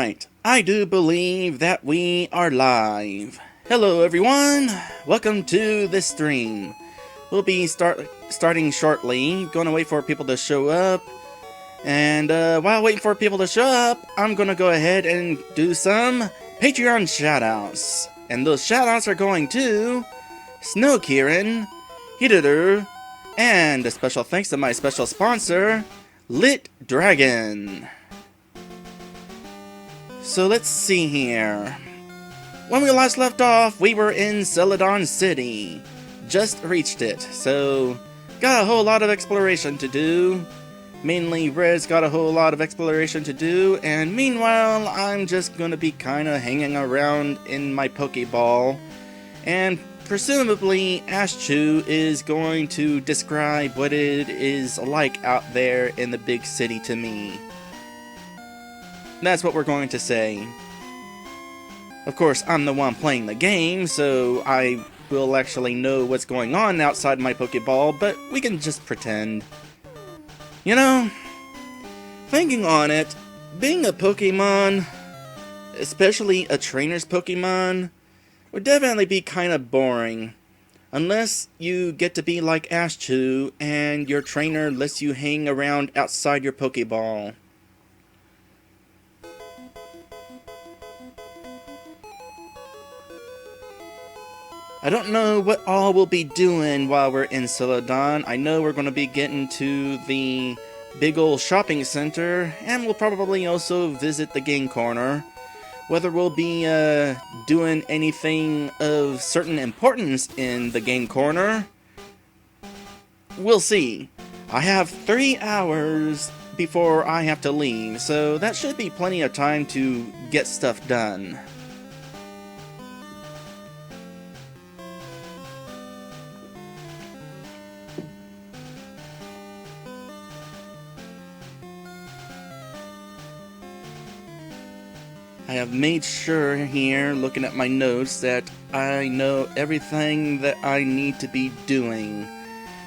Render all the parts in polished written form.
Alright, I do believe that we are live. Hello everyone, welcome to this stream. We'll be starting shortly, gonna wait for people to show up. And while waiting for people to show up, I'm gonna go ahead and do some Patreon shoutouts. And those shoutouts are going to Snow Kieran, Hideru, and a special thanks to my special sponsor, Lit Dragon. So let's see here. When we last left off, we were in Celadon City. Just reached it, so got a whole lot of exploration to do. Mainly Red's got a whole lot of exploration to do, and meanwhile, I'm just gonna be kinda hanging around in my Pokeball. And presumably, Ashchu is going to describe what it is like out there in the big city to me. That's what we're going to say. Of course, I'm the one playing the game, so I will actually know what's going on outside my Pokeball, but we can just pretend. You know, thinking on it, being a Pokemon, especially a trainer's Pokemon, would definitely be kind of boring. Unless you get to be like Ashchu, and your trainer lets you hang around outside your Pokeball. I don't know what all we'll be doing while we're in Celadon. I know we're going to be getting to the big old shopping center, and we'll probably also visit the game corner. Whether we'll be doing anything of certain importance in the game corner, we'll see. I have 3 hours before I have to leave, so that should be plenty of time to get stuff done. I have made sure here, looking at my notes, that I know everything that I need to be doing.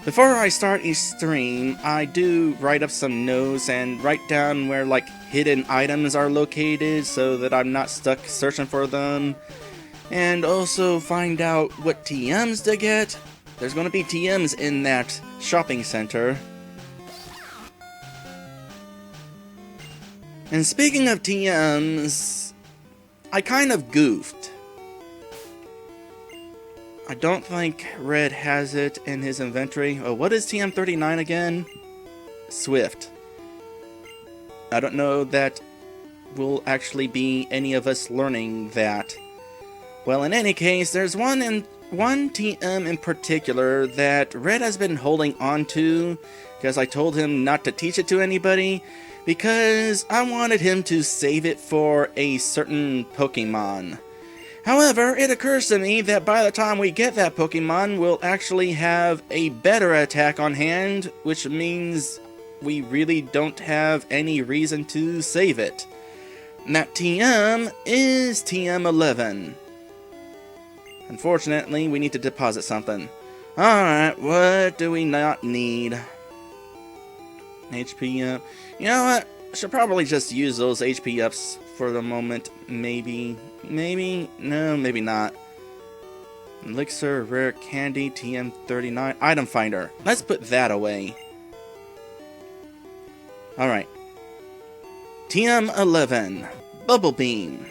Before I start each stream, I do write up some notes and write down where like hidden items are located so that I'm not stuck searching for them. And also find out what TMs to get. There's going to be TMs in that shopping center. And speaking of TMs, I kind of goofed. I don't think Red has it in his inventory. Oh, what is TM39 again? Swift. I don't know that will actually be any of us learning that. Well, in any case, there's one TM in particular that Red has been holding on to because I told him not to teach it to anybody, because I wanted him to save it for a certain Pokemon. However, it occurs to me that by the time we get that Pokemon, we'll actually have a better attack on hand, which means we really don't have any reason to save it. And that TM is TM11. Unfortunately, we need to deposit something. Alright, what do we not need? HP up. You know what? I should probably just use those HP ups for the moment. Maybe. No, maybe not. Elixir, Rare Candy, TM39. Item Finder. Let's put that away. Alright. TM11. Bubble Beam.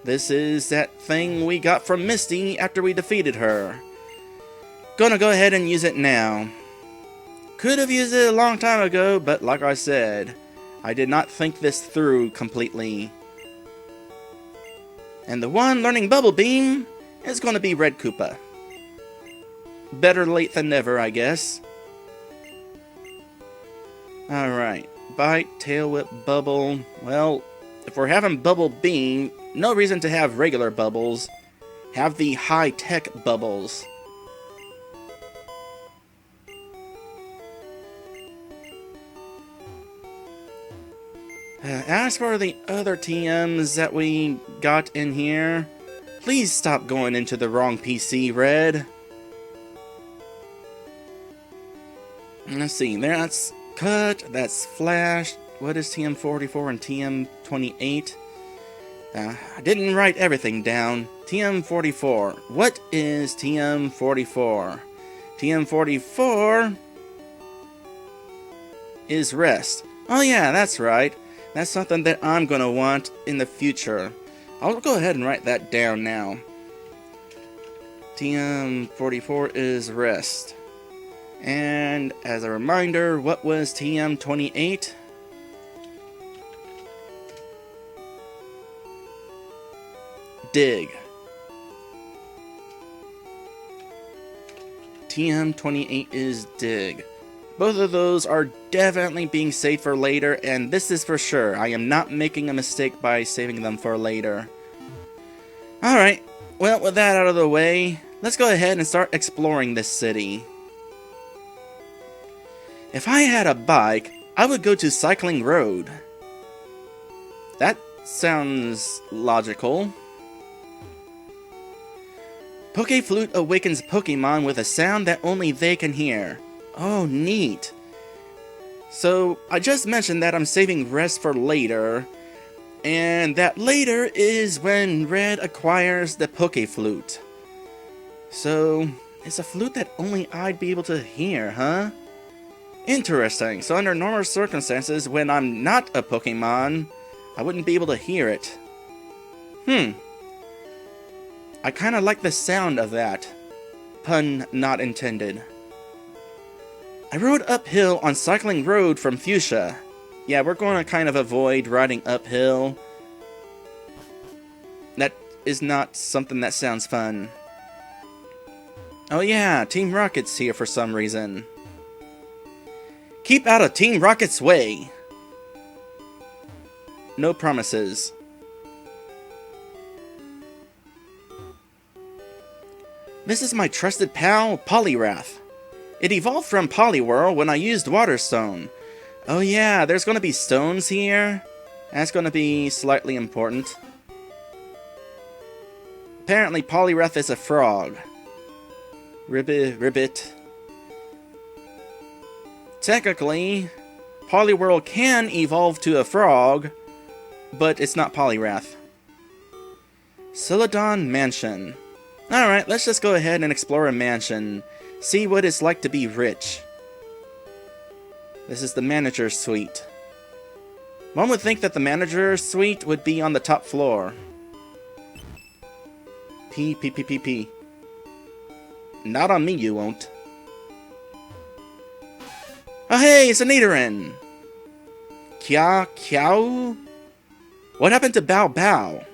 This is that thing we got from Misty after we defeated her. Gonna go ahead and use it now. Could have used it a long time ago, but like I said, I did not think this through completely. And the one learning Bubble Beam is going to be Red Koopa. Better late than never, I guess. Alright, Bite, Tail Whip, Bubble. Well, if we're having Bubble Beam, no reason to have regular bubbles. Have the high-tech bubbles. As for the other TMs that we got in here, please stop going into the wrong PC, Red. Let's see, that's Cut, that's Flash. What is TM44 and TM28? I didn't write everything down. TM44. What is TM44? TM44 is rest. Oh yeah, that's right. That's something that I'm gonna want in the future. I'll go ahead and write that down now. TM44 is rest. And as a reminder, what was TM28? Dig. TM28 is dig. Both of those are definitely being saved for later, and this is for sure. I am not making a mistake by saving them for later. Alright, well, with that out of the way, let's go ahead and start exploring this city. If I had a bike, I would go to Cycling Road. That sounds logical. Pokeflute awakens Pokemon with a sound that only they can hear. Oh, neat. So, I just mentioned that I'm saving rest for later, and that later is when Red acquires the Pokeflute. So, it's a flute that only I'd be able to hear, huh? Interesting. So under normal circumstances, when I'm not a Pokemon, I wouldn't be able to hear it. I kinda like the sound of that. Pun not intended. I rode uphill on Cycling Road from Fuchsia. Yeah, we're going to kind of avoid riding uphill. That is not something that sounds fun. Oh yeah, Team Rocket's here for some reason. Keep out of Team Rocket's way. No promises. This is my trusted pal, Poliwrath. It evolved from Poliwhirl when I used Water Stone. Oh yeah, there's gonna be stones here. That's gonna be slightly important. Apparently Poliwrath is a frog. Ribbit. Technically, Poliwhirl can evolve to a frog, but it's not Poliwrath. Celadon Mansion. Alright, let's just go ahead and explore a mansion. See what it's like to be rich. This is the manager's suite. One would think that the manager's suite would be on the top floor. P. Not on me, you won't. Oh hey, it's a Nidoran! Kiao? What happened to Bao Bao?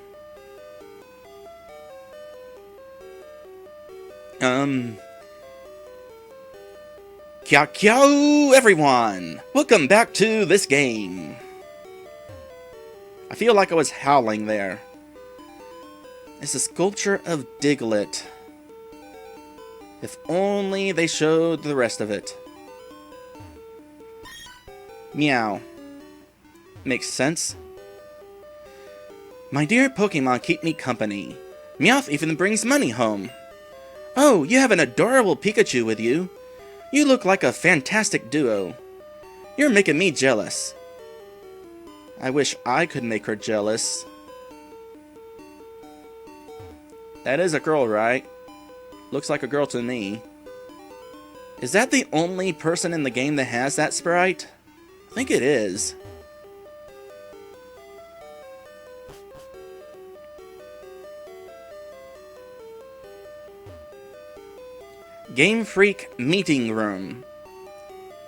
Kiao everyone! Welcome back to this game. I feel like I was howling there. It's a sculpture of Diglett. If only they showed the rest of it. Meow. Makes sense. My dear Pokemon keep me company. Meowth even brings money home. Oh, you have an adorable Pikachu with you. You look like a fantastic duo. You're making me jealous. I wish I could make her jealous. That is a girl, right? Looks like a girl to me. Is that the only person in the game that has that sprite? I think it is. Game Freak Meeting Room.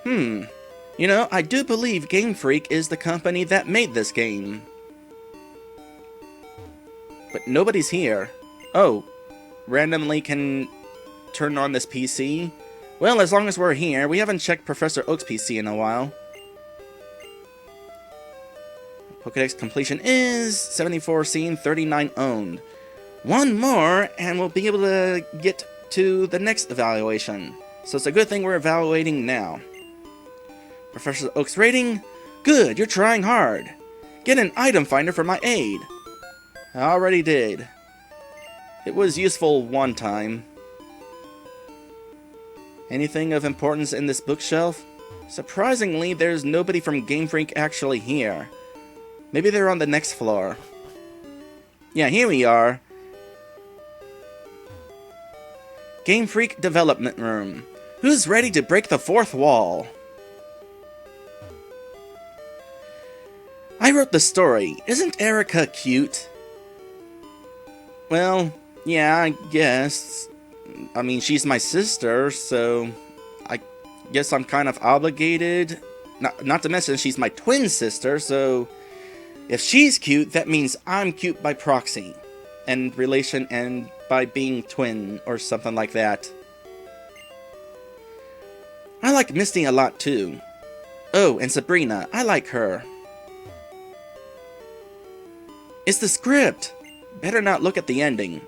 You know, I do believe Game Freak is the company that made this game. But nobody's here. Oh, randomly can turn on this PC? Well, as long as we're here, we haven't checked Professor Oak's PC in a while. Pokédex completion is 74 seen, 39 owned. One more, and we'll be able to get to the next evaluation. So it's a good thing we're evaluating now. Professor Oak's rating? Good, you're trying hard. Get an item finder for my aid. I already did. It was useful one time. Anything of importance in this bookshelf? Surprisingly, there's nobody from Game Freak actually here. Maybe they're on the next floor. Yeah, here we are. Game Freak Development Room. Who's ready to break the fourth wall? I wrote the story. Isn't Erica cute? Well, yeah, I guess. I mean, she's my sister, so I guess I'm kind of obligated. Not to mention, she's my twin sister, so if she's cute, that means I'm cute by proxy. And relation and by being twin, or something like that. I like Misty a lot, too. Oh, and Sabrina. I like her. It's the script! Better not look at the ending.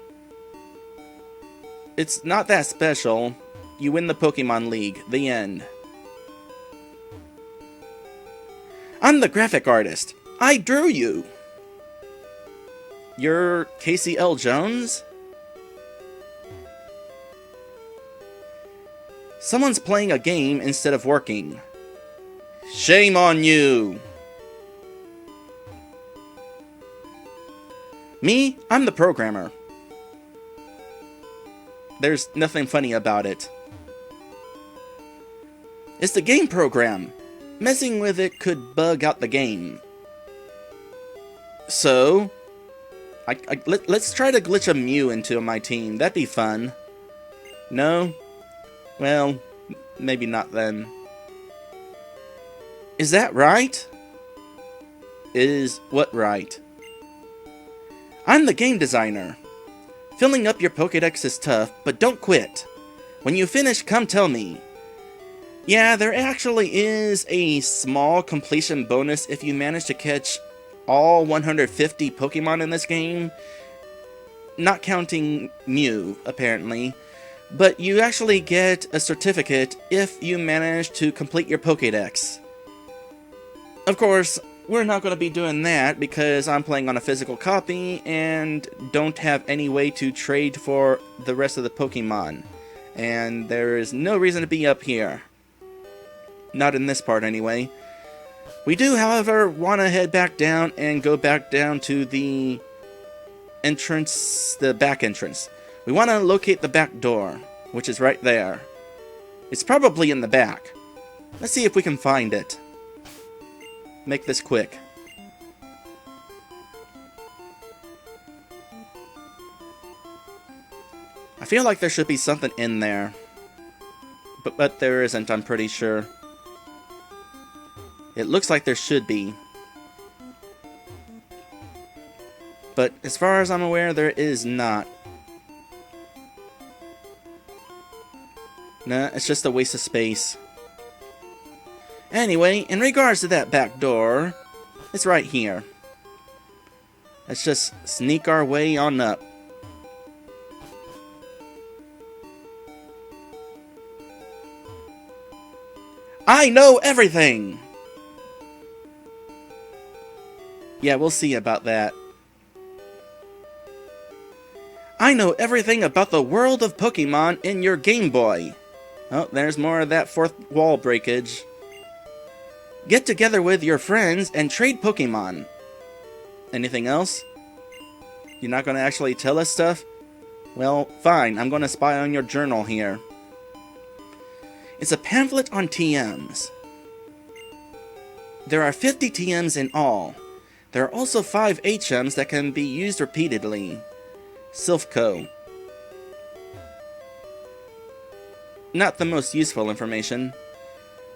It's not that special. You win the Pokemon League. The end. I'm the graphic artist. I drew you! You're Casey L. Jones? Someone's playing a game instead of working. Shame on you! Me? I'm the programmer. There's nothing funny about it. It's the game program. Messing with it could bug out the game. So, let's try to glitch a Mew into my team. That'd be fun. No? Well, maybe not then. Is that right? Is what right? I'm the game designer. Filling up your Pokédex is tough, but don't quit. When you finish, come tell me. Yeah, there actually is a small completion bonus if you manage to catch all 150 Pokemon in this game. Not counting Mew, apparently. But you actually get a certificate if you manage to complete your Pokédex. Of course, we're not going to be doing that because I'm playing on a physical copy and don't have any way to trade for the rest of the Pokemon. And there is no reason to be up here. Not in this part, anyway. We do, however, want to head back down and go back down to the entrance, the back entrance. We want to locate the back door, which is right there. It's probably in the back. Let's see if we can find it. Make this quick. I feel like there should be something in there. But there isn't, I'm pretty sure. It looks like there should be. But as far as I'm aware, there is not. Nah, it's just a waste of space. Anyway, in regards to that back door, it's right here. Let's just sneak our way on up. I know everything! Yeah, we'll see about that. I know everything about the world of Pokemon in your Game Boy. Oh, there's more of that fourth wall breakage. Get together with your friends and trade Pokemon. Anything else? You're not going to actually tell us stuff? Well, fine. I'm going to spy on your journal here. It's a pamphlet on TMs. There are 50 TMs in all. There are also 5 HMs that can be used repeatedly. Silphco. Not the most useful information.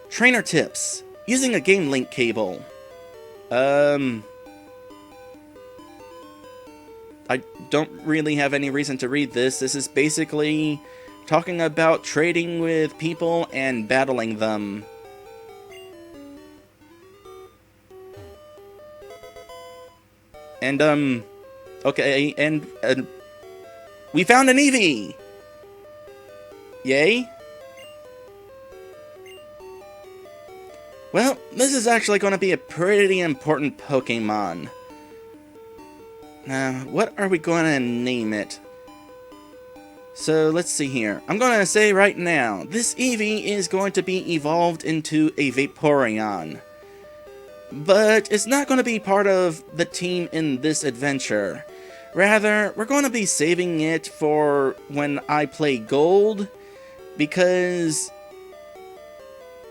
Trainer tips. Using a game link cable. I don't really have any reason to read this. This is basically talking about trading with people and battling them. And, okay, and we found an Eevee! Yay? Well, this is actually going to be a pretty important Pokemon. Now, what are we going to name it? So, let's see here. I'm going to say right now, this Eevee is going to be evolved into a Vaporeon. But it's not going to be part of the team in this adventure. Rather, we're going to be saving it for when I play Gold, because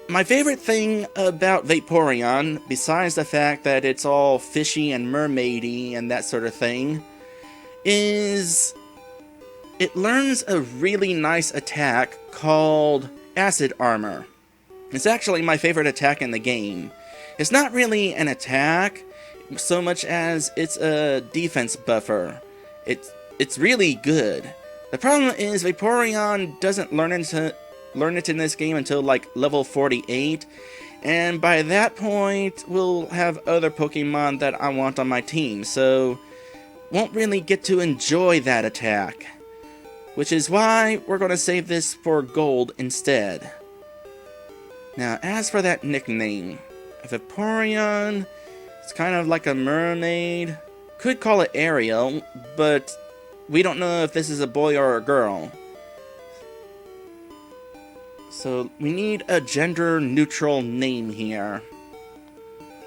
my favorite thing about Vaporeon, besides the fact that it's all fishy and mermaidy and that sort of thing, is it learns a really nice attack called Acid Armor. It's actually my favorite attack in the game. It's not really an attack so much as it's a defense buffer. It's really good. The problem is Vaporeon doesn't learn it in this game until like level 48, and by that point we'll have other Pokemon that I want on my team, so won't really get to enjoy that attack. Which is why we're going to save this for Gold instead. Now, as for that nickname, Vaporeon, it's kind of like a mermaid. Could call it Ariel, but we don't know if this is a boy or a girl. So we need a gender-neutral name here.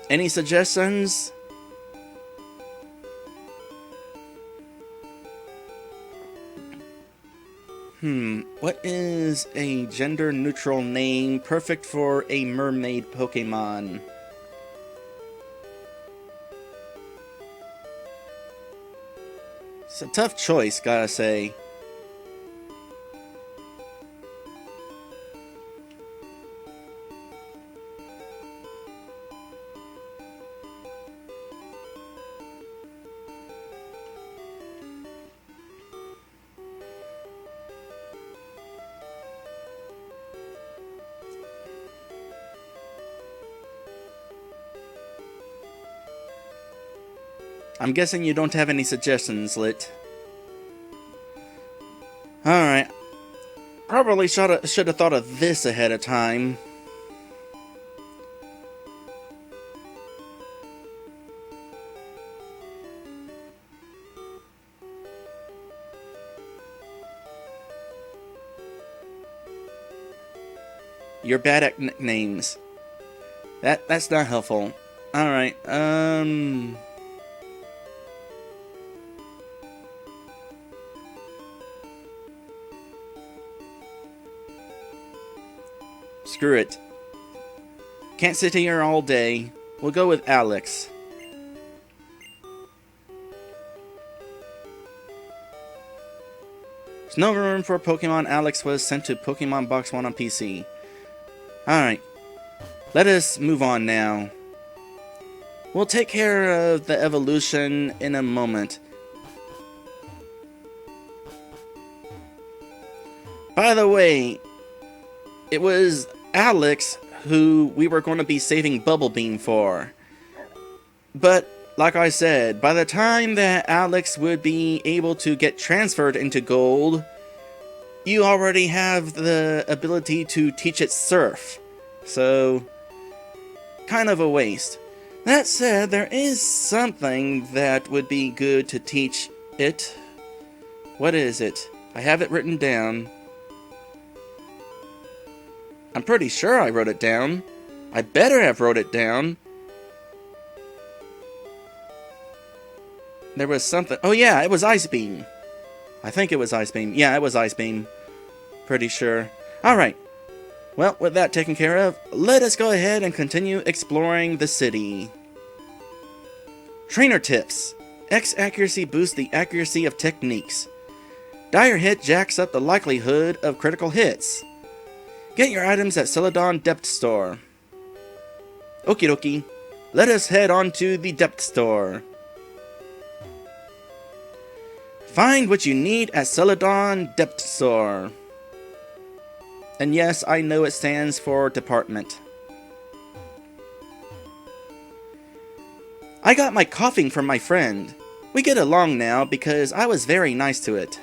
Any suggestions? What is a gender-neutral name perfect for a mermaid Pokemon? It's a tough choice, gotta say. I'm guessing you don't have any suggestions, Lit. Alright. Probably should have thought of this ahead of time. You're bad at nicknames. That's not helpful. Alright, screw it. Can't sit here all day. We'll go with Alex. There's no room for Pokemon. Alex was sent to Pokemon Box 1 on PC. Alright. Let us move on now. We'll take care of the evolution in a moment. By the way, it was Alex who we were going to be saving Bubble Beam for. But, like I said, by the time that Alex would be able to get transferred into Gold, you already have the ability to teach it Surf. So, kind of a waste. That said, there is something that would be good to teach it. What is it? I have it written down. I'm pretty sure I wrote it down. I better have wrote it down. There was something. Oh yeah, it was Ice Beam. I think it was Ice Beam. Yeah, it was Ice Beam. Pretty sure. Alright. Well, with that taken care of, let us go ahead and continue exploring the city. Trainer tips. X accuracy boosts the accuracy of techniques. Dire hit jacks up the likelihood of critical hits. Get your items at Celadon Depth Store. Okie dokie. Let us head on to the Depth Store. Find what you need at Celadon Depth Store. And yes, I know it stands for department. I got my coughing from my friend. We get along now because I was very nice to it.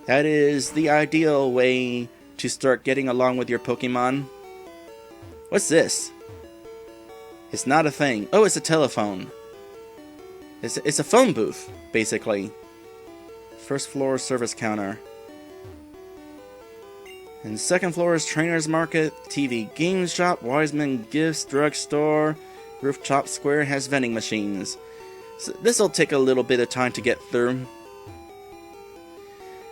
That is the ideal way to start getting along with your Pokemon. What's this? It's not a thing. Oh, it's a telephone. It's a phone booth, basically. First floor service counter. And second floor is Trainer's Market, TV Game Shop, Wiseman Gifts, Drugstore, Rooftop Square has vending machines. So this'll take a little bit of time to get through.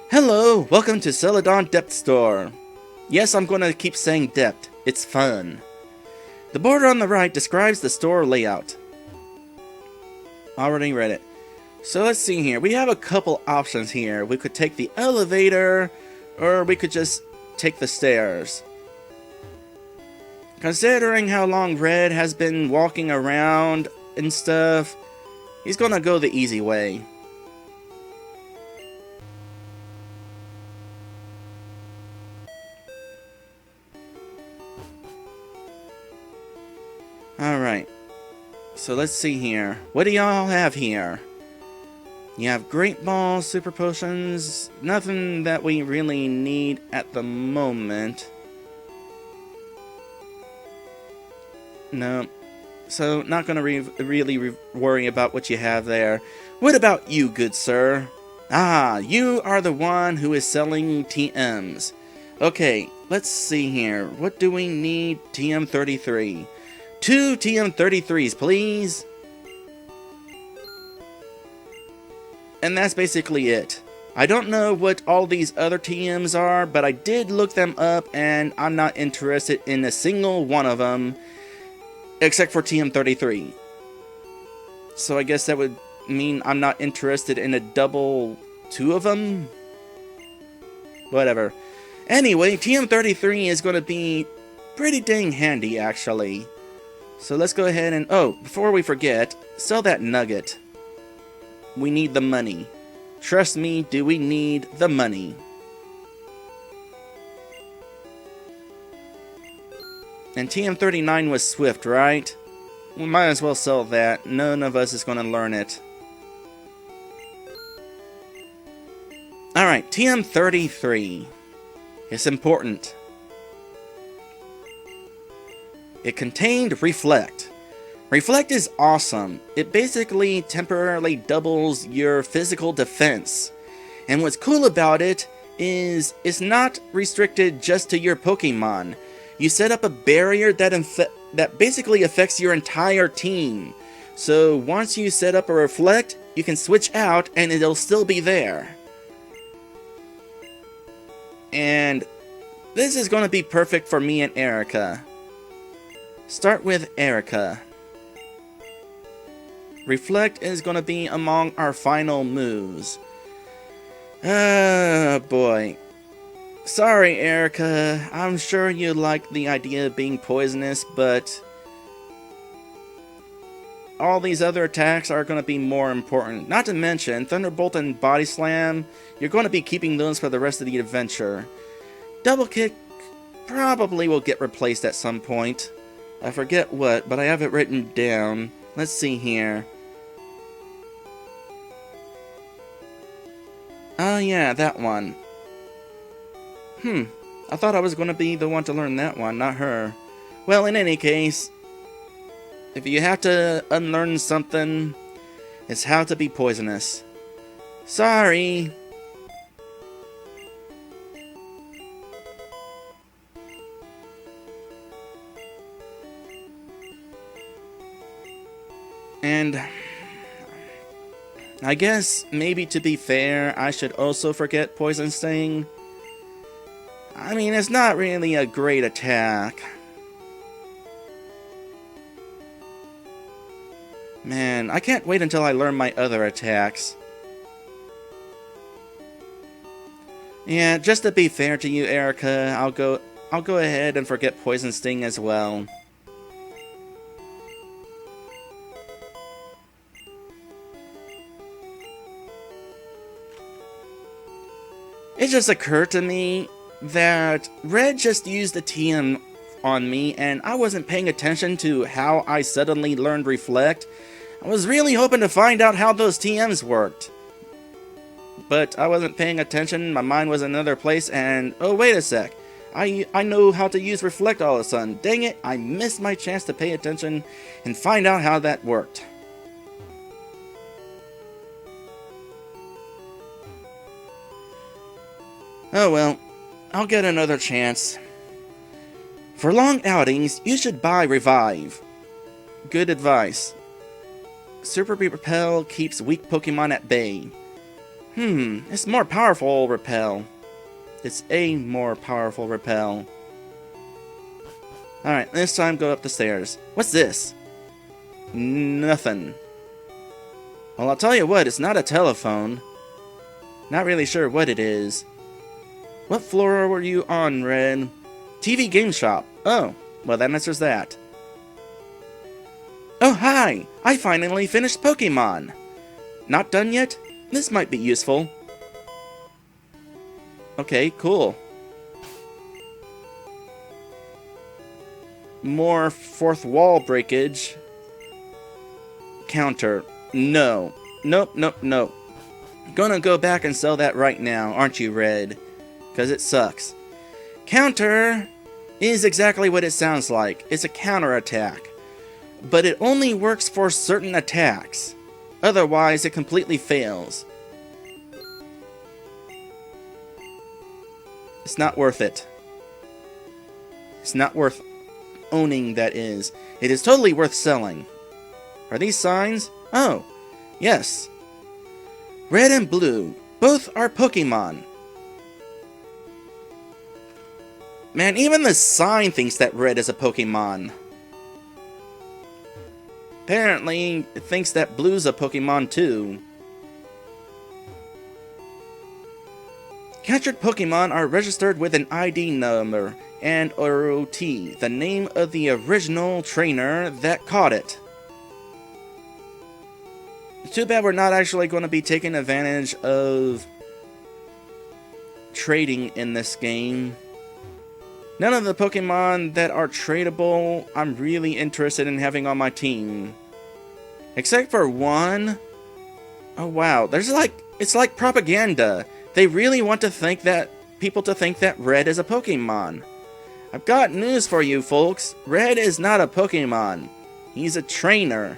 Hello, welcome to Celadon Depth Store. Yes, I'm gonna keep saying depth. It's fun. The board on the right describes the store layout. Already read it. So let's see here. We have a couple options here. We could take the elevator, or we could just take the stairs. Considering how long Red has been walking around and stuff, he's gonna go the easy way. Alright. So let's see here. What do y'all have here? You have Great Balls, Super Potions, nothing that we really need at the moment. No. So, not gonna really worry about what you have there. What about you, good sir? Ah, you are the one who is selling TMs. Okay, let's see here. What do we need? TM33. 2 TM33s, please. And that's basically it. I don't know what all these other TMs are, but I did look them up, and I'm not interested in a single one of them, except for TM33. So I guess that would mean I'm not interested in a double 2 of them? Whatever. Anyway, TM33 is going to be pretty dang handy, actually. So let's go ahead and... Oh, before we forget, sell that nugget. We need the money. Trust me, do we need the money. And TM39 was Swift, right? We might as well sell that. None of us is going to learn it. Alright, TM33. It's important. It contained Reflect. Reflect is awesome. It basically temporarily doubles your physical defense. And what's cool about it is it's not restricted just to your Pokemon. You set up a barrier that basically affects your entire team. So once you set up a Reflect, you can switch out and it'll still be there. And this is going to be perfect for me and Erica. Start with Erica. Reflect is going to be among our final moves. Boy. Sorry, Erica. I'm sure you like the idea of being poisonous, but all these other attacks are going to be more important. Not to mention, Thunderbolt and Body Slam, you're going to be keeping those for the rest of the adventure. Double Kick probably will get replaced at some point. I forget what, but I have it written down. Let's see here. Oh yeah, that one. I thought I was going to be the one to learn that one, not her. Well, in any case, if you have to unlearn something, it's how to be poisonous. Sorry. And I guess, maybe to be fair, I should also forget Poison Sting. I mean, it's not really a great attack. Man, I can't wait until I learn my other attacks. Yeah, just to be fair to you, Erica, I'll go ahead and forget Poison Sting as well. It just occurred to me that Red just used a TM on me, and I wasn't paying attention to how I suddenly learned Reflect. I was really hoping to find out how those TMs worked. But I wasn't paying attention, my mind was in another place, and oh wait a sec. I know how to use Reflect all of a sudden. Dang it, I missed my chance to pay attention and find out how that worked. Oh well, I'll get another chance. For long outings, you should buy Revive. Good advice. Super Repel keeps weak Pokemon at bay. It's more powerful Repel. It's a more powerful Repel. Alright, this time go up the stairs. What's this? Nothing. Well, I'll tell you what, it's not a telephone. Not really sure what it is. What floor were you on, Red? TV Game Shop. Oh, well that answers that. Oh, hi! I finally finished Pokemon! Not done yet? This might be useful. Okay, cool. More fourth wall breakage. Counter. No. Nope, nope, nope. Gonna go back and sell that right now, aren't you, Red? Because it sucks. Counter is exactly what it sounds like. It's a counterattack. But it only works for certain attacks. Otherwise, it completely fails. It's not worth it. It's not worth owning, that is. It is totally worth selling. Are these signs? Oh, yes. Red and blue. Both are Pokemon. Man, even the sign thinks that Red is a Pokemon. Apparently, it thinks that Blue's a Pokemon too. Captured Pokemon are registered with an ID number and OT, the name of the original trainer that caught it. Too bad we're not actually going to be taking advantage of trading in this game. None of the Pokemon that are tradable I'm really interested in having on my team. Except for one. Oh wow, it's like propaganda. They really want people to think that Red is a Pokemon. I've got news for you folks. Red is not a Pokemon. He's a trainer.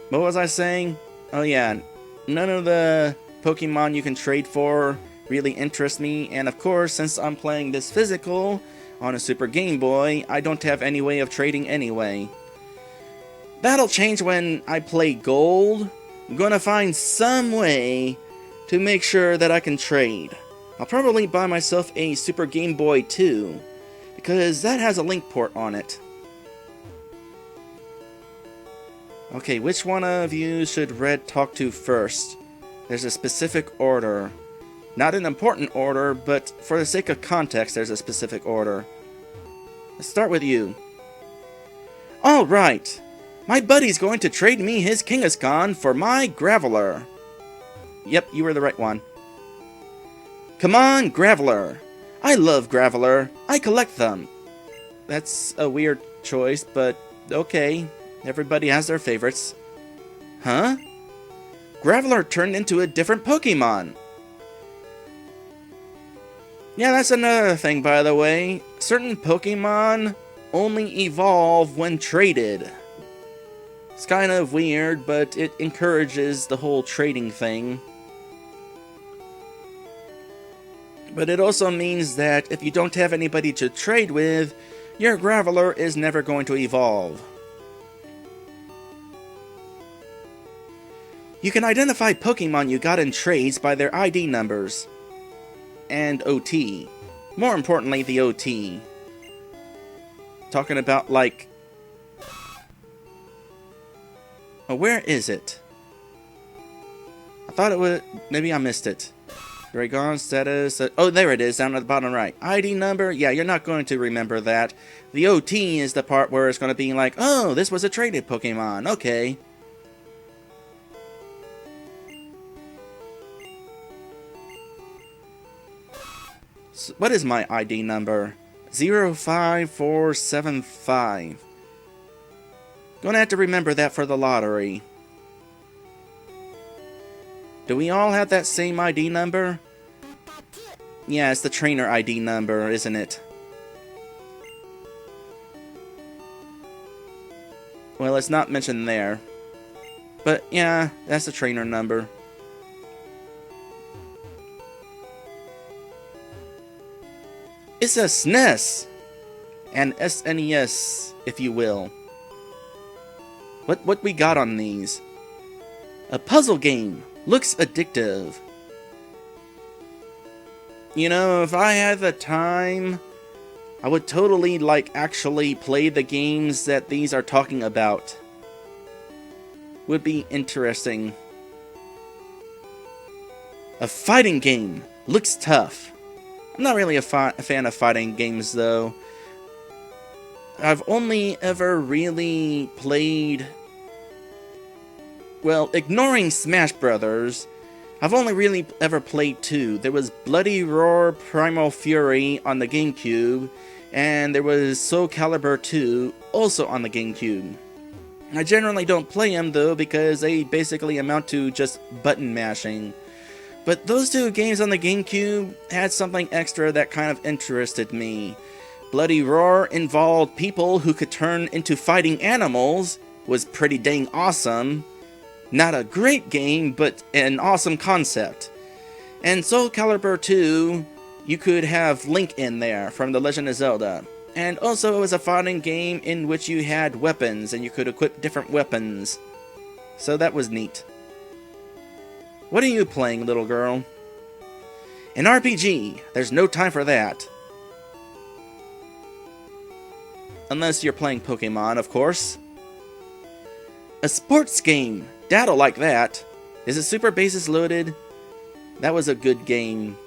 What was I saying? Oh yeah, none of the Pokemon you can trade for really interest me, and of course, since I'm playing this physical on a Super Game Boy, I don't have any way of trading anyway. That'll change when I play Gold. I'm gonna find some way to make sure that I can trade. I'll probably buy myself a Super Game Boy too, because that has a link port on it. Okay, which one of you should Red talk to first? There's a specific order. Not an important order, but for the sake of context, there's a specific order. Let's start with you. Alright! My buddy's going to trade me his Kangaskhan for my Graveler. Yep, you were the right one. Come on, Graveler! I love Graveler. I collect them. That's a weird choice, but okay. Everybody has their favorites. Huh? Graveler turned into a different Pokemon. Yeah, that's another thing, by the way. Certain Pokemon only evolve when traded. It's kind of weird, but it encourages the whole trading thing. But it also means that if you don't have anybody to trade with, your Graveler is never going to evolve. You can identify Pokemon you got in trades by their ID numbers. And OT. More importantly, the OT. Talking about, like... Oh, where is it? I thought it would... Maybe I missed it. Dragon status... Oh, there it is, down at the bottom right. ID number? Yeah, you're not going to remember that. The OT is the part where it's going to be like, oh, this was a traded Pokemon. Okay. So what is my ID number? 05475. Gonna have to remember that for the lottery. Do we all have that same ID number? Yeah, it's the trainer ID number, isn't it? Well, it's not mentioned there. But yeah, that's the trainer number. It's a SNES! and SNES, if you will. What we got on these? A puzzle game. Looks addictive. You know, if I had the time, I would totally, actually play the games that these are talking about. Would be interesting. A fighting game. Looks tough. I'm not really a fan of fighting games, though. I've only ever really played... Well, ignoring Smash Brothers, I've only really ever played two. There was Bloody Roar Primal Fury on the GameCube, and there was Soul Calibur 2, also on the GameCube. I generally don't play them, though, because they basically amount to just button mashing. But those two games on the GameCube had something extra that kind of interested me. Bloody Roar involved people who could turn into fighting animals, was pretty dang awesome. Not a great game, but an awesome concept. And Soul Calibur 2, you could have Link in there from The Legend of Zelda. And also it was a fighting game in which you had weapons and you could equip different weapons. So that was neat. What are you playing, little girl? An RPG. There's no time for that. Unless you're playing Pokemon, of course. A sports game. Dad'll like that. Is it super bases loaded? That was a good game.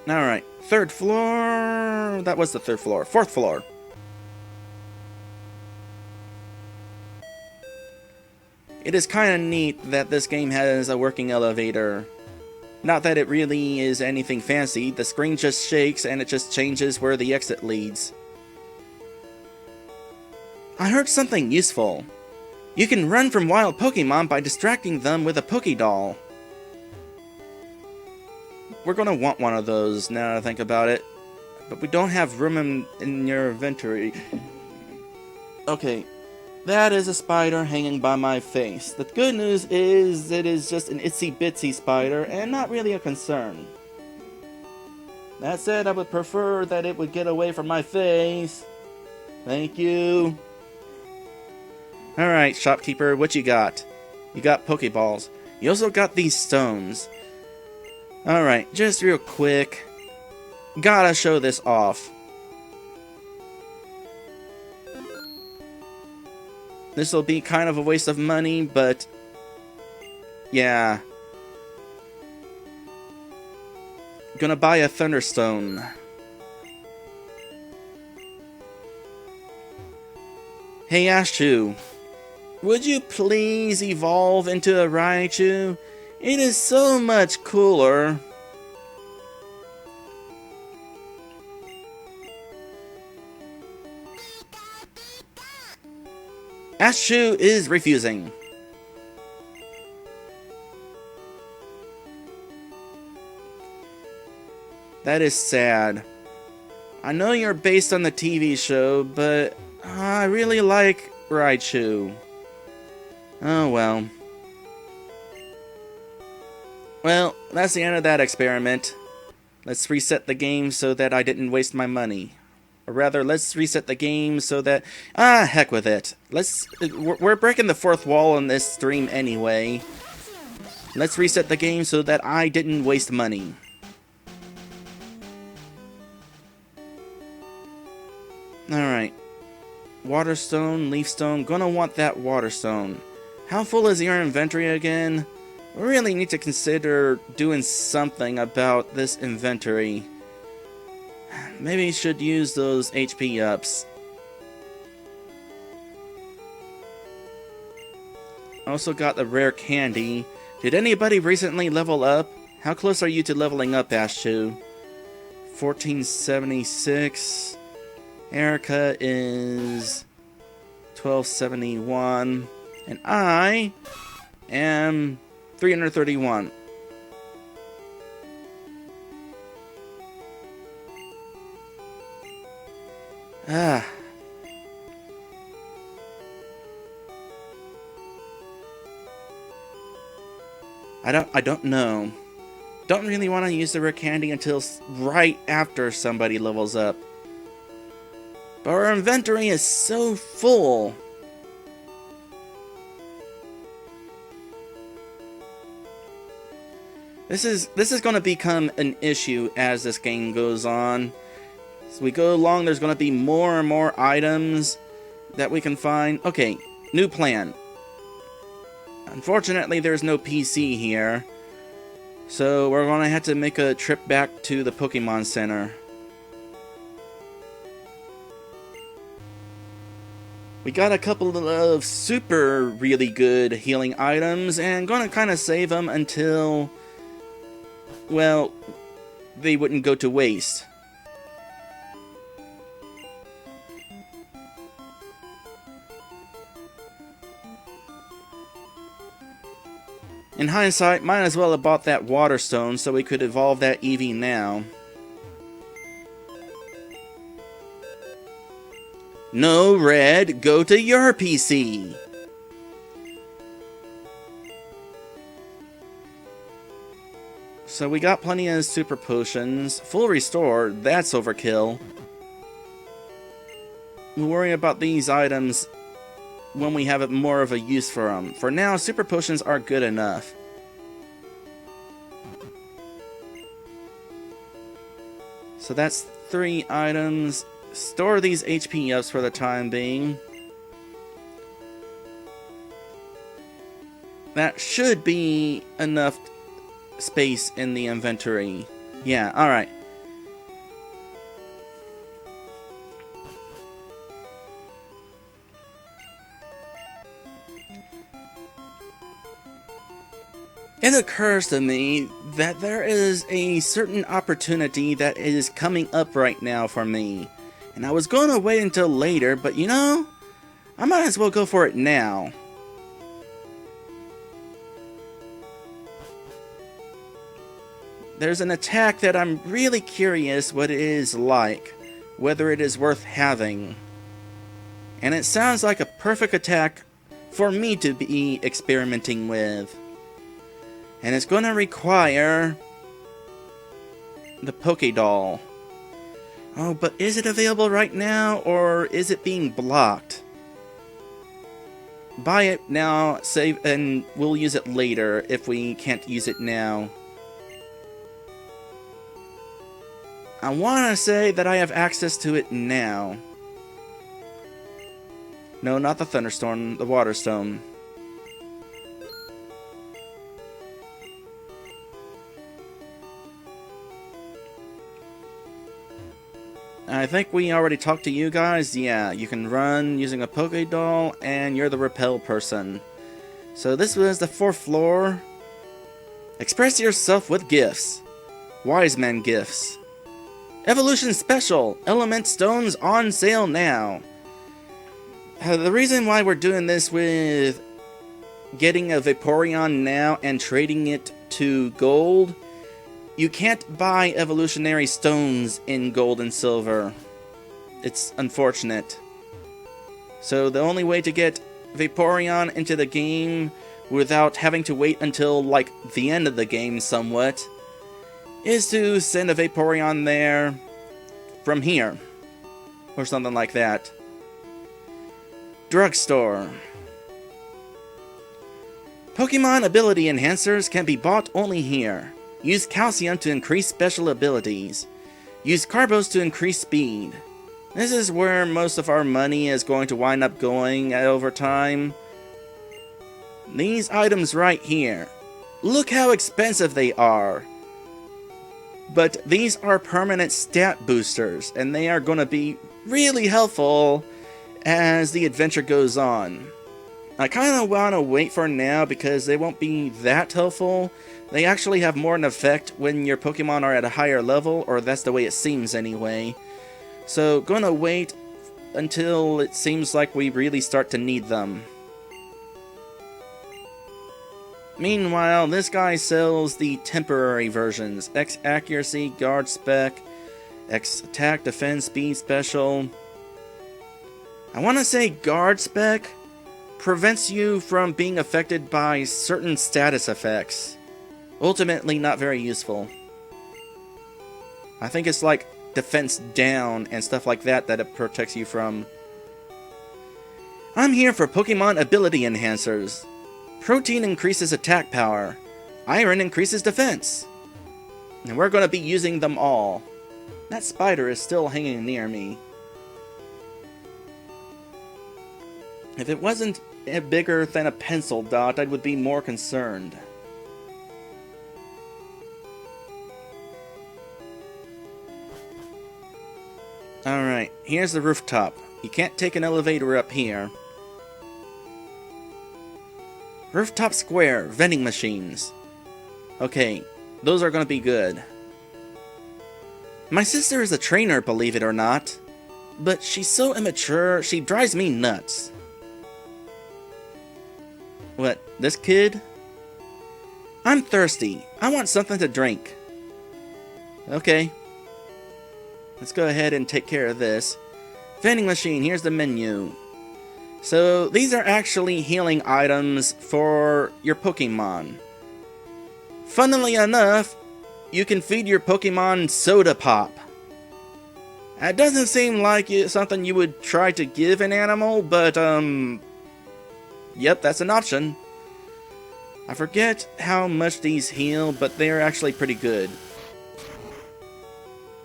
Alright, third floor... That was the third floor. Fourth floor. It is kind of neat that this game has a working elevator. Not that it really is anything fancy. The screen just shakes and it just changes where the exit leads. I heard something useful. You can run from wild Pokemon by distracting them with a Pokédoll. We're gonna want one of those now that I think about it. But we don't have room in your inventory. Okay, that is a spider hanging by my face. The good news is it is just an itsy bitsy spider and not really a concern. That said, I would prefer that it would get away from my face. Thank you. Alright, shopkeeper, what you got? You got Pokeballs. You also got these stones. Alright, just real quick. Gotta show this off. This'll be kind of a waste of money, but... yeah. Gonna buy a Thunderstone. Hey Ashu. Would you please evolve into a Raichu? It is so much cooler. Ashu is refusing. That is sad. I know you're based on the TV show, but I really like Raichu. Oh well. Well, that's the end of that experiment. Let's reset the game so that I didn't waste my money. Or rather, let's reset the game so that... heck with it. We're breaking the fourth wall on this stream anyway. Let's reset the game so that I didn't waste money. Alright. Waterstone, Leafstone. Gonna want that Waterstone. How full is your inventory again? We really need to consider doing something about this inventory. Maybe you should use those HP ups. Also got the rare candy. Did anybody recently level up? How close are you to leveling up, Ashu? 1476. Erica is 1271. And I am 331. I don't know. Don't really want to use the rare candy until right after somebody levels up. But our inventory is so full. This is going to become an issue as this game goes on. As we go along, there's going to be more and more items that we can find. Okay, new plan. Unfortunately, there's no PC here. So we're going to have to make a trip back to the Pokemon Center. We got a couple of super really good healing items and going to kind of save them until, well, they wouldn't go to waste. In hindsight, might as well have bought that water stone so we could evolve that Eevee now. No, Red, go to your PC! So we got plenty of super potions. Full restore, that's overkill. We'll worry about these items when we have more of a use for them. For now, super potions are good enough. So that's 3 items. Store these HP ups for the time being. That should be enough space in the inventory. Yeah, alright. It occurs to me that there is a certain opportunity that is coming up right now for me. And I was going to wait until later, but you know, I might as well go for it now. There's an attack that I'm really curious what it is like, whether it is worth having. And it sounds like a perfect attack for me to be experimenting with. And it's going to require the Pokédoll. Oh, but is it available right now, or is it being blocked? Buy it now, save, and we'll use it later if we can't use it now. I want to say that I have access to it now. No, not the Thunderstorm, the Water Stone. I think we already talked to you guys. Yeah, you can run using a Pokédoll, and you're the Repel person. So this was the 4th floor. Express yourself with gifts. Wise Man gifts. Evolution Special. Element Stones on sale now. The reason why we're doing this with getting a Vaporeon now and trading it to gold, you can't buy evolutionary stones in gold and silver. It's unfortunate. So the only way to get Vaporeon into the game without having to wait until, like, the end of the game somewhat, is to send a Vaporeon there from here. Or something like that. Drugstore. Pokemon ability enhancers can be bought only here. Use Calcium to increase special abilities. Use Carbos to increase speed. This is where most of our money is going to wind up going over time. These items right here. Look how expensive they are. But these are permanent stat boosters, and they are going to be really helpful as the adventure goes on. I kind of want to wait for now because they won't be that helpful. They actually have more an effect when your Pokemon are at a higher level, or that's the way it seems anyway. So, gonna wait until it seems like we really start to need them. Meanwhile, this guy sells the temporary versions. X Accuracy, Guard Spec, X Attack, Defense, Speed Special. I want to say Guard Spec prevents you from being affected by certain status effects. ultimately not very useful. I think it's like defense down and stuff like that that it protects you from. I'm here for Pokemon ability enhancers. Protein increases attack power. Iron increases defense. And we're going to be using them all. That spider is still hanging near me. If it wasn't bigger than a pencil dot, I would be more concerned. Alright, here's the rooftop. You can't take an elevator up here. Rooftop square, vending machines. Okay, those are gonna be good. My sister is a trainer, believe it or not. But she's so immature, she drives me nuts. What, this kid? I'm thirsty. I want something to drink. Okay. Let's go ahead and take care of this. Vending machine, here's the menu. So, these are actually healing items for your Pokemon. Funnily enough, you can feed your Pokemon soda pop. It doesn't seem like it's something you would try to give an animal, but, yep, that's an option. I forget how much these heal, but they're actually pretty good.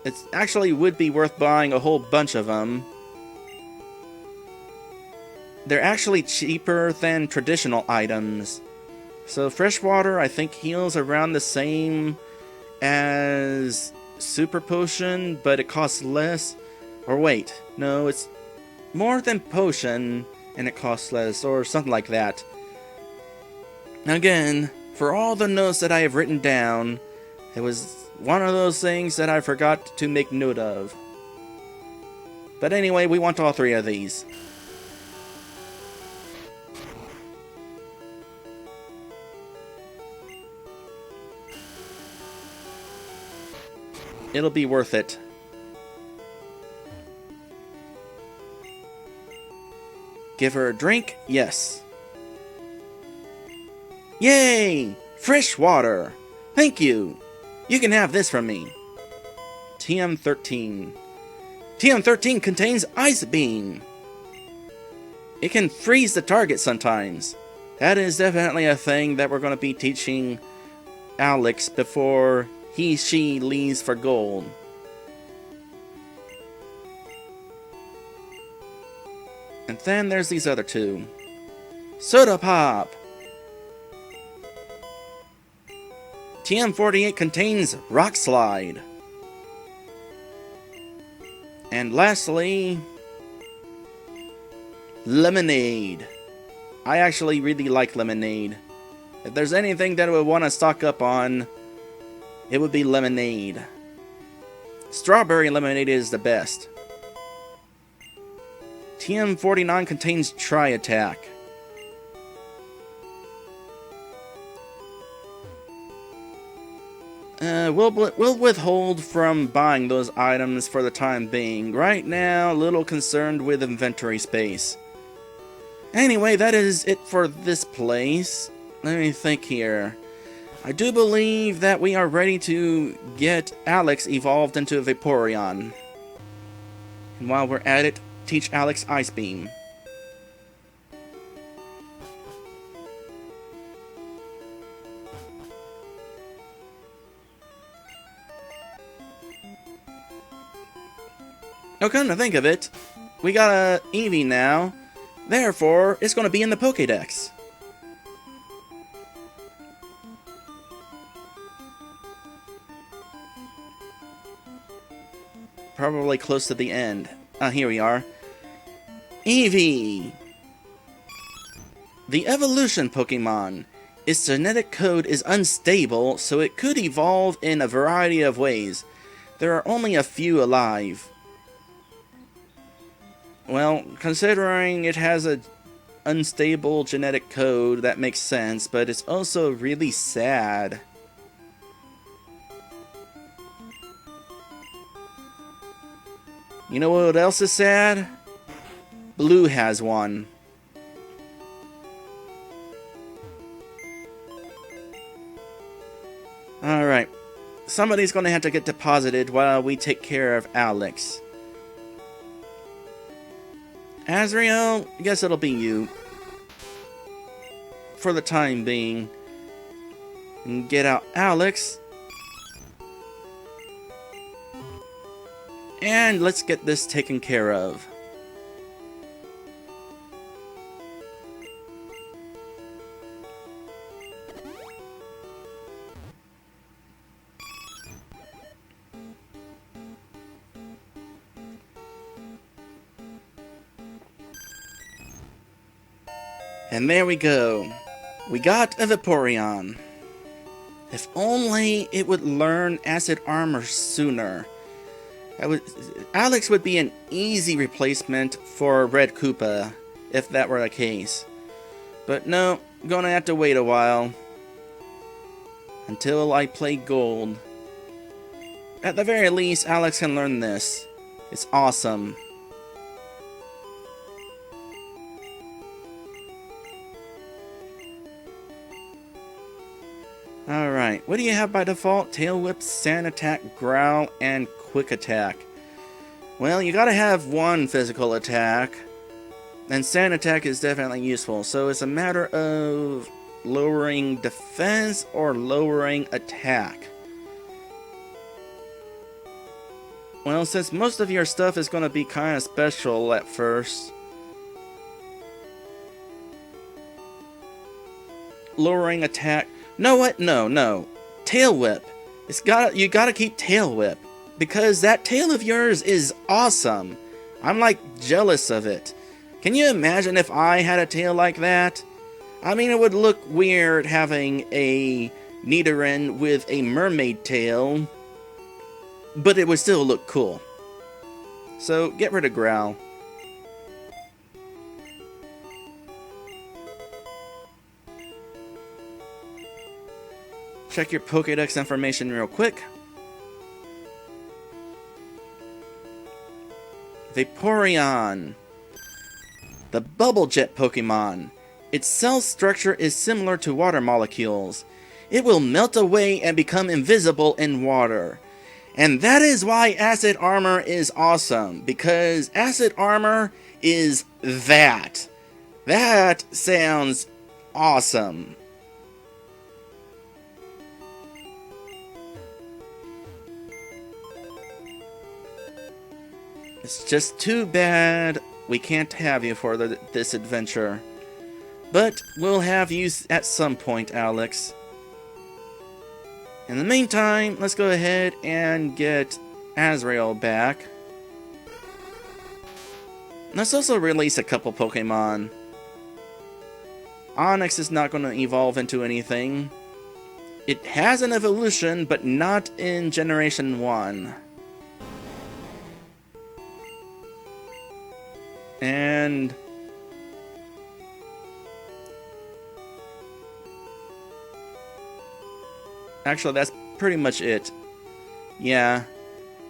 It actually would be worth buying a whole bunch of them. They're actually cheaper than traditional items. So freshwater, I think, heals around the same as Super Potion, but it costs less. Or wait, no, it's more than Potion, and it costs less, or something like that. Again, for all the notes that I have written down, it was one of those things that I forgot to make note of. But anyway, we want all three of these. It'll be worth it. Give her a drink? Yes. Yay! Fresh water! Thank you! You can have this from me. TM13. TM13 contains Ice Beam. It can freeze the target sometimes. That is definitely a thing that we're going to be teaching Alex before she leaves for gold. And then there's these other two. Soda Pop! TM48 contains Rock Slide. And lastly, Lemonade. I actually really like Lemonade. If there's anything that I would want to stock up on, it would be Lemonade. Strawberry Lemonade is the best. TM49 contains Tri-Attack. We'll withhold from buying those items for the time being. Right now, a little concerned with inventory space. Anyway, that is it for this place. Let me think here. I do believe that we are ready to get Alex evolved into a Vaporeon. And while we're at it, teach Alex Ice Beam. Now, come to think of it, we got a Eevee now, therefore it's going to be in the Pokédex. Probably close to the end. Here we are. Eevee! The evolution Pokemon. Its genetic code is unstable, so it could evolve in a variety of ways. There are only a few alive. Well, considering it has an unstable genetic code, that makes sense, but it's also really sad. You know what else is sad? Blue has one. somebody's gonna have to get deposited while we take care of Alex. Azrael, I guess it'll be you. For the time being. And get out Alex. And let's get this taken care of. And there we go. We got a Vaporeon. If only it would learn Acid Armor sooner. Alex would be an easy replacement for Red Koopa, if that were the case. But no, I'm gonna have to wait a while. Until I play Gold. At the very least, Alex can learn this. It's awesome. Alright, what do you have by default? Tail Whip, Sand Attack, Growl, and Quick Attack. Well, you gotta have one physical attack. And Sand Attack is definitely useful, so it's a matter of lowering defense or lowering attack. Well, since most of your stuff is gonna be kinda special at first, lowering attack. No, what? No. Tail Whip. You gotta keep Tail Whip. Because that tail of yours is awesome. I'm like jealous of it. Can you imagine if I had a tail like that? I mean, it would look weird having a Nidoran with a mermaid tail. But it would still look cool. So, get rid of Growl. Check your Pokédex information real quick. Vaporeon. The Bubble Jet Pokemon. Its cell structure is similar to water molecules. It will melt away and become invisible in water. And that is why Acid Armor is awesome. Because Acid Armor is that. That sounds awesome. It's just too bad we can't have you for this adventure. But we'll have you at some point, Alex. In the meantime, let's go ahead and get Azrael back. Let's also release a couple Pokemon. Onix is not going to evolve into anything. It has an evolution, but not in Generation 1. And actually, that's pretty much it. Yeah.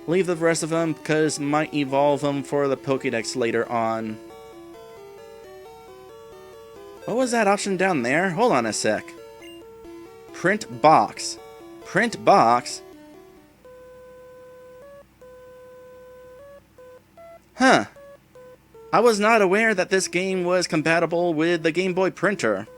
Leave the rest of them, because might evolve them for the Pokédex later on. What was that option down there? Hold on a sec. Print box. Print box? Huh. I was not aware that this game was compatible with the Game Boy printer.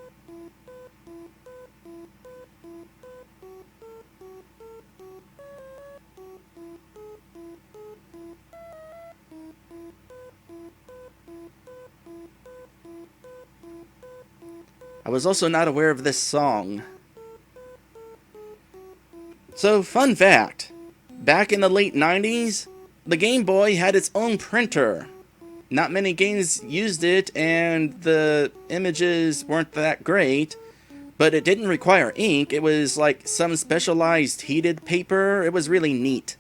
I was also not aware of this song. So, fun fact. Back in the late 90s, the Game Boy had its own printer. Not many games used it, and the images weren't that great, but it didn't require ink. It was like some specialized heated paper. It was really neat.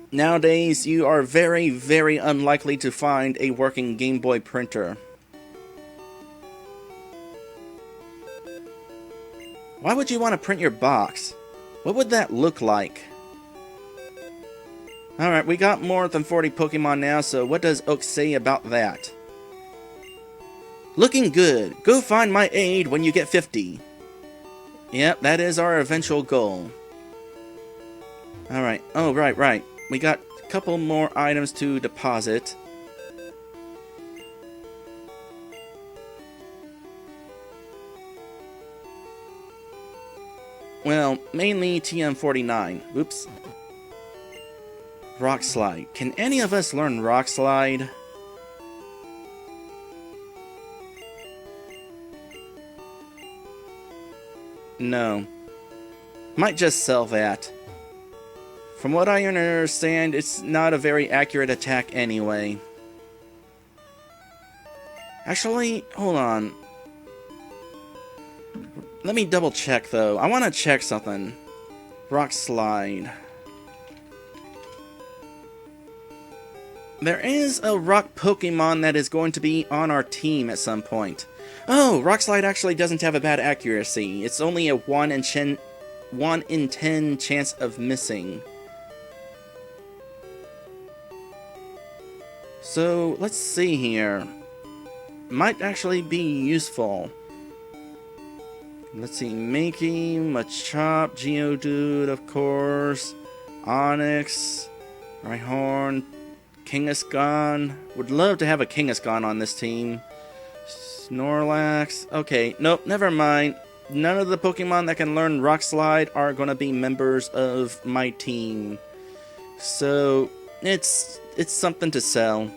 Nowadays, you are very, very unlikely to find a working Game Boy printer. Why would you want to print your box? What would that look like? Alright, we got more than 40 Pokemon now, so what does Oak say about that? Looking good. Go find my aid when you get 50. Yep, that is our eventual goal. Alright. Oh, right. We got a couple more items to deposit. Well, mainly TM49. Oops. Rock Slide. Can any of us learn Rock Slide? No. Might just sell that. From what I understand, it's not a very accurate attack anyway. Actually, hold on. Let me double check though. I want to check something. Rock Slide. There is a rock Pokemon that is going to be on our team at some point. Oh, Rock Slide actually doesn't have a bad accuracy. It's only a 1 in 10 chance of missing. So, let's see here. Might actually be useful. Let's see, Mankey, Machop, Geodude, of course, Onix, Rhyhorn, Kangaskhan. Would love to have a Kangaskhan on this team. Snorlax. Okay, nope, never mind. None of the Pokemon that can learn Rock Slide are going to be members of my team. So, it's something to sell.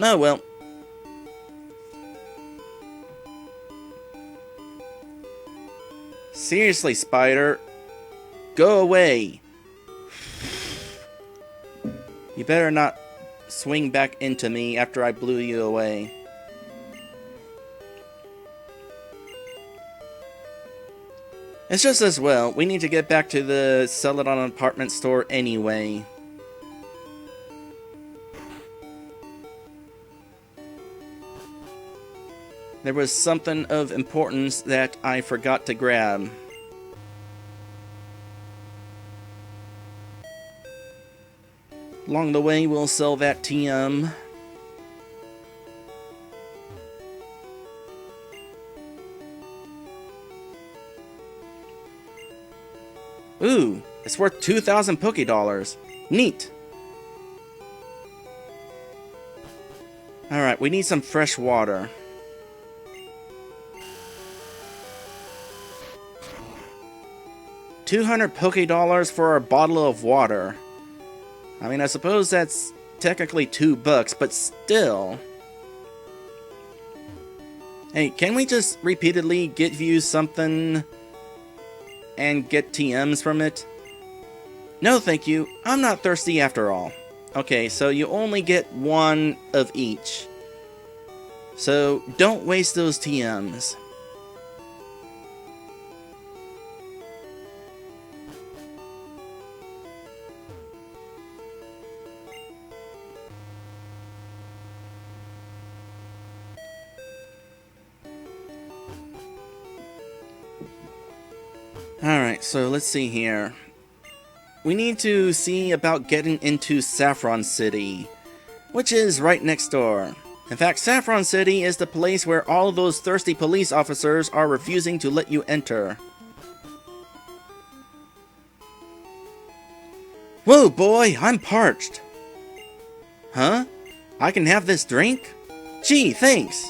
Oh well. Seriously, Spider. Go away. You better not swing back into me after I blew you away. It's just as well. We need to get back to the Celadon apartment store anyway. There was something of importance that I forgot to grab. Along the way, we'll sell that TM. Ooh, it's worth 2,000 Pokédollars. Neat. Alright, we need some fresh water. $200 Pokédollars for a bottle of water. I mean, I suppose that's technically $2, but still. Hey, can we just repeatedly give you something and get TMs from it? No, thank you. I'm not thirsty after all. Okay, so you only get one of each. So don't waste those TMs. Alright, so let's see here. We need to see about getting into Saffron City, which is right next door. In fact, Saffron City is the place where all those thirsty police officers are refusing to let you enter. Whoa, boy, I'm parched. Huh? I can have this drink? Gee, thanks.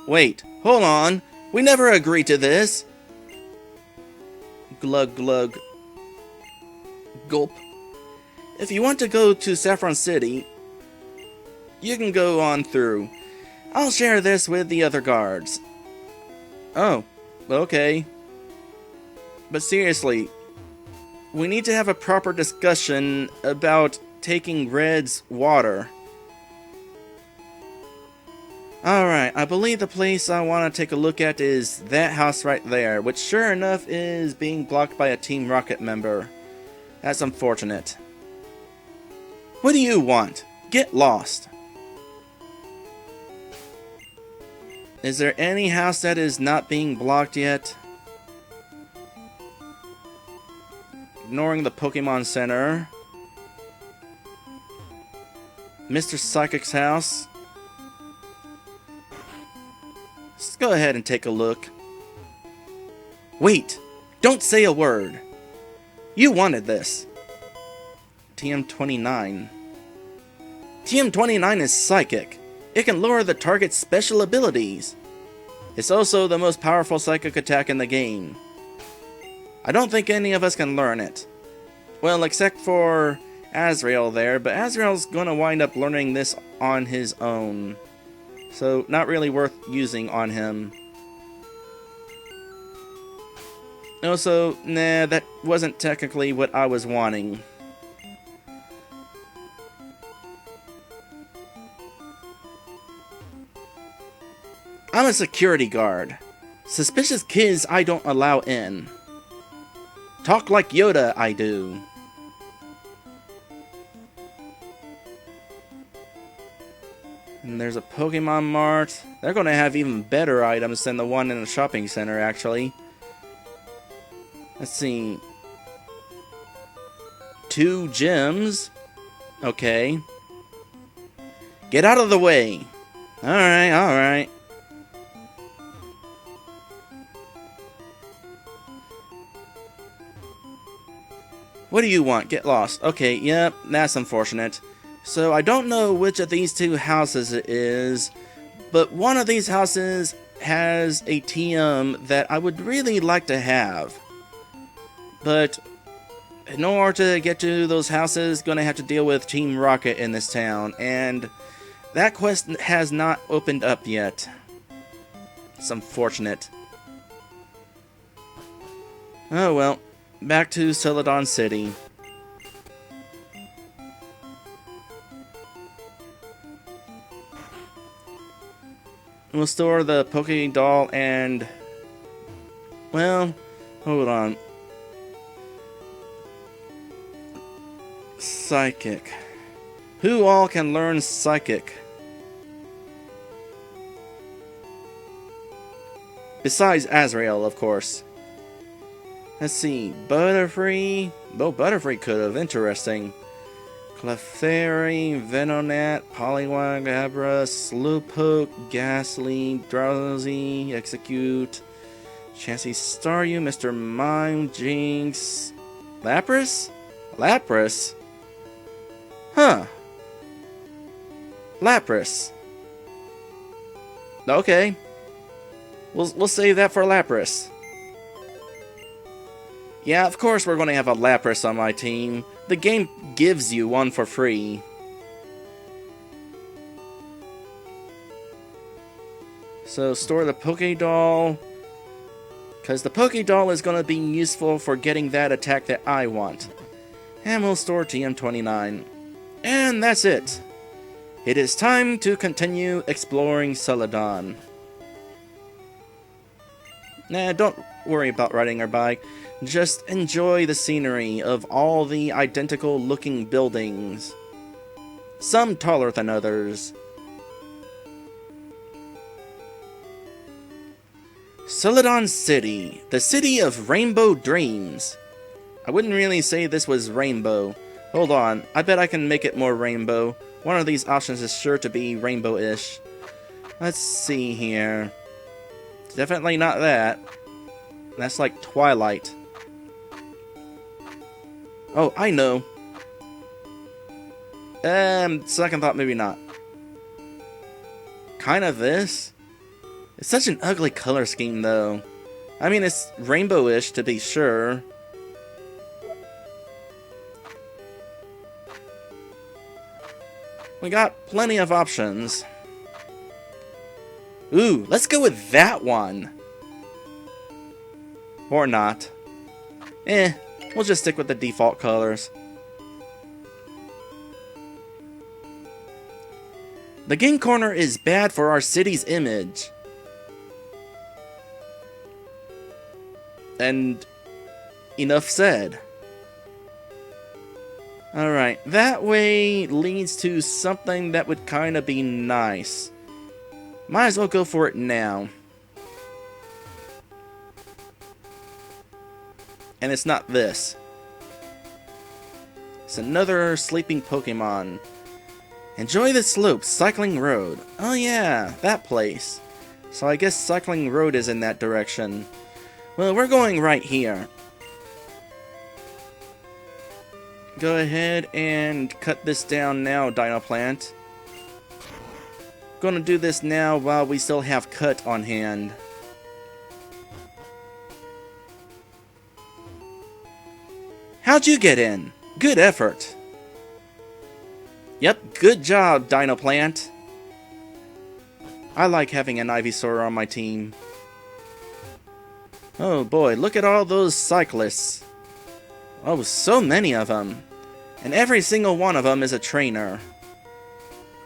Wait, hold on. We never agreed to this. Glug glug. Gulp. If you want to go to Saffron City, you can go on through. I'll share this with the other guards. Oh, okay. But seriously, we need to have a proper discussion about taking Red's water. Alright, I believe the place I want to take a look at is that house right there, which sure enough is being blocked by a Team Rocket member. That's unfortunate. What do you want? Get lost. Is there any house that is not being blocked yet? Ignoring the Pokemon Center. Mr. Psychic's house. Let's go ahead and take a look. Wait! Don't say a word! You wanted this. TM29. TM29 is psychic. It can lower the target's special abilities. It's also the most powerful psychic attack in the game. I don't think any of us can learn it. Well, except for Azrael there, but Azrael's gonna wind up learning this on his own. So, not really worth using on him. Also, nah, that wasn't technically what I was wanting. I'm a security guard. Suspicious kids I don't allow in. Talk like Yoda, I do. And there's a Pokemon Mart. They're gonna have even better items than the one in the shopping center, actually. Let's see. 2 gyms. Okay. Get out of the way. Alright, alright. What do you want? Get lost. Okay, yep, that's unfortunate. So I don't know which of these 2 houses it is, but one of these houses has a TM that I would really like to have. But in order to get to those houses, gonna have to deal with Team Rocket in this town, and that quest has not opened up yet. It's unfortunate. Oh well, back to Celadon City. We'll store the Poke Doll and... well, hold on. Psychic. Who all can learn Psychic? Besides Azrael, of course. Let's see. Butterfree. Oh, Butterfree could have. Interesting. Clefairy, Venonat, Poliwag, Abra, Slowpoke, Ghastly, Drowsy, Execute, Chansey Staryu, Mr. Mime, Jinx, Lapras? Lapras? Huh. Lapras. Okay. We'll save that for Lapras. Yeah, of course we're going to have a Lapras on my team. The game gives you one for free. So store the Poké Doll, because the Poké Doll is going to be useful for getting that attack that I want. And we'll store TM29. And that's it. It is time to continue exploring Celadon. Nah, don't worry about riding our bike. Just enjoy the scenery of all the identical looking buildings. Some taller than others. Celadon City, the city of rainbow dreams. I wouldn't really say this was rainbow. Hold on, I bet I can make it more rainbow. One of these options is sure to be rainbow-ish. Let's see here. Definitely not that. That's like Twilight. Oh, I know. Second thought, maybe not. Kind of this? It's such an ugly color scheme, though. I mean, it's rainbow-ish, to be sure. We got plenty of options. Ooh, let's go with that one. Or not. We'll just stick with the default colors. The game corner is bad for our city's image. And enough said. Alright, that way leads to something that would kinda be nice. Might as well go for it now. And it's not this. It's another sleeping Pokemon. Enjoy the slopes, Cycling Road. Oh yeah, that place. So I guess Cycling Road is in that direction. Well, we're going right here. Go ahead and cut this down now, Dino Plant. Gonna do this now while we still have cut on hand. How'd you get in? Good effort. Yep, good job, Dino Plant. I like having an Ivysaur on my team. Oh boy, look at all those cyclists. Oh, so many of them. And every single one of them is a trainer.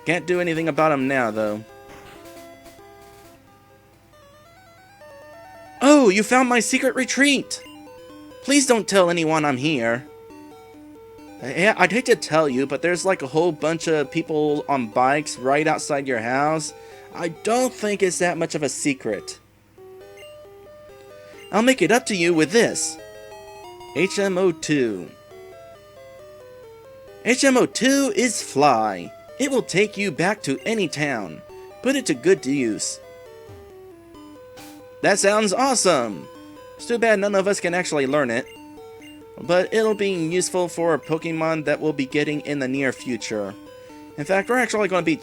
Can't do anything about them now, though. Oh, you found my secret retreat! Please don't tell anyone I'm here. Yeah, I'd hate to tell you, but there's like a whole bunch of people on bikes right outside your house. I don't think it's that much of a secret. I'll make it up to you with this. HMO2. HMO2 is Fly. It will take you back to any town. Put it to good use. That sounds awesome! It's too bad none of us can actually learn it. But it'll be useful for a Pokemon that we'll be getting in the near future. In fact, we're actually going to be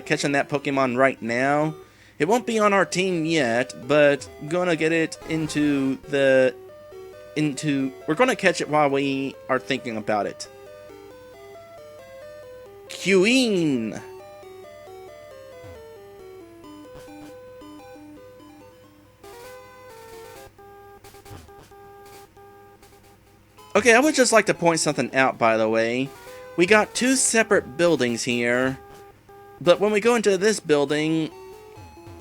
catching that Pokemon right now. It won't be on our team yet, but gonna get it we're gonna catch it while we are thinking about it. Queen! Okay, I would just like to point something out, by the way. We got two separate buildings here, but when we go into this building,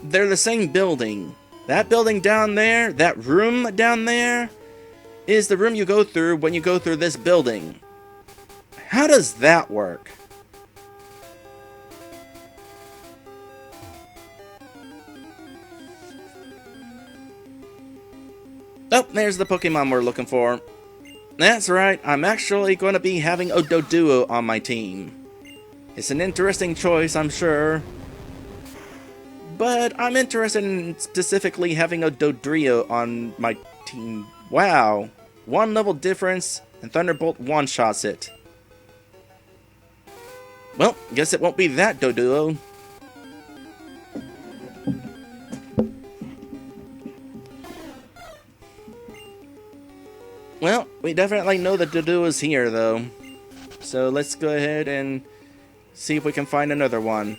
they're the same building. That building down there, that room down there, is the room you go through when you go through this building. How does that work? Oh, there's the Pokemon we're looking for. That's right, I'm actually going to be having a Doduo on my team. It's an interesting choice, I'm sure. But I'm interested in specifically having a Dodrio on my team. Wow, one level difference, and Thunderbolt one-shots it. Well, guess it won't be that Doduo. Well, we definitely know the Doduo is here, though. So let's go ahead and see if we can find another one.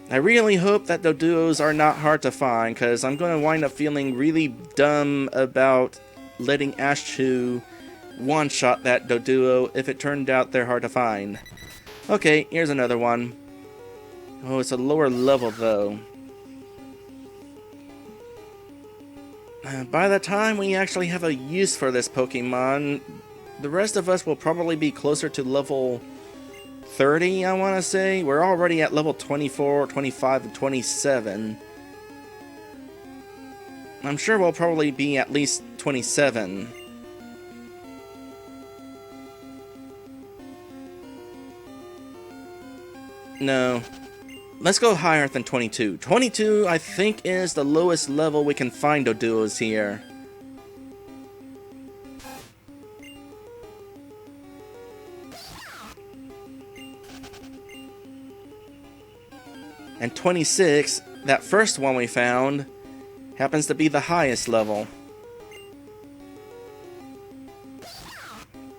I really hope that Doduos are not hard to find, because I'm going to wind up feeling really dumb about letting Ashtu one-shot that Doduo if it turned out they're hard to find. Okay, here's another one. Oh, it's a lower level, though. By the time we actually have a use for this Pokemon, the rest of us will probably be closer to level 30, I want to say. We're already at level 24, 25, and 27. I'm sure we'll probably be at least 27. No. Let's go higher than 22. 22, I think, is the lowest level we can find Doduos here. And 26, that first one we found, happens to be the highest level.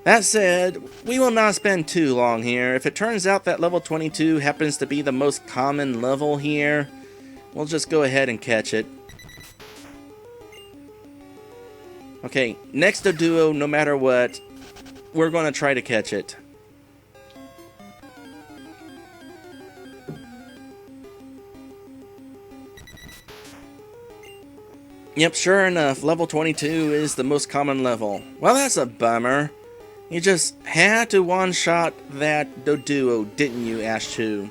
That said, we will not spend too long here. If it turns out that level 22 happens to be the most common level here, we'll just go ahead and catch it. Okay, next Doduo, no matter what, we're going to try to catch it. Yep, sure enough, level 22 is the most common level. Well, that's a bummer. You just had to one-shot that Doduo, didn't you, Ashtu?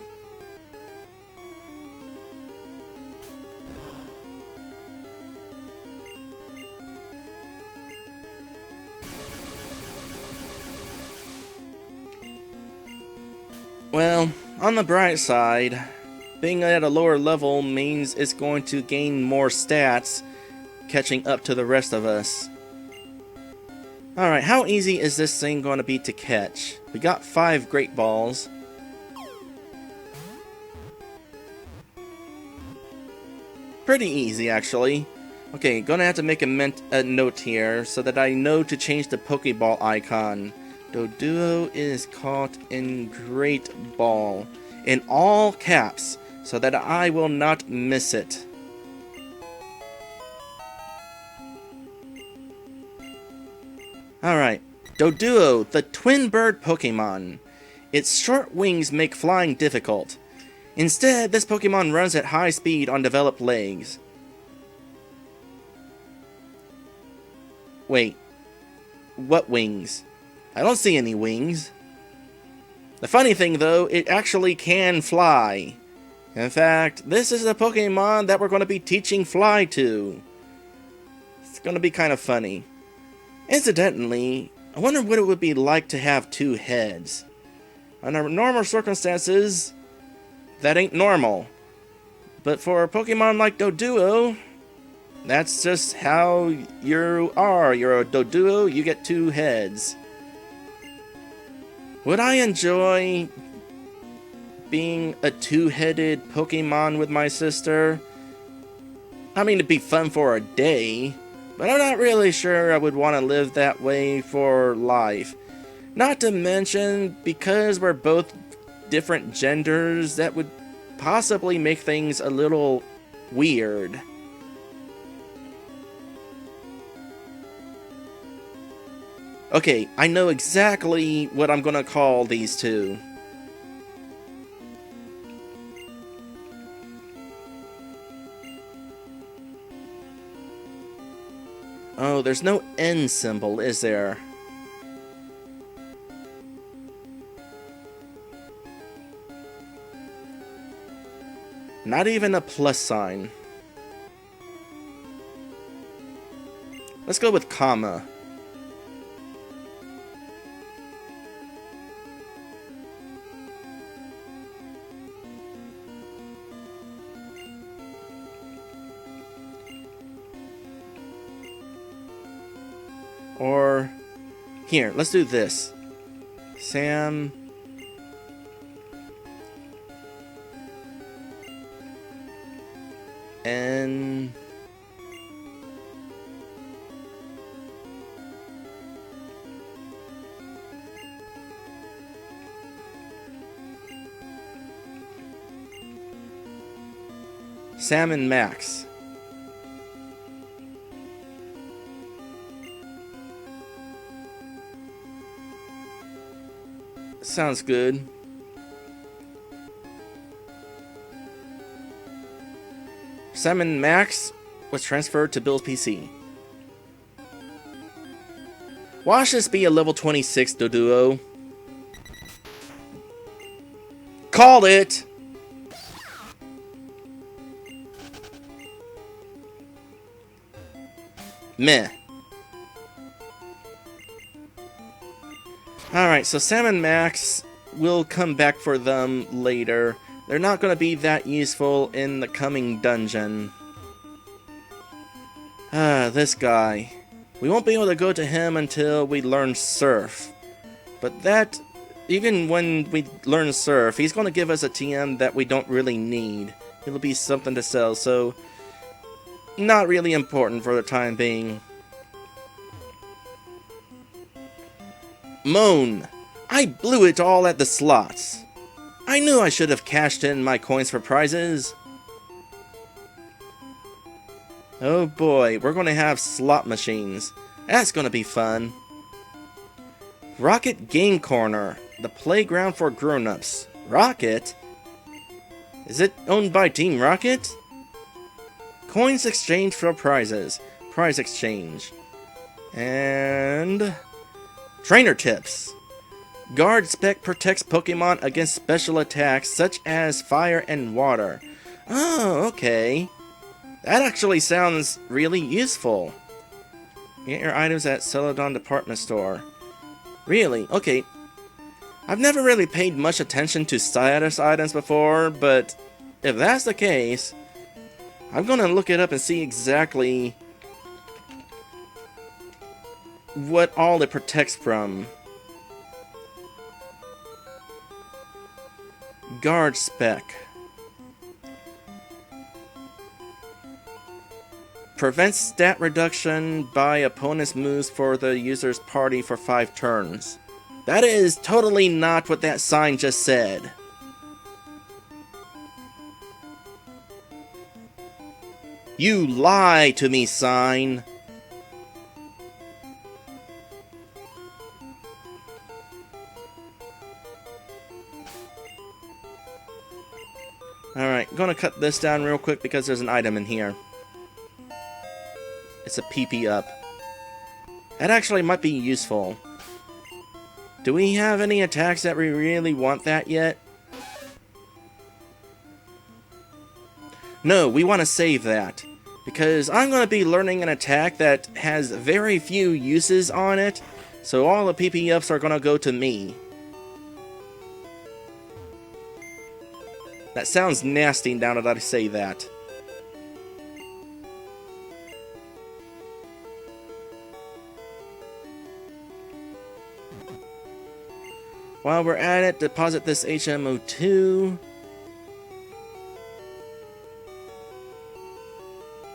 Well, on the bright side, being at a lower level means it's going to gain more stats, catching up to the rest of us. Alright, how easy is this thing going to be to catch? We got 5 Great Balls. Pretty easy, actually. Okay, gonna have to make a note here so that I know to change the Pokeball icon. Doduo is caught in Great Ball. In all caps, so that I will not miss it. Alright, Doduo, the twin bird Pokemon. Its short wings make flying difficult. Instead, this Pokemon runs at high speed on developed legs. Wait, what wings? I don't see any wings. The funny thing though, it actually can fly. In fact, this is the Pokemon that we're going to be teaching Fly to. It's going to be kind of funny. Incidentally, I wonder what it would be like to have 2 heads. Under normal circumstances, that ain't normal. But for a Pokemon like Doduo, that's just how you are. You're a Doduo, you get 2 heads. Would I enjoy being a 2-headed Pokemon with my sister? I mean, it'd be fun for a day, but I'm not really sure I would want to live that way for life. Not to mention, because we're both different genders, that would possibly make things a little weird. Okay, I know exactly what I'm gonna call these 2. Oh, there's no N symbol, is there? Not even a plus sign. Let's go with comma. Or, here, let's do this. Sam... and... Sam and Max. Sounds good. Sam and Max was transferred to Bill's PC. Watch this be a level 26 Doduo. Called it! Meh. Alright, so Sam and Max will come back for them later. They're not going to be that useful in the coming dungeon. This guy. We won't be able to go to him until we learn Surf. But that, even when we learn Surf, he's going to give us a TM that we don't really need. It'll be something to sell, so not really important for the time being. Moan! I blew it all at the slots. I knew I should have cashed in my coins for prizes. Oh boy, we're going to have slot machines. That's going to be fun. Rocket Game Corner, the playground for grown-ups. Rocket? Is it owned by Team Rocket? Coins exchange for prizes. Prize exchange. And... Trainer tips. Guard Spec protects Pokemon against special attacks such as fire and water. Oh, okay. That actually sounds really useful. Get your items at Celadon Department Store. Really? Okay. I've never really paid much attention to status items before, but if that's the case, I'm gonna look it up and see exactly what all it protects from. Guard spec. Prevents stat reduction by opponent's moves for the user's party for 5 turns. That is totally not what that sign just said. You lie to me, sign. Alright, gonna cut this down real quick because there's an item in here. It's a PP up. That actually might be useful. Do we have any attacks that we really want that yet? No, we want to save that. Because I'm going to be learning an attack that has very few uses on it, so all the PP ups are going to go to me. That sounds nasty now that I say that. While we're at it, deposit this HMO2.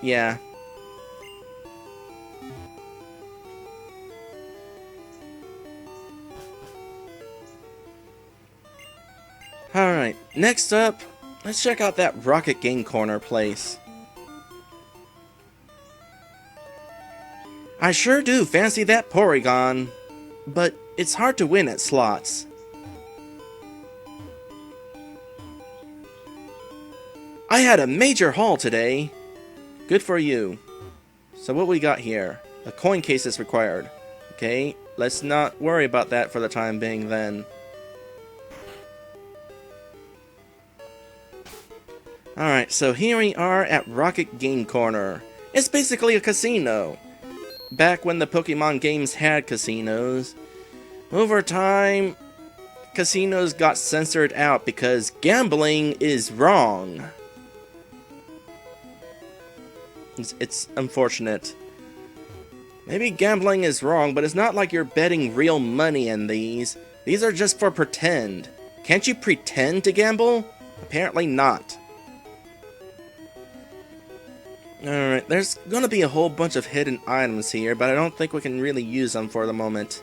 Yeah. Alright, next up, let's check out that Rocket Game Corner place. I sure do fancy that Porygon, but it's hard to win at slots. I had a major haul today. Good for you. So what we got here? A coin case is required. Okay, let's not worry about that for the time being then. Alright, so here we are at Rocket Game Corner. It's basically a casino. Back when the Pokemon games had casinos. Over time, casinos got censored out because gambling is wrong. It's unfortunate. Maybe gambling is wrong, but it's not like you're betting real money in these. These are just for pretend. Can't you pretend to gamble? Apparently not. Alright, there's gonna be a whole bunch of hidden items here, but I don't think we can really use them for the moment.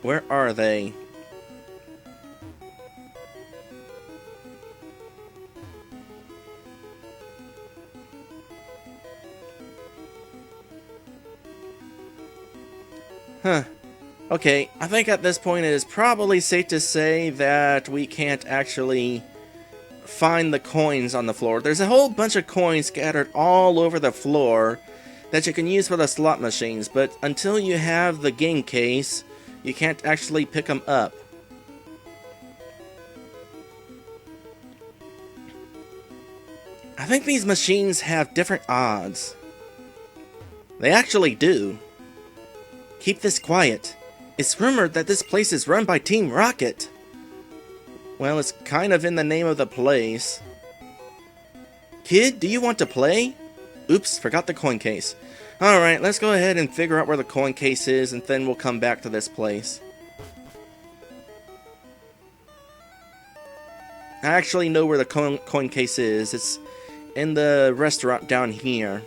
Where are they? Huh. Okay, I think at this point it is probably safe to say that we can't actually find the coins on the floor. There's a whole bunch of coins scattered all over the floor that you can use for the slot machines, but until you have the game case, you can't actually pick them up. I think these machines have different odds. They actually do. Keep this quiet. It's rumored that this place is run by Team Rocket. Well, it's kind of in the name of the place. Kid, do you want to play? Oops, forgot the coin case. Alright, let's go ahead and figure out where the coin case is, and then we'll come back to this place. I actually know where the coin case is. It's in the restaurant down here.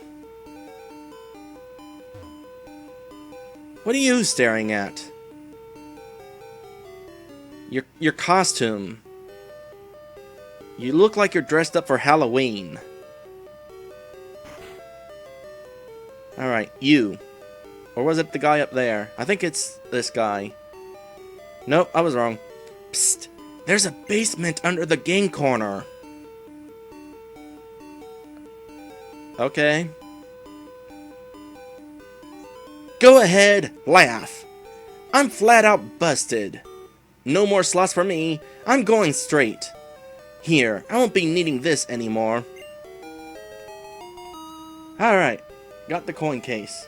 What are you staring at? Your costume. You look like you're dressed up for Halloween. Alright, you. Or was it the guy up there? I think it's this guy. Nope, I was wrong. Psst. There's a basement under the game corner. Okay. Go ahead, laugh. I'm flat out busted. No more slots for me. I'm going straight. Here, I won't be needing this anymore. Alright, got the coin case.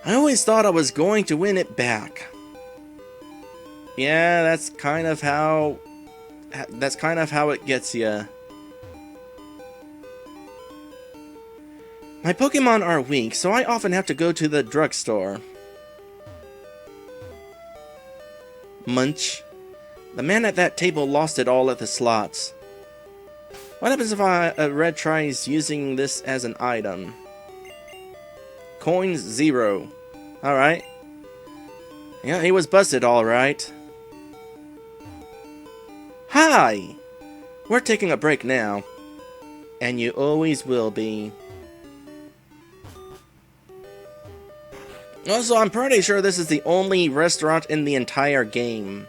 I always thought I was going to win it back. Yeah, that's kind of how it gets ya. My Pokemon are weak, so I often have to go to the drugstore. Munch. The man at that table lost it all at the slots. What happens if a Red tries using this as an item? Coins 0. Alright. Yeah, he was busted alright. Hi! We're taking a break now. And you always will be. Also, I'm pretty sure this is the only restaurant in the entire game.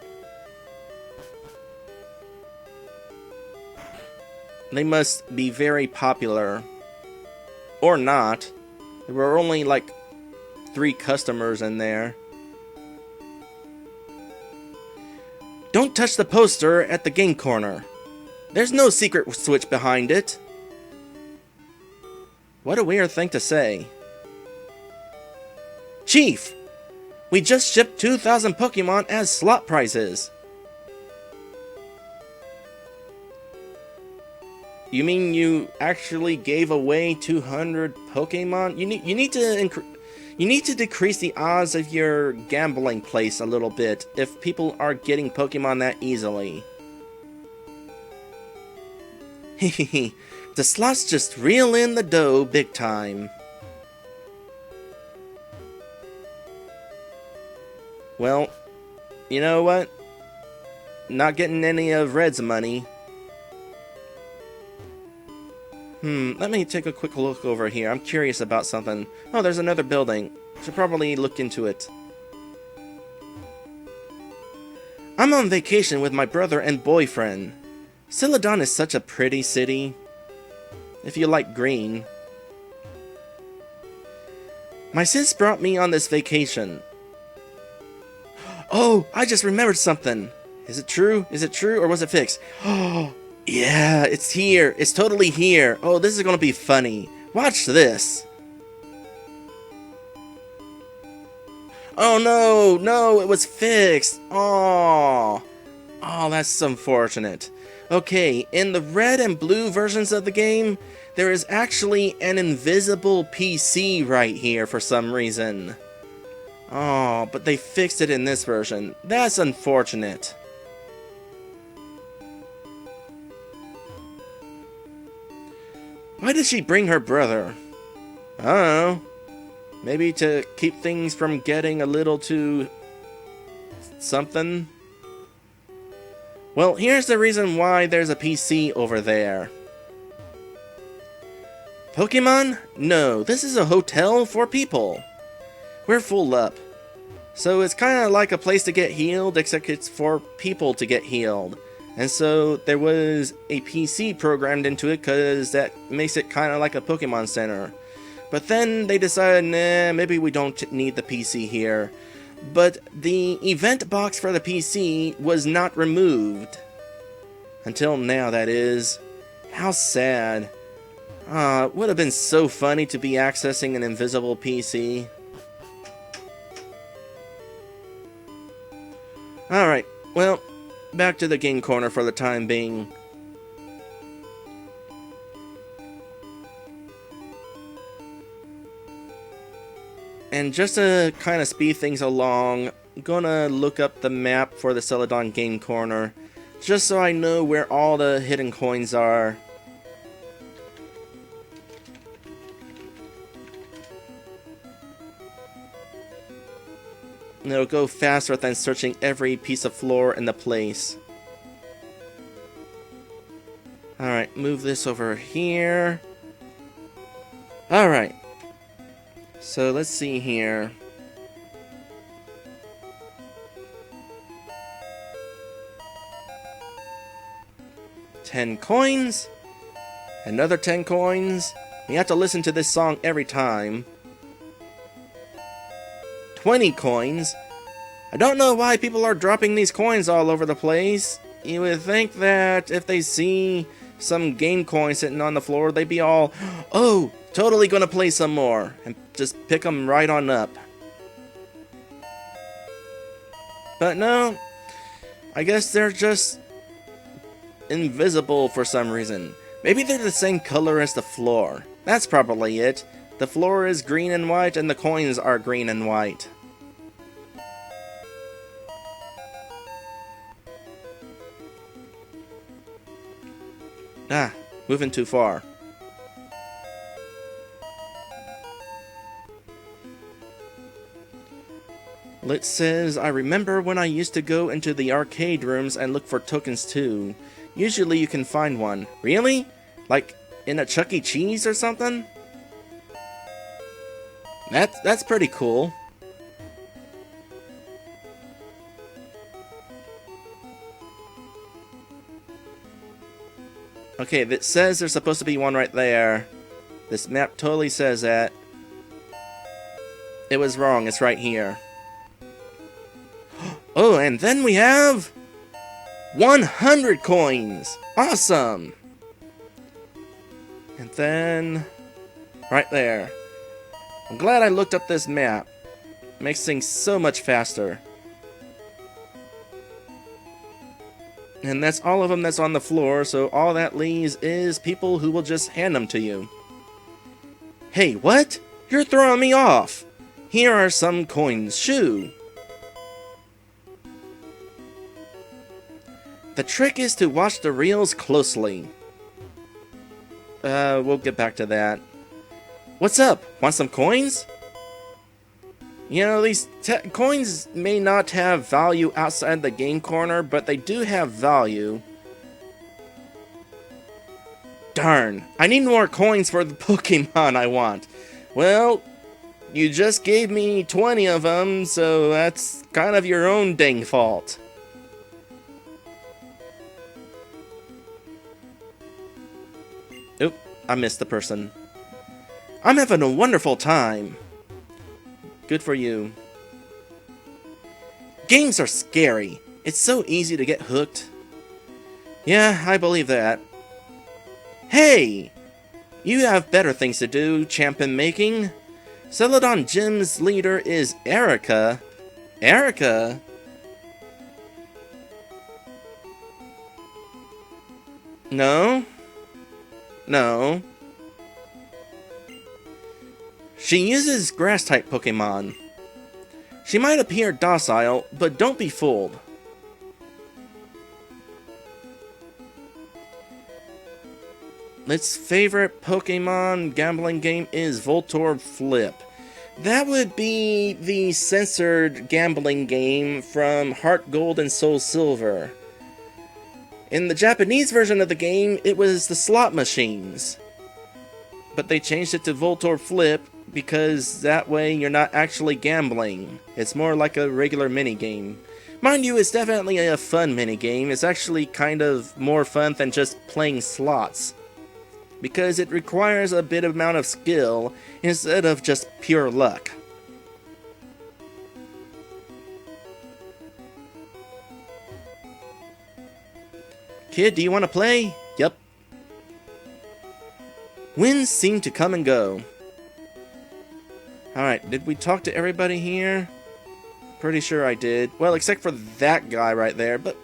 They must be very popular. Or not. There were only like 3 customers in there. Don't touch the poster at the game corner. There's no secret switch behind it. What a weird thing to say. Chief! We just shipped 2,000 Pokemon as slot prizes. You mean you actually gave away 200 Pokemon? You need to decrease the odds of your gambling place a little bit if people are getting Pokemon that easily. Hehehe, the slots just reel in the dough big time. Well, you know what? Not getting any of Red's money. Let me take a quick look over here. I'm curious about something. Oh, there's another building. Should probably look into it. I'm on vacation with my brother and boyfriend. Celadon is such a pretty city. If you like green. My sis brought me on this vacation. Oh, I just remembered something. Is it true? Is it true or was it fixed? Oh, yeah, it's here. It's totally here. Oh, this is gonna be funny. Watch this. Oh no, no, it was fixed. Oh, that's unfortunate. Okay, in the red and blue versions of the game, there is actually an invisible PC right here for some reason. Oh, but they fixed it in this version. That's unfortunate. Why did she bring her brother? I don't know. Maybe to keep things from getting a little too... something? Well, here's the reason why there's a PC over there. Pokemon? No, this is a hotel for people. We're full up. So it's kind of like a place to get healed, except it's for people to get healed. And so there was a PC programmed into it because that makes it kind of like a Pokemon Center. But then they decided, nah, maybe we don't need the PC here. But the event box for the PC was not removed. Until now, that is. How sad. It would have been so funny to be accessing an invisible PC. Alright, well, back to the game corner for the time being. And just to kind of speed things along, I'm gonna look up the map for the Celadon game corner, just so I know where all the hidden coins are. And it'll go faster than searching every piece of floor in the place. Alright, move this over here. Alright. So let's see here. $10 coins. Another 10 coins. You have to listen to this song every time. 20 coins. I don't know why people are dropping these coins all over the place. You would think that if they see some game coins sitting on the floor, they'd be all, oh, totally gonna play some more, and just pick them right on up. But no, I guess they're just invisible for some reason. Maybe they're the same color as the floor. That's probably it. The floor is green and white, and the coins are green and white. Ah, moving too far. It says, I remember when I used to go into the arcade rooms and look for tokens too. Usually you can find one. Really? Like in a Chuck E. Cheese or something? That's pretty cool. Okay, it says there's supposed to be one right there. This map totally says that. It was wrong, it's right here. Oh, and then we have 100 coins! Awesome! And then right there. I'm glad I looked up this map. It makes things so much faster. And that's all of them that's on the floor, so all that leaves is people who will just hand them to you. Hey, what? You're throwing me off! Here are some coins, shoo! The trick is to watch the reels closely. We'll get back to that. What's up? Want some coins? You know, these coins may not have value outside the game corner, but they do have value. Darn, I need more coins for the Pokemon I want. Well, you just gave me 20 of them, so that's kind of your own dang fault. Oop, I missed the person. I'm having a wonderful time. Good for you. Games are scary. It's so easy to get hooked. Yeah, I believe that. Hey! You have better things to do, champion making. Celadon Gym's leader is Erica. Erica? No? No. She uses grass-type Pokemon. She might appear docile, but don't be fooled. Its favorite Pokemon gambling game is Voltorb Flip. That would be the censored gambling game from Heart Gold and Soul Silver. In the Japanese version of the game, it was the slot machines. But they changed it to Voltorb Flip because that way you're not actually gambling. It's more like a regular minigame. Mind you, it's definitely a fun minigame. It's actually kind of more fun than just playing slots, because it requires a bit amount of skill instead of just pure luck. Kid, do you want to play? Yep. Winds seem to come and go. Alright, did we talk to everybody here? Pretty sure I did. Well, except for that guy right there, but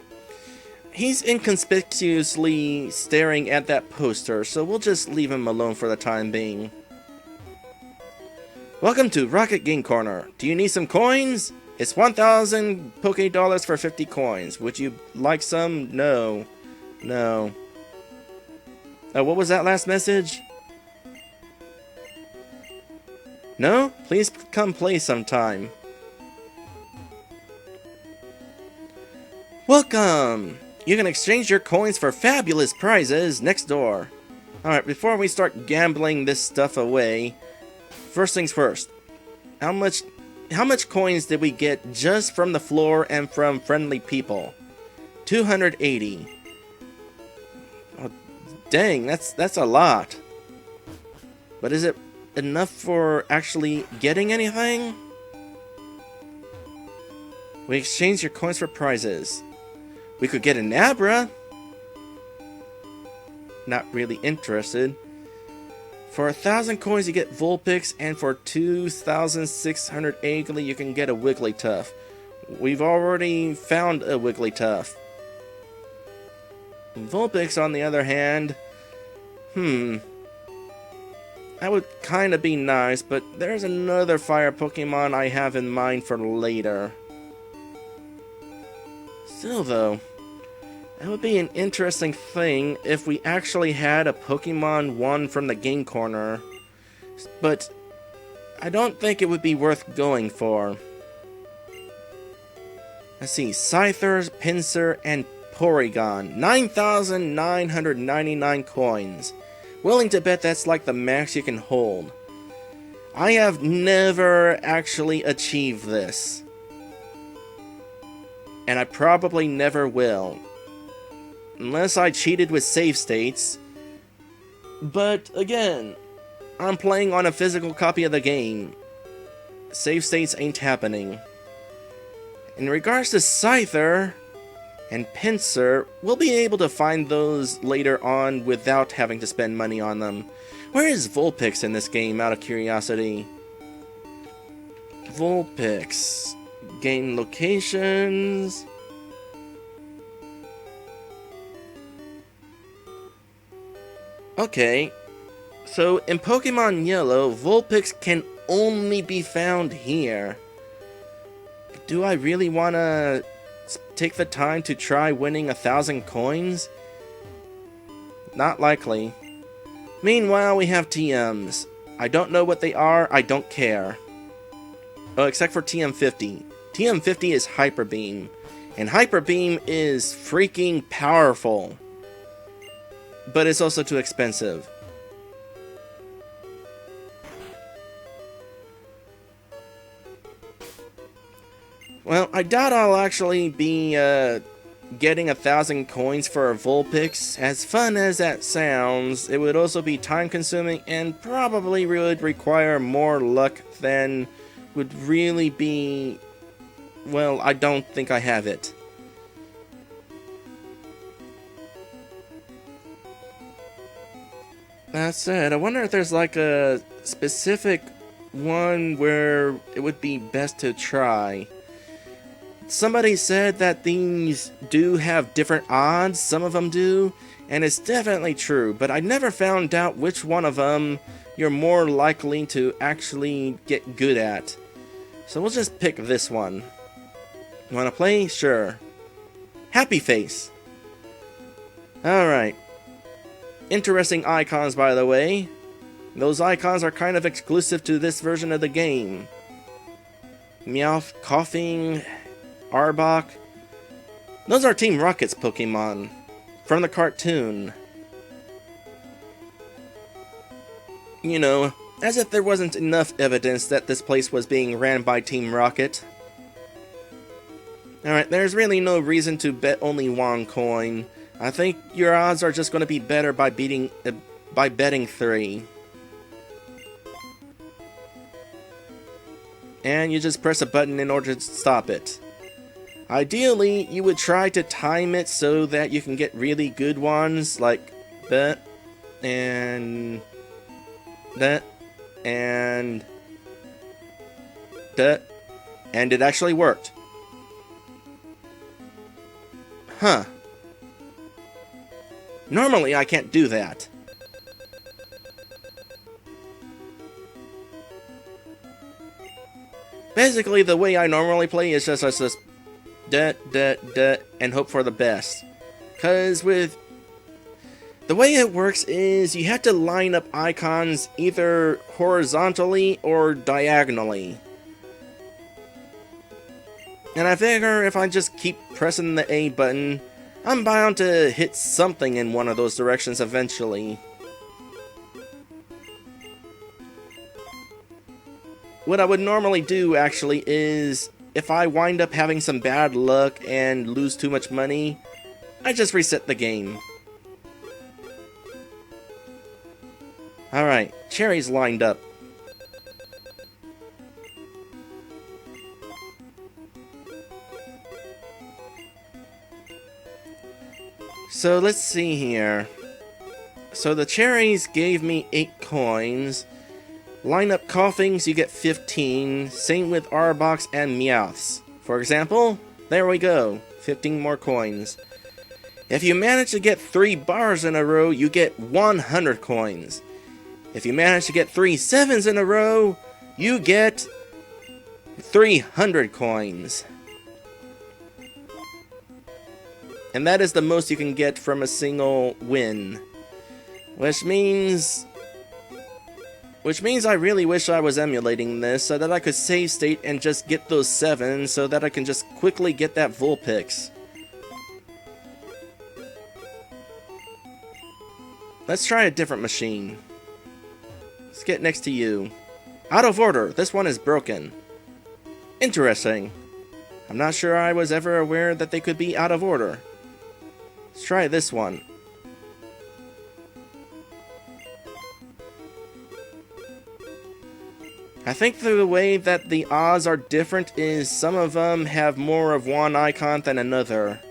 he's inconspicuously staring at that poster, so we'll just leave him alone for the time being. Welcome to Rocket Game Corner. Do you need some coins? It's 1,000 Poké Dollars for 50 coins. Would you like some? No. No. What was that last message? No? Please come play sometime. Welcome! You can exchange your coins for fabulous prizes next door. Alright, before we start gambling this stuff away, first things first. How much coins did we get just from the floor and from friendly people? 280. Oh, dang, that's a lot. But is it enough for actually getting anything? We exchange your coins for prizes. We could get an Abra. Not really interested. For 1,000 coins you get Vulpix, and for 2,680 you can get a Wigglytuff. We've already found a Wigglytuff. Vulpix, on the other hand, that would kind of be nice, but there's another fire Pokemon I have in mind for later. Still though, that would be an interesting thing if we actually had a Pokemon one from the game corner, but I don't think it would be worth going for. Let's see, Scyther, Pinsir, and Porygon. 9,999 coins. Willing to bet that's like the max you can hold. I have never actually achieved this. And I probably never will. Unless I cheated with save states. But again, I'm playing on a physical copy of the game. Save states ain't happening. In regards to Scyther and Pinsir, we'll be able to find those later on without having to spend money on them. Where is Vulpix in this game, out of curiosity? Vulpix. Game locations. Okay. So, in Pokemon Yellow, Vulpix can only be found here. Do I really want to take the time to try winning 1,000 coins? Not likely. Meanwhile, we have TMs. I don't know what they are, I don't care. Oh, except for TM50. TM50 is Hyper Beam, and Hyper Beam is freaking powerful. But it's also too expensive. Well, I doubt I'll actually be getting 1,000 coins for a Vulpix. As fun as that sounds, it would also be time consuming and probably would require more luck than would really be... Well, I don't think I have it. That said, I wonder if there's like a specific one where it would be best to try. Somebody said that these do have different odds, some of them do, and it's definitely true, but I never found out which one of them you're more likely to actually get good at. So we'll just pick this one. Wanna play? Sure. Happy Face. Alright. Interesting icons, by the way. Those icons are kind of exclusive to this version of the game. Meowth, Coughing, Arbok. Those are Team Rocket's Pokemon from the cartoon. You know, as if there wasn't enough evidence that this place was being ran by Team Rocket. Alright, there's really no reason to bet only one coin. I think your odds are just going to be better by betting 3. And you just press a button in order to stop it. Ideally, you would try to time it so that you can get really good ones, like that, and that, and that, and it actually worked. Huh. Normally, I can't do that. Basically, the way I normally play is just and hope for the best. Cause with the way it works is you have to line up icons either horizontally or diagonally. And I figure if I just keep pressing the A button, I'm bound to hit something in one of those directions eventually. What I would normally do, actually, is if I wind up having some bad luck and lose too much money, I just reset the game. Alright, Cherry's lined up. So let's see here. So the cherries gave me 8 coins. Line up Coughings, you get 15. Same with Arboks and Meowths. For example, there we go, 15 more coins. If you manage to get 3 bars in a row, you get 100 coins. If you manage to get 3 sevens in a row, you get 300 coins. And that is the most you can get from a single win. Which means I really wish I was emulating this so that I could save state and just get those 7s so that I can just quickly get that Vulpix. Let's try a different machine. Let's get next to you. Out of order. This one is broken. Interesting. I'm not sure I was ever aware that they could be out of order. Let's try this one. I think the way that the odds are different is some of them have more of one icon than another.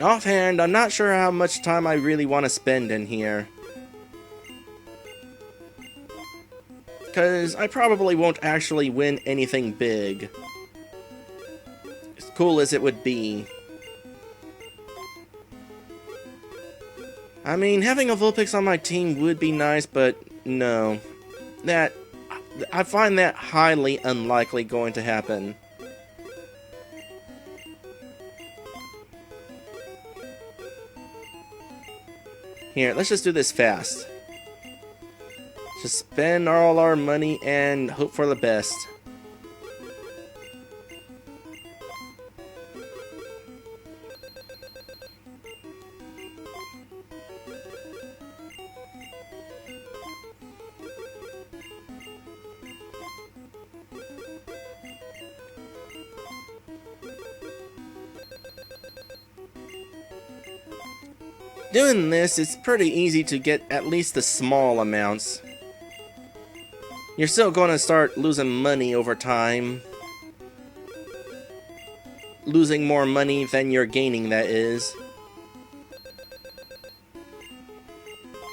Offhand, I'm not sure how much time I really want to spend in here. Because I probably won't actually win anything big. As cool as it would be. I mean, having a Vulpix on my team would be nice, but no. I find that highly unlikely going to happen. Here, let's just do this fast. Just spend all our money and hope for the best. Doing this, it's pretty easy to get at least the small amounts. You're still going to start losing money over time. Losing more money than you're gaining, that is.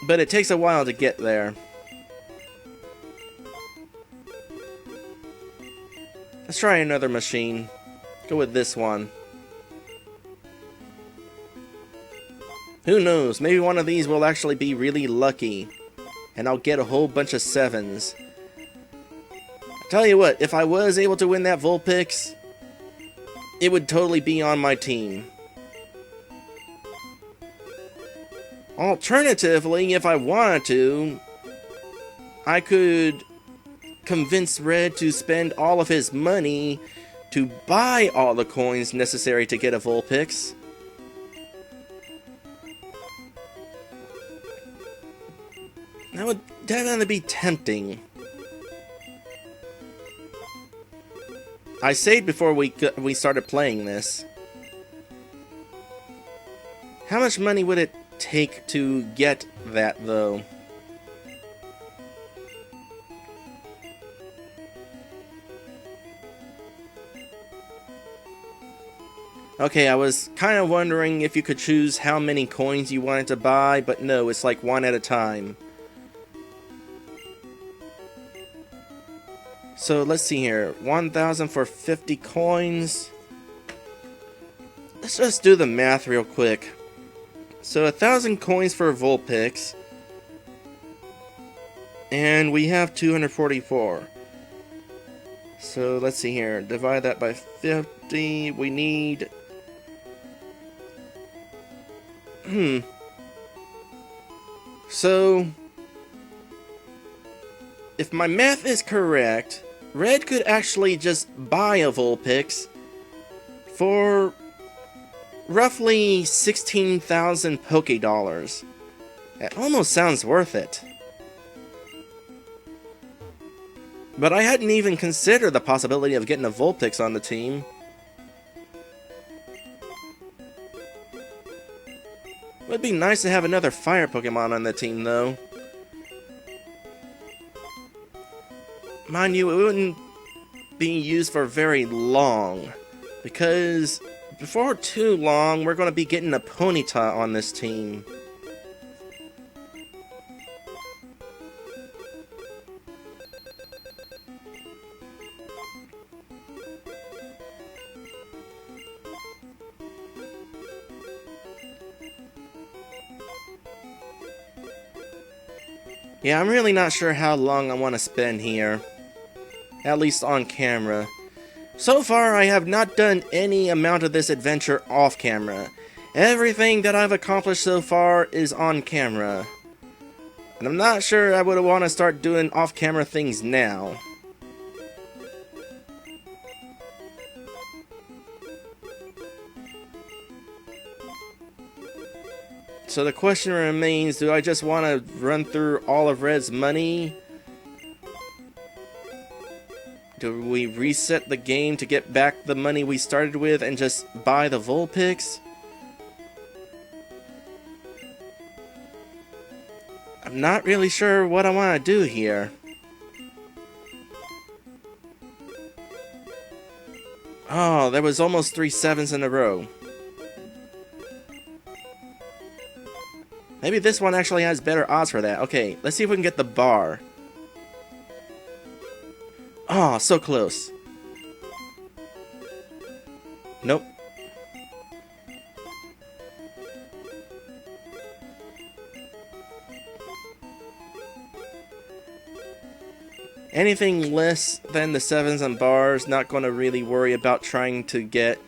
But it takes a while to get there. Let's try another machine. Go with this one. Who knows, maybe one of these will actually be really lucky, and I'll get a whole bunch of 7s. I tell you what, if I was able to win that Vulpix, it would totally be on my team. Alternatively, if I wanted to, I could convince Red to spend all of his money to buy all the coins necessary to get a Vulpix. That would definitely be tempting. I saved before we started playing this. How much money would it take to get that, though? Okay, I was kind of wondering if you could choose how many coins you wanted to buy, but no, it's like one at a time. So let's see here, 1,000 for 50 coins. Let's just do the math real quick. So 1,000 coins for Vulpix, and we have 244. So let's see here, divide that by 50. We need So if my math is correct, Red could actually just buy a Vulpix for roughly 16,000 Poké-Dollars. That almost sounds worth it. But I hadn't even considered the possibility of getting a Vulpix on the team. It would be nice to have another fire Pokemon on the team, though. Mind you, it wouldn't be used for very long, because before too long, we're going to be getting a Ponyta on this team. Yeah, I'm really not sure how long I want to spend here. At least on camera. So far, I have not done any amount of this adventure off camera. Everything that I've accomplished so far is on camera. And I'm not sure I would want to start doing off-camera things now. So the question remains, do I just want to run through all of Red's money? Do we reset the game to get back the money we started with and just buy the Vulpix? I'm not really sure what I want to do here. Oh, there was almost 3 sevens in a row. Maybe this one actually has better odds for that. Okay, let's see if we can get the bar. Oh, so close. Nope. Anything less than the sevens and bars, not going to really worry about trying to get.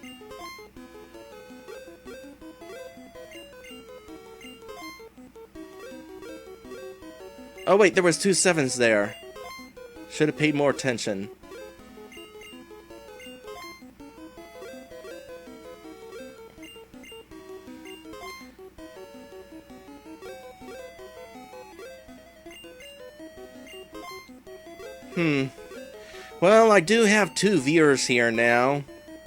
Oh wait, there was 2 sevens there. Should have paid more attention. Well, I do have 2 viewers here now.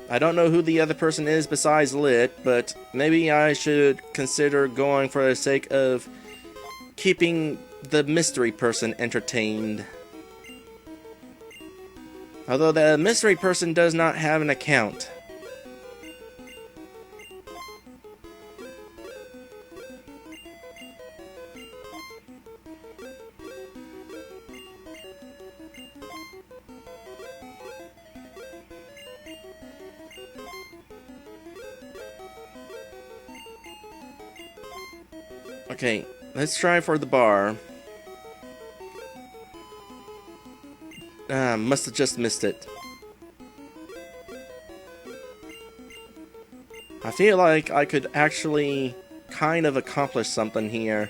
I don't know who the other person is besides Lit, but maybe I should consider going for the sake of keeping the mystery person entertained. Although the mystery person does not have an account. Okay, let's try for the bar. Must have just missed it. I feel like I could actually kind of accomplish something here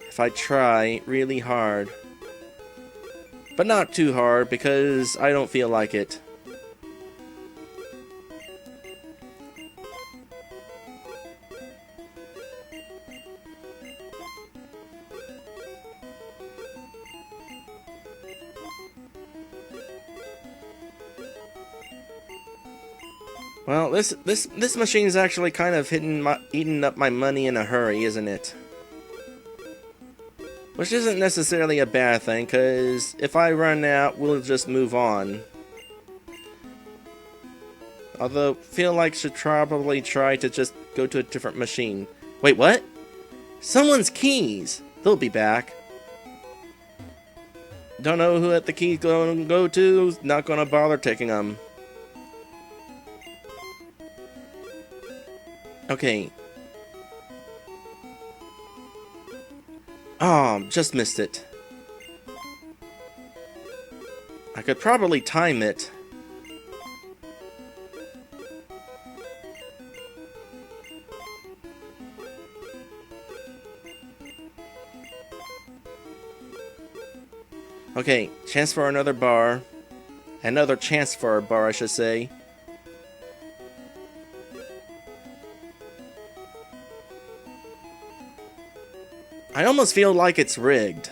if I try really hard. But not too hard because I don't feel like it. Well, this machine's actually kind of eating up my money in a hurry, isn't it? Which isn't necessarily a bad thing, because if I run out, we'll just move on. Although, feel like should probably try to just go to a different machine. Wait, what? Someone's keys! They'll be back. Don't know who the key's going to go to, not gonna bother taking them. Okay. Oh, just missed it. I could probably time it. Okay, chance for another bar. Another chance for a bar, I should say. I almost feel like it's rigged.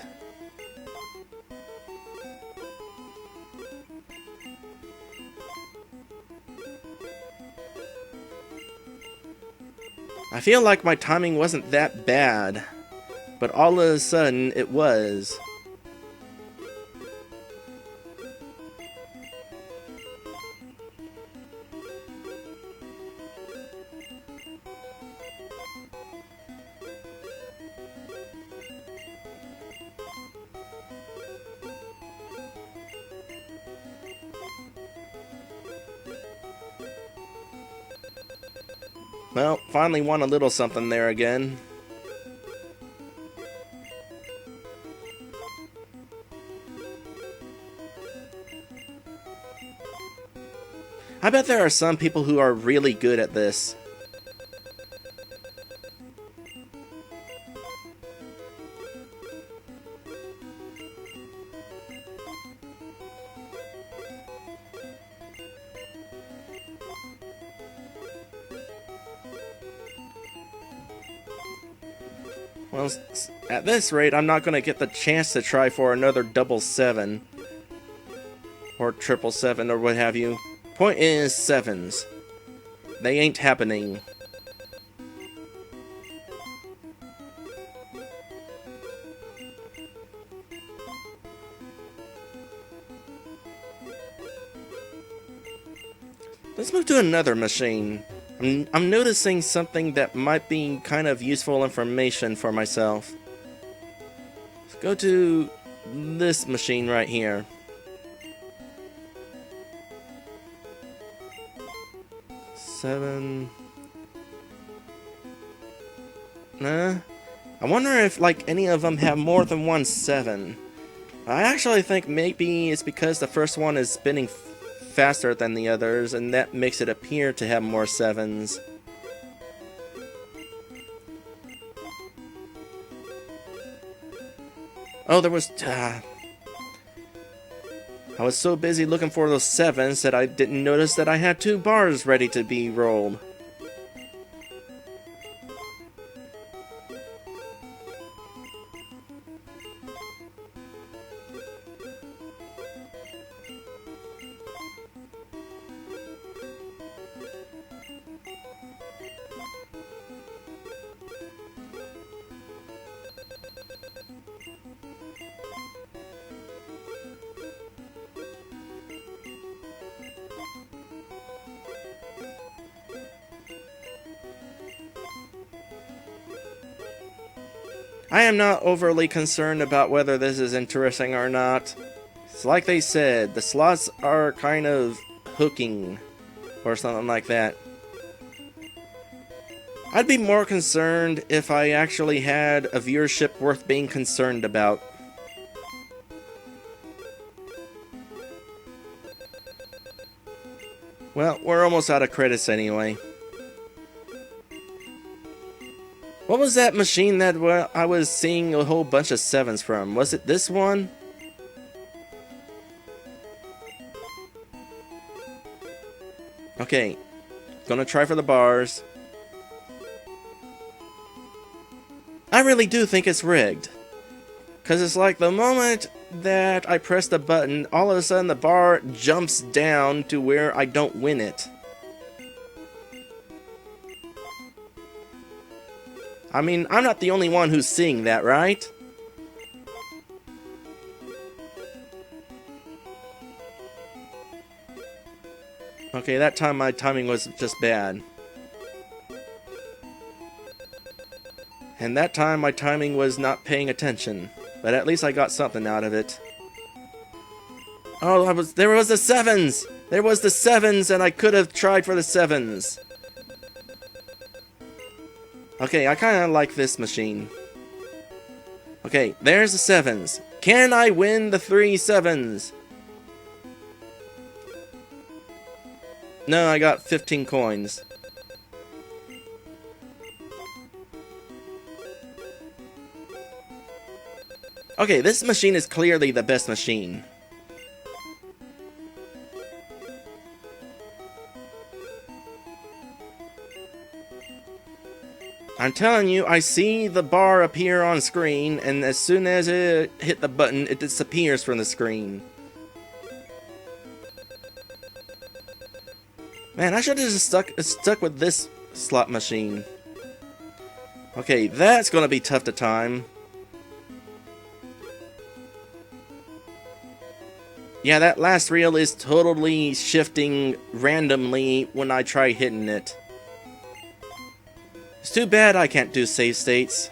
I feel like my timing wasn't that bad, but all of a sudden it was. Well, finally won a little something there again. I bet there are some people who are really good at this. Well, at this rate, I'm not going to get the chance to try for another double 7. Or triple 7, or what have you. Point is, 7s. They ain't happening. Let's move to another machine. I'm noticing something that might be kind of useful information for myself. Let's go to this machine right here. Seven. Nah. I wonder if, like, any of them have more than one 7. I actually think maybe it's because the first one is spinning faster than the others, and that makes it appear to have more 7s. Oh, there was... I was so busy looking for those 7s that I didn't notice that I had 2 bars ready to be rolled. I am not overly concerned about whether this is interesting or not. It's like they said, the slots are kind of hooking, or something like that. I'd be more concerned if I actually had a viewership worth being concerned about. Well, we're almost out of credits anyway. What was that machine that I was seeing a whole bunch of 7s from? Was it this one? Okay, gonna try for the bars. I really do think it's rigged. Because it's like the moment that I press the button, all of a sudden the bar jumps down to where I don't win it. I mean, I'm not the only one who's seeing that, right? Okay, that time my timing was just bad. And that time my timing was not paying attention. But at least I got something out of it. Oh, there was the 7s! There was the 7s, and I could have tried for the 7s. Okay, I kind of like this machine. Okay, there's the 7s. Can I win the 3 7s? No, I got 15 coins. Okay, this machine is clearly the best machine. I'm telling you, I see the bar appear on screen, and as soon as it hit the button, it disappears from the screen. Man, I should have just stuck with this slot machine. Okay, that's gonna be tough to time. Yeah, that last reel is totally shifting randomly when I try hitting it. It's too bad I can't do save states.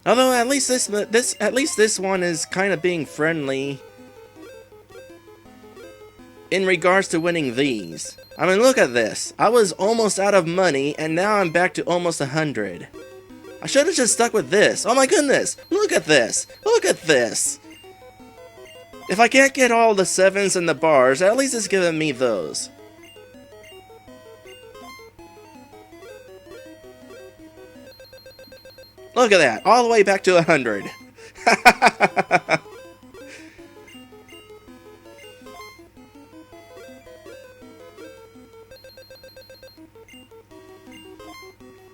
Although at least this one is kind of being friendly in regards to winning these. I mean, look at this. I was almost out of money, and now I'm back to almost 100. I should have just stuck with this. Oh my goodness! Look at this! Look at this! If I can't get all the 7s and the bars, at least it's giving me those. Look at that! All the way back to 100.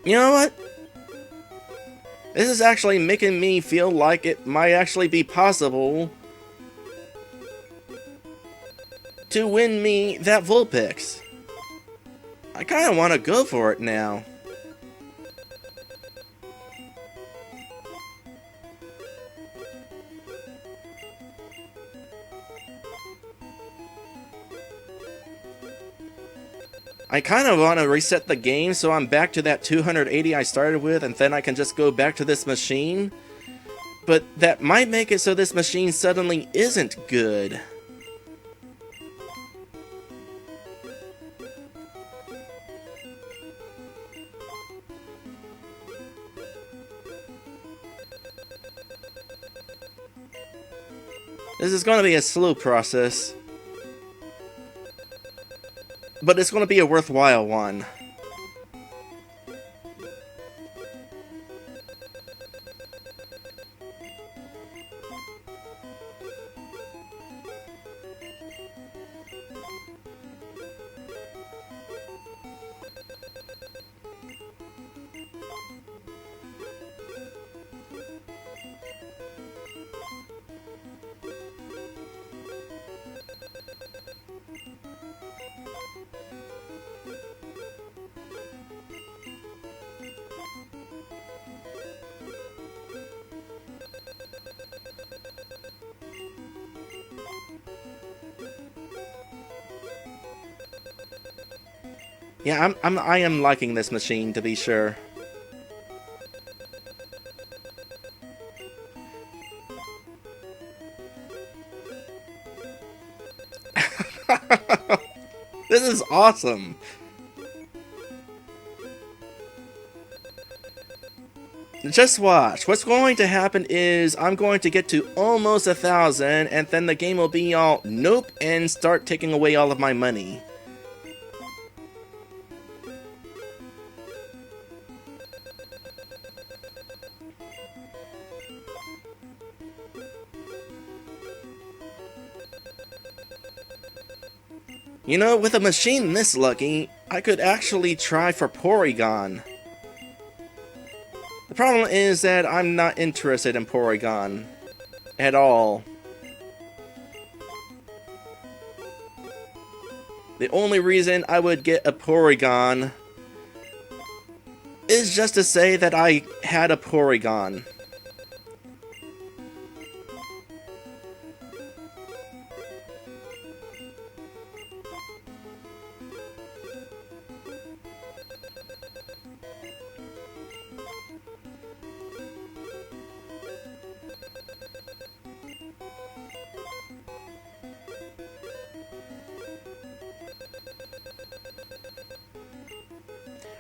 You know what? This is actually making me feel like it might actually be possible to win me that Vulpix. I kind of want to go for it now. I kind of want to reset the game so I'm back to that 280 I started with, and then I can just go back to this machine. But that might make it so this machine suddenly isn't good. This is going to be a slow process, but it's going to be a worthwhile one. Yeah, I am liking this machine, to be sure. This is awesome. Just watch. What's going to happen is I'm going to get to almost 1,000, and then the game will be all nope and start taking away all of my money. You know, with a machine this lucky, I could actually try for Porygon. The problem is that I'm not interested in Porygon at all. The only reason I would get a Porygon is just to say that I had a Porygon.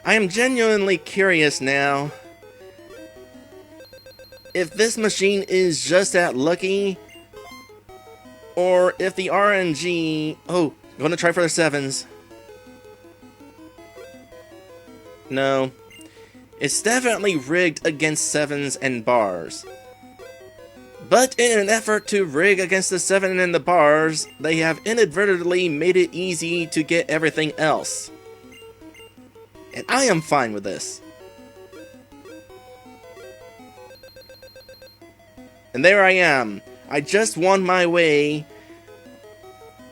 I am genuinely curious now if this machine is just that lucky, or if the RNG... Oh, gonna try for the 7s. No. It's definitely rigged against 7s and bars. But in an effort to rig against the 7 and the bars, they have inadvertently made it easy to get everything else. And I am fine with this. And there I am. I just won my way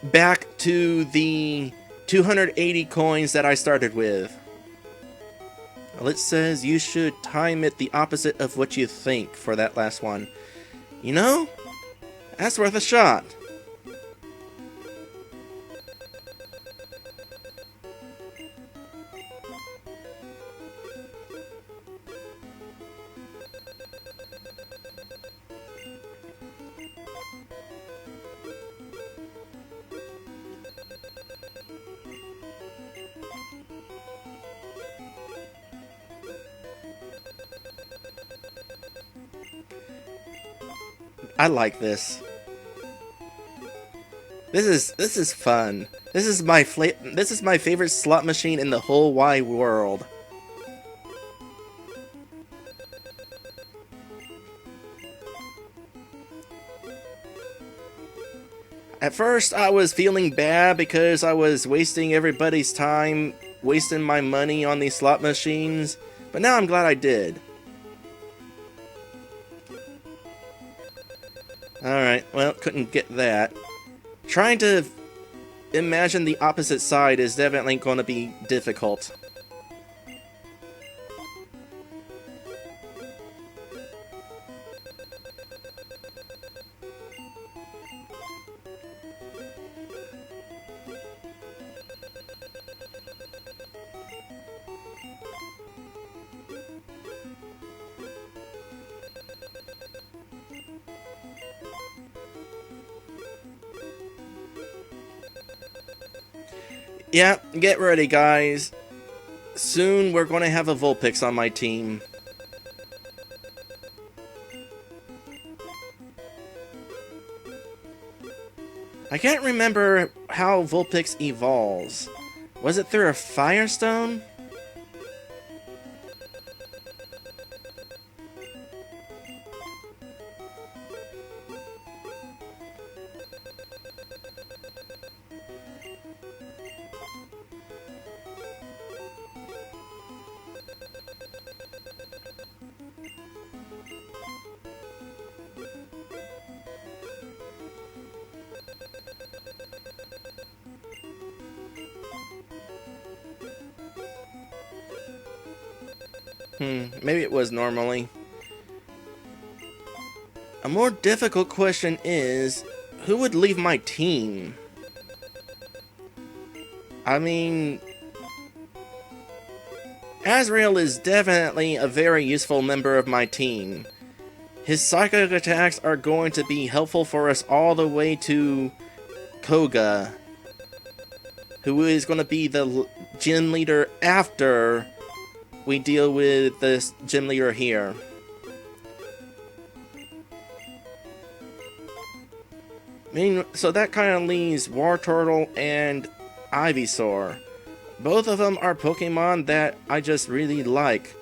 back to the 280 coins that I started with. Well, it says you should time it the opposite of what you think for that last one. You know, that's worth a shot. I like this. This is fun. This is my favorite slot machine in the whole wide world. At first, I was feeling bad because I was wasting everybody's time, wasting my money on these slot machines, but now I'm glad I did. Alright, well, couldn't get that. Trying to imagine the opposite side is definitely going to be difficult. Yeah, get ready, guys. Soon we're going to have a Vulpix on my team. I can't remember how Vulpix evolves. Was it through a Firestone? Maybe it was normally. A more difficult question is, who would leave my team? I mean, Azrael is definitely a very useful member of my team. His psychic attacks are going to be helpful for us all the way to Koga, who is going to be the gym leader after we deal with this gym leader here. So that kind of leaves Wartortle and Ivysaur. Both of them are Pokemon that I just really like,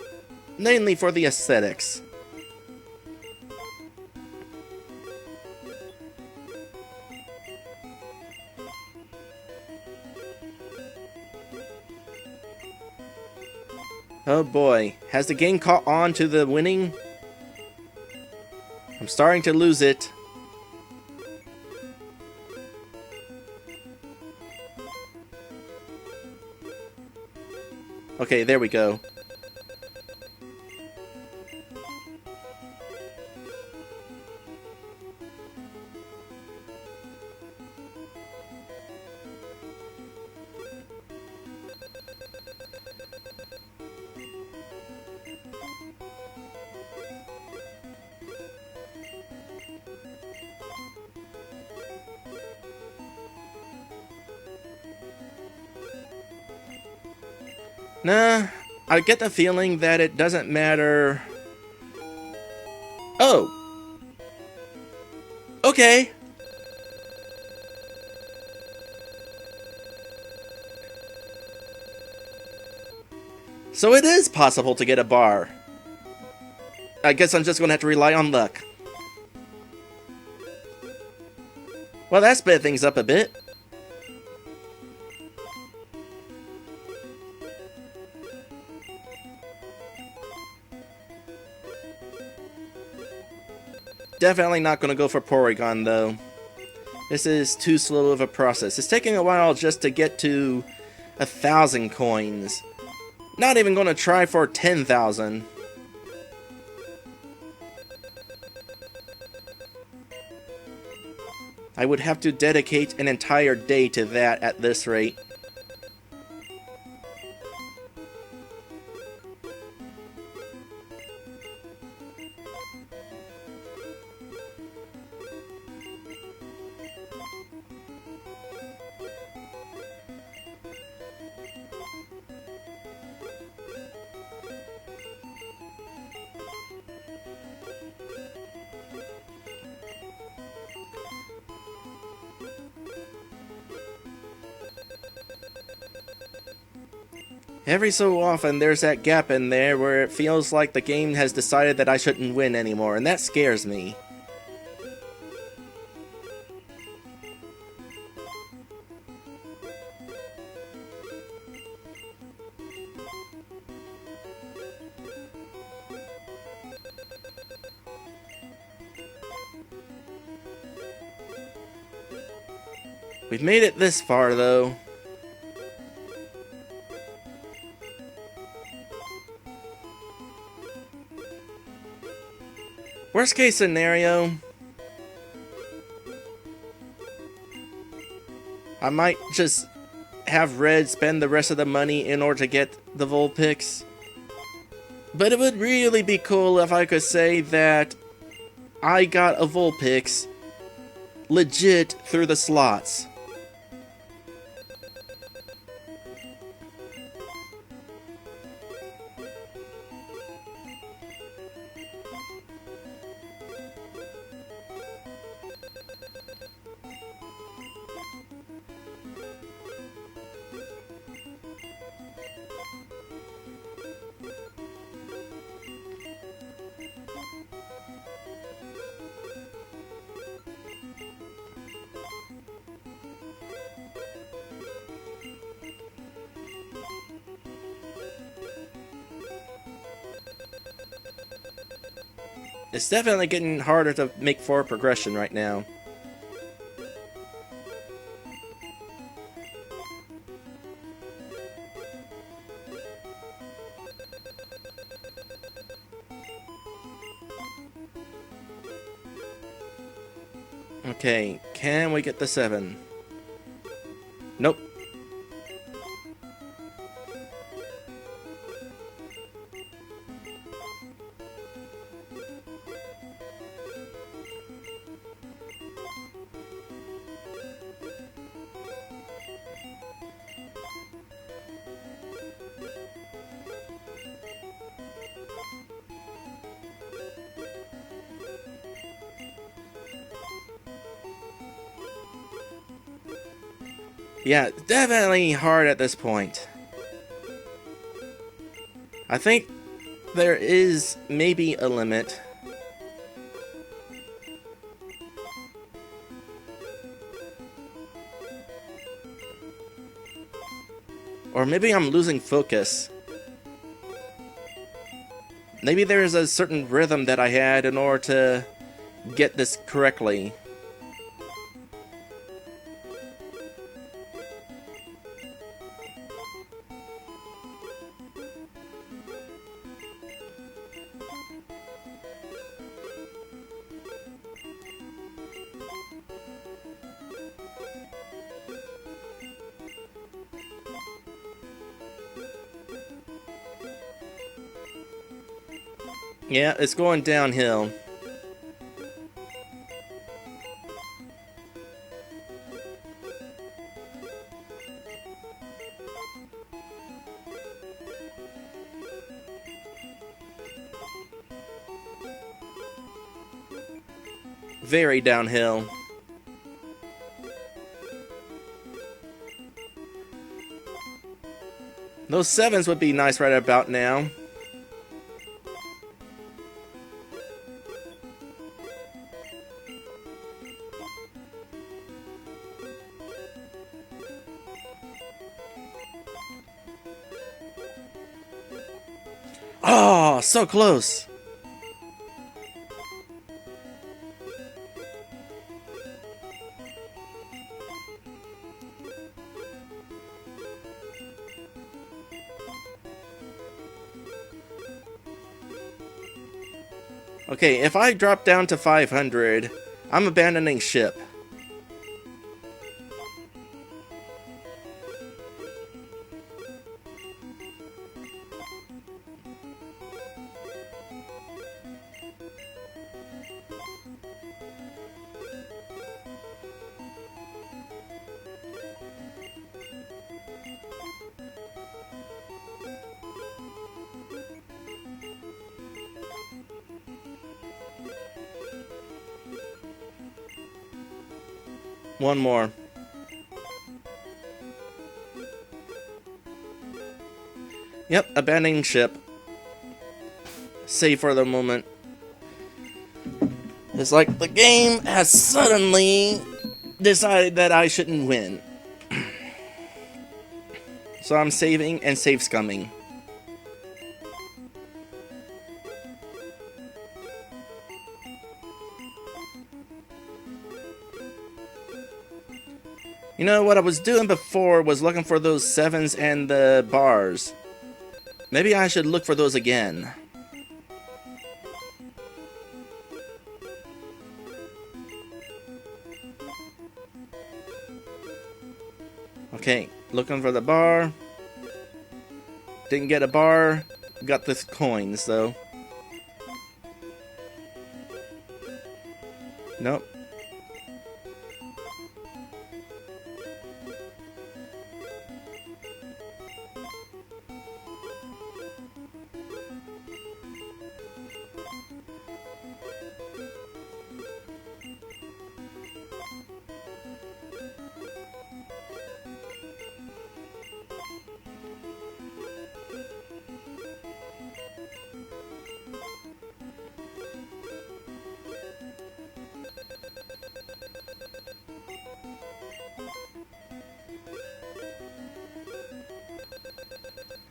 mainly for the aesthetics. Oh boy, has the game caught on to the winning? I'm starting to lose it. Okay, there we go. Nah, I get the feeling that it doesn't matter. Oh! Okay! So it is possible to get a bar. I guess I'm just gonna have to rely on luck. Well, that sped things up a bit. Definitely not going to go for Porygon, though. This is too slow of a process. It's taking a while just to get to 1,000 coins. Not even going to try for 10,000. I would have to dedicate an entire day to that at this rate. Every so often, there's that gap in there where it feels like the game has decided that I shouldn't win anymore, and that scares me. We've made it this far, though. Worst case scenario, I might just have Red spend the rest of the money in order to get the Vulpix. But it would really be cool if I could say that I got a Vulpix legit through the slots. It's definitely getting harder to make forward progression right now. Okay, can we get the 7? Nope. Yeah, definitely hard at this point. I think there is maybe a limit. Or maybe I'm losing focus. Maybe there's a certain rhythm that I had in order to get this correctly. Yeah, it's going downhill. Very downhill. Those 7s would be nice right about now. Oh, so close. Okay, if I drop down to 500, I'm abandoning ship. One more. Yep, abandoning ship. Save for the moment. It's like the game has suddenly decided that I shouldn't win. So I'm saving and save scumming. You know, what I was doing before was looking for those 7s and the bars. Maybe I should look for those again. Okay, looking for the bar. Didn't get a bar. Got the coins, though. Nope.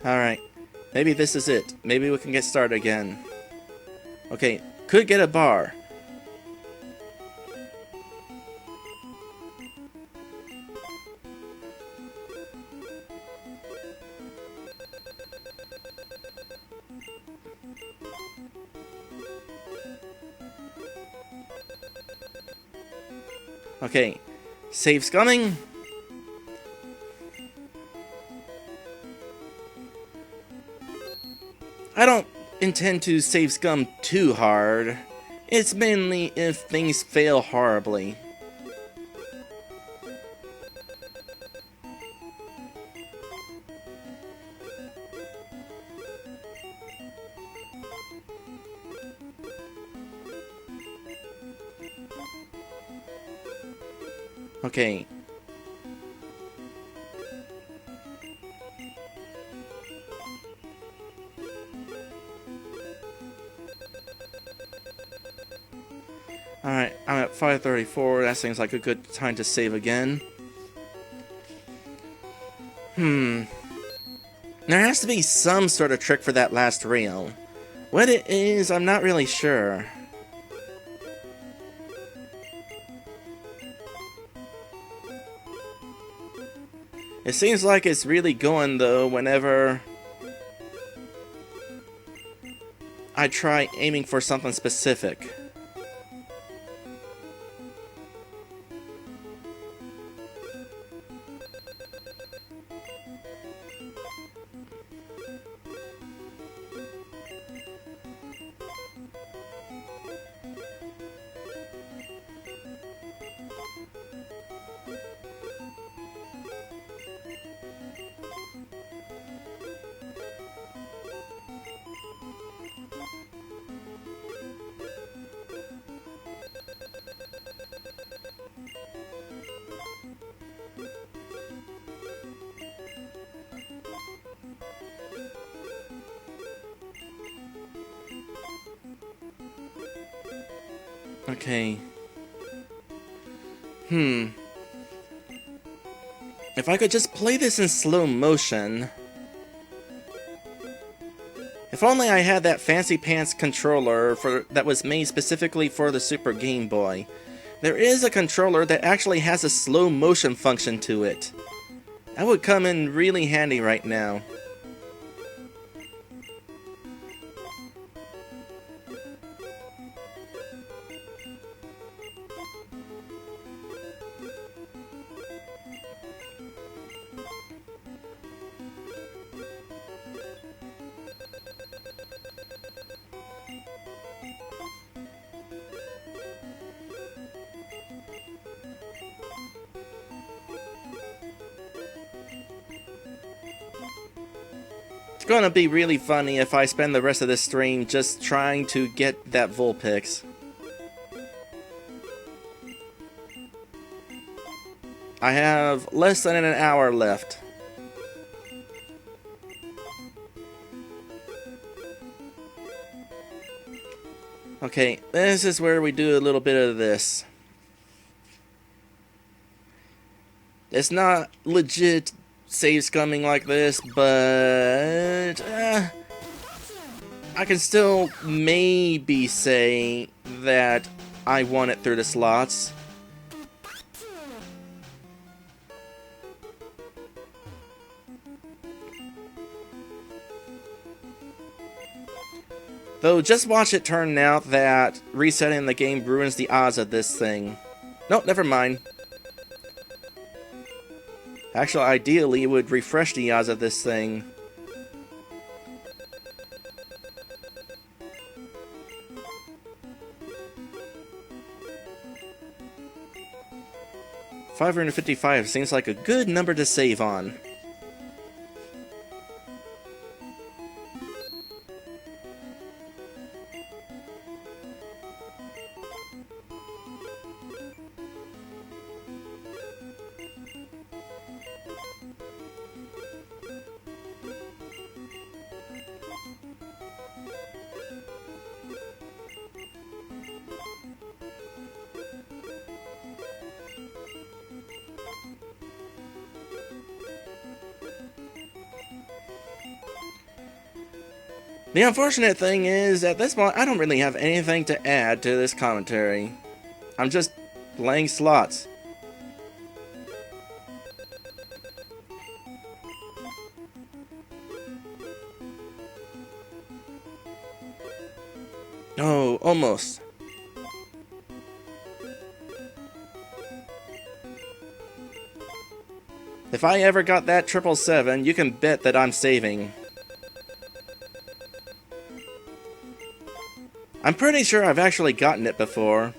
Alright. Maybe this is it. Maybe we can get started again. Okay, could get a bar. Okay, save scumming. I don't intend to save scum too hard. It's mainly if things fail horribly. Okay. Alright, I'm at 534. That seems like a good time to save again. There has to be some sort of trick for that last rail. What it is, I'm not really sure. It seems like it's really going, though, whenever I try aiming for something specific. Okay. If I could just play this in slow motion. If only I had that fancy pants controller that was made specifically for the Super Game Boy. There is a controller that actually has a slow motion function to it. That would come in really handy right now. It's gonna be really funny if I spend the rest of this stream just trying to get that Vulpix. I have less than an hour left. Okay, this is where we do a little bit of this. It's not legit save scumming like this, but I can still maybe say that I won it through the slots. Though, just watch it turn out that resetting the game ruins the odds of this thing. Nope, never mind. Actually, ideally, it would refresh the odds of this thing. $555 seems like a good number to save on. The unfortunate thing is, at this point, I don't really have anything to add to this commentary. I'm just playing slots. Oh, almost. If I ever got that 777, you can bet that I'm saving. I'm pretty sure I've actually gotten it before.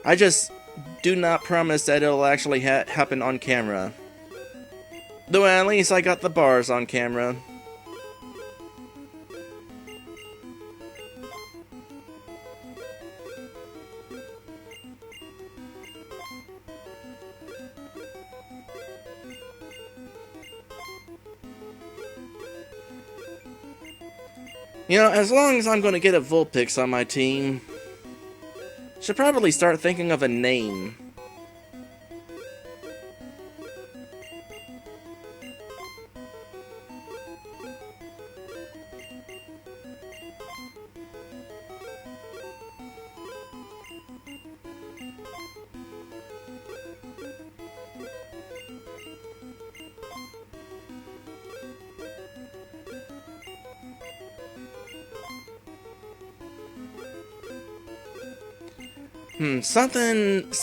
I just do not promise that it'll actually happen on camera. Though at least I got the bars on camera. You know, as long as I'm going to get a Vulpix on my team, should probably start thinking of a name.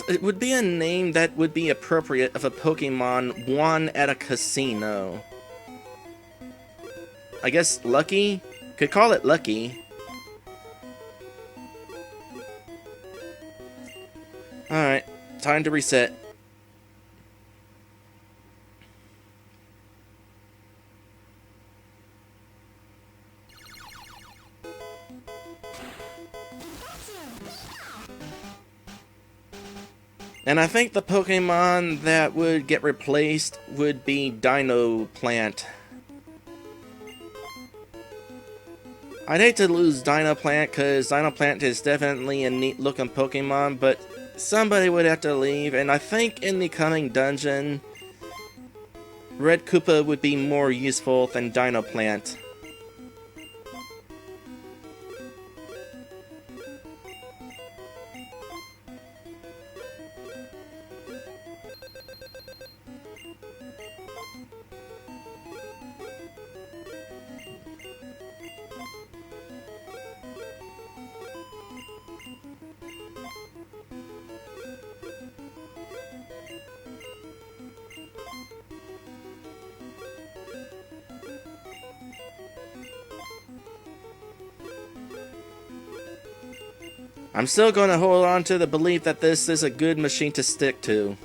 It would be a name that would be appropriate if a Pokemon won at a casino. I guess Lucky? Could call it Lucky. Alright, time to reset. And I think the Pokemon that would get replaced would be Dino Plant. I'd hate to lose Dino Plant because Dino Plant is definitely a neat looking Pokemon, but somebody would have to leave, and I think in the coming dungeon, Red Koopa would be more useful than Dino Plant. I'm still going to hold on to the belief that this is a good machine to stick to.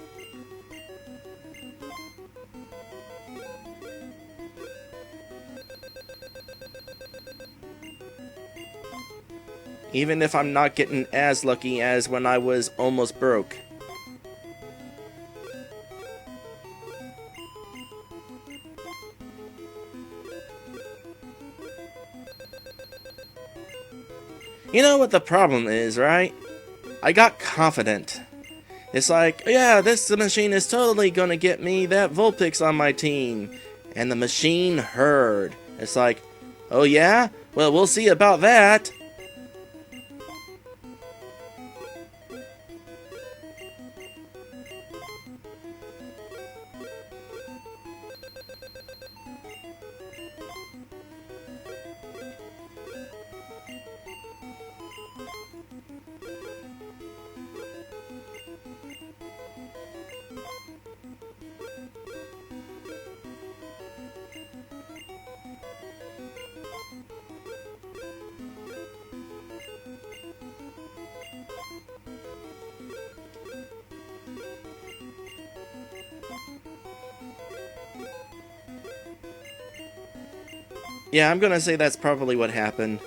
Even if I'm not getting as lucky as when I was almost broke. You know what the problem is, right? I got confident. It's like, yeah, this machine is totally gonna get me that Vulpix on my team. And the machine heard. It's like, oh yeah? Well, we'll see about that. Yeah, I'm gonna say that's probably what happened.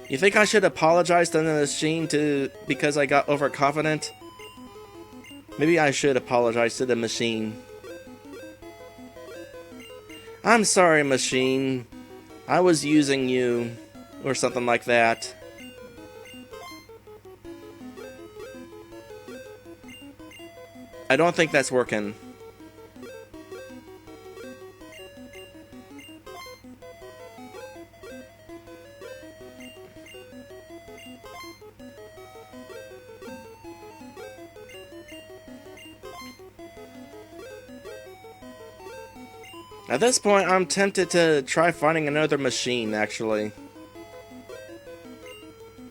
You think I should apologize to the machine because I got overconfident? Maybe I should apologize to the machine. I'm sorry, machine. I was using you, or something like that. I don't think that's working. At this point, I'm tempted to try finding another machine, actually.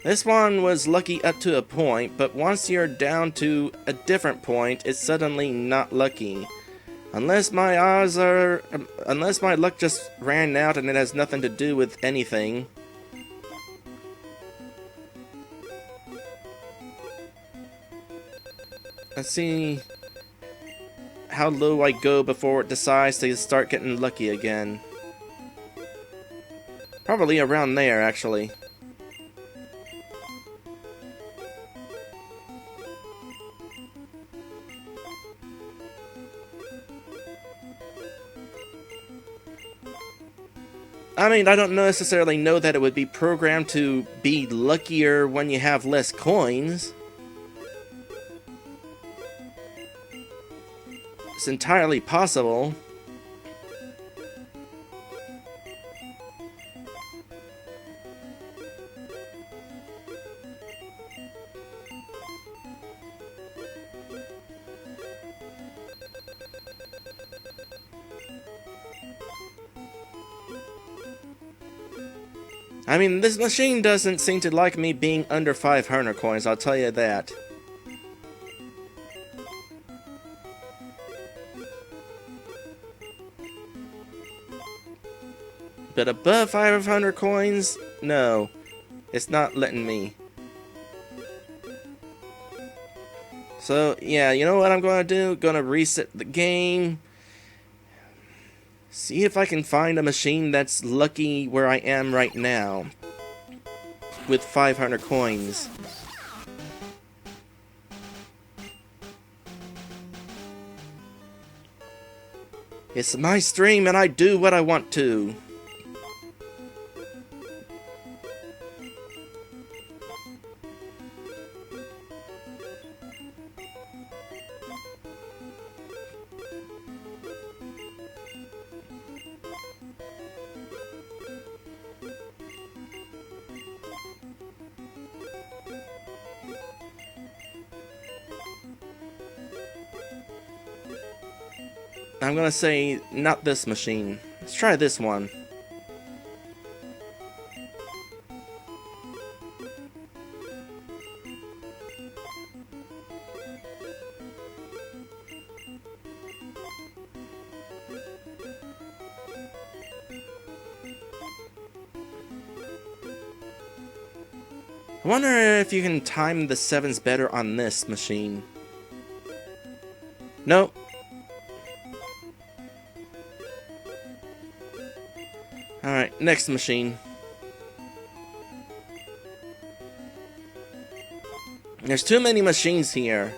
This one was lucky up to a point, but once you're down to a different point, it's suddenly not lucky. Unless my luck just ran out and it has nothing to do with anything. Let's see how low I go before it decides to start getting lucky again. Probably around there, actually. I mean, I don't necessarily know that it would be programmed to be luckier when you have less coins. It's entirely possible. I mean, this machine doesn't seem to like me being under 500 coins, I'll tell you that. But above 500 coins, no. It's not letting me. So, yeah, you know what I'm gonna do? Gonna reset the game. See if I can find a machine that's lucky where I am right now. With 500 coins. It's my stream and I do what I want to. I'm gonna say, not this machine. Let's try this one. I wonder if you can time the sevens better on this machine. Nope. Alright, next machine. There's too many machines here.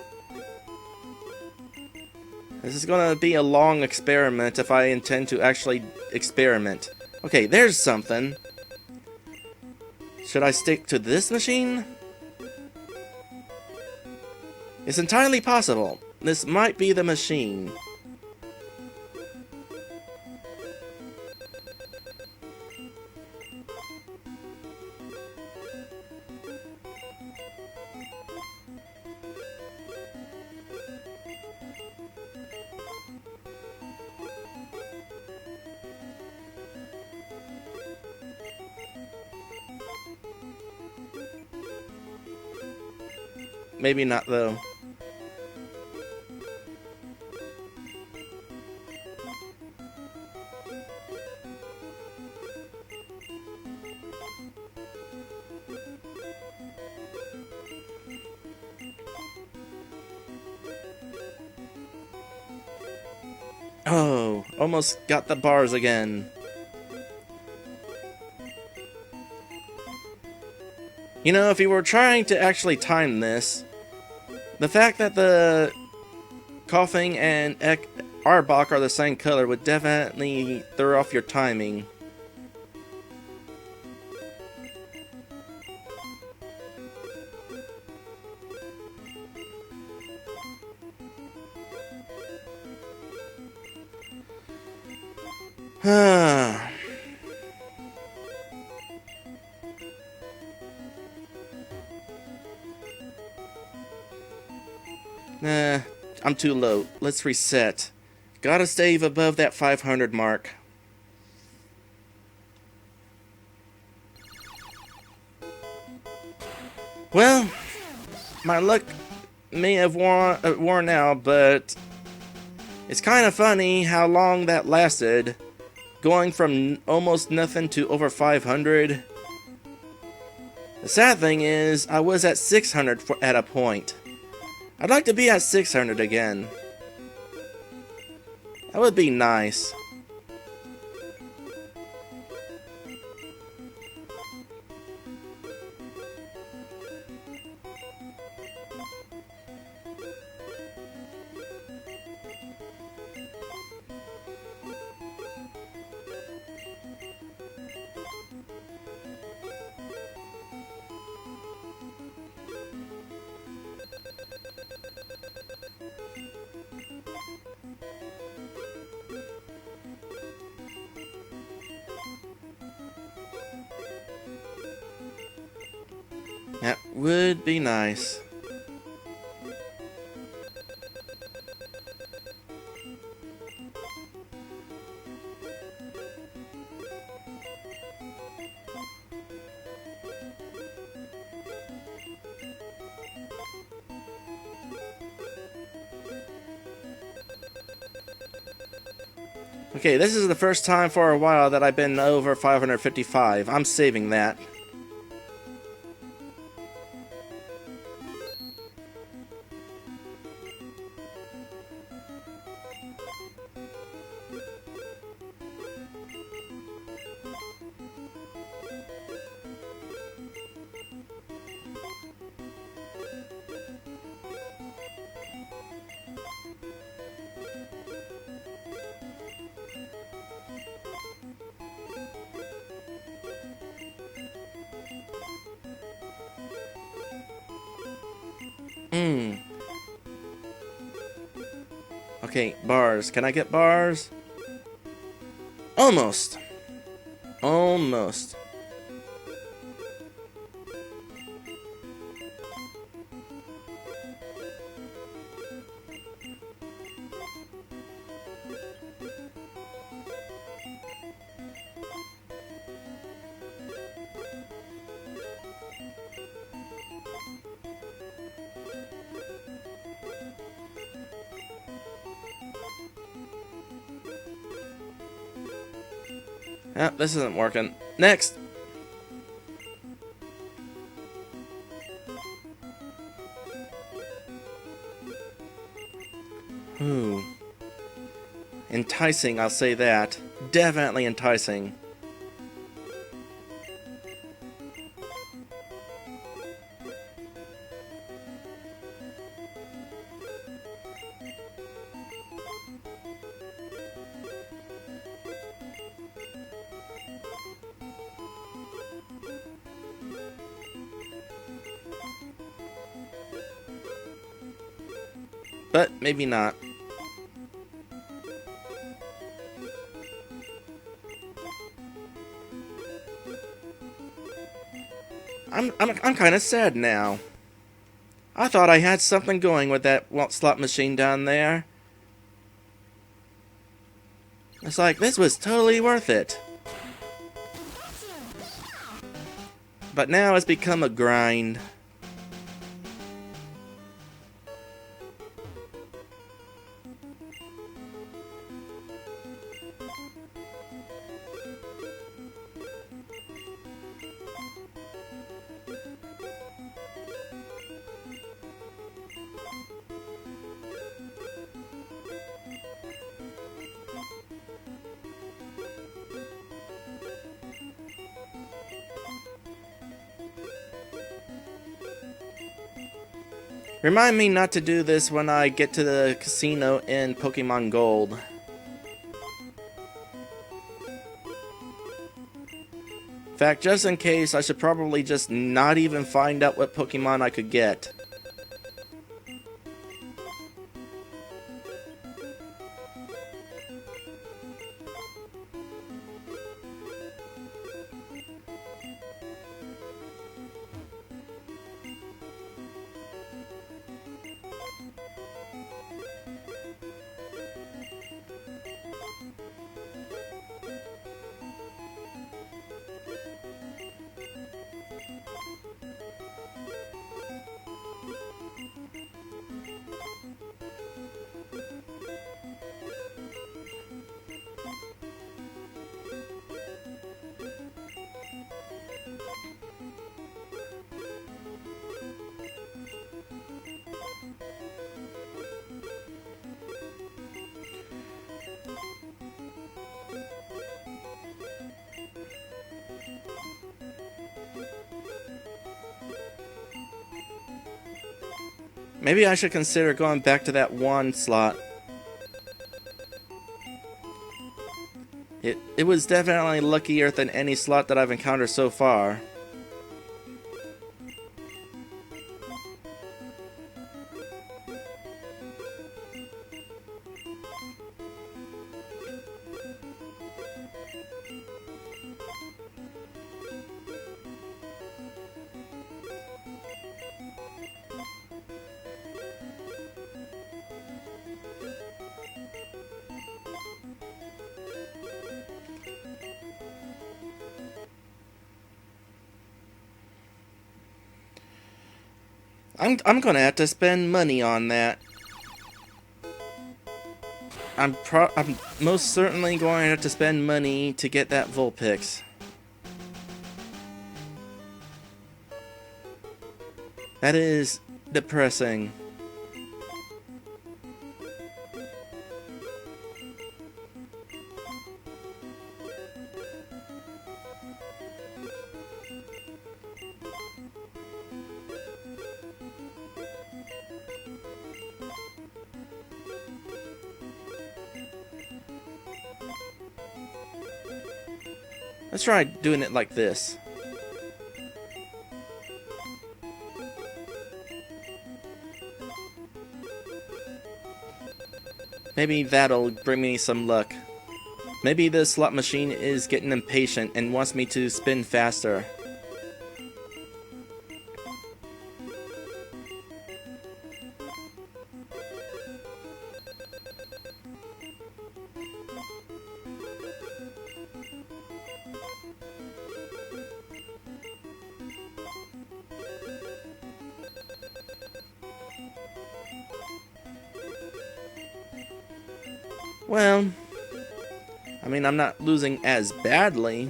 This is gonna be a long experiment if I intend to actually experiment. Okay, there's something. Should I stick to this machine? It's entirely possible. This might be the machine. Maybe not, though. Oh, almost got the bars again. You know, if you were trying to actually time this, the fact that the Coughing and Arbok are the same color would definitely throw off your timing. Nah, I'm too low. Let's reset. Gotta stay above that 500 mark. Well, my luck may have worn out, but it's kind of funny how long that lasted. Going from almost nothing to over 500. The sad thing is, I was at 600 at a point. I'd like to be at 600 again. That would be nice. That would be nice. Okay, this is the first time for a while that I've been over 555. I'm saving that. Okay, bars. Can I get bars? Almost. Almost. Ah, this isn't working. Next! Ooh. Enticing, I'll say that. Definitely enticing. But maybe not. I'm kind of sad now. I thought I had something going with that slot machine down there. It's like, this was totally worth it. But now it's become a grind. Remind me not to do this when I get to the casino in Pokemon Gold. In fact, just in case, I should probably just not even find out what Pokemon I could get. Maybe I should consider going back to that one slot. It was definitely luckier than any slot that I've encountered so far. I'm gonna have to spend money on that. I'm most certainly going to have to spend money to get that Vulpix. That is depressing. Let's try doing it like this. Maybe that'll bring me some luck. Maybe the slot machine is getting impatient and wants me to spin faster. Well, I mean, I'm not losing as badly.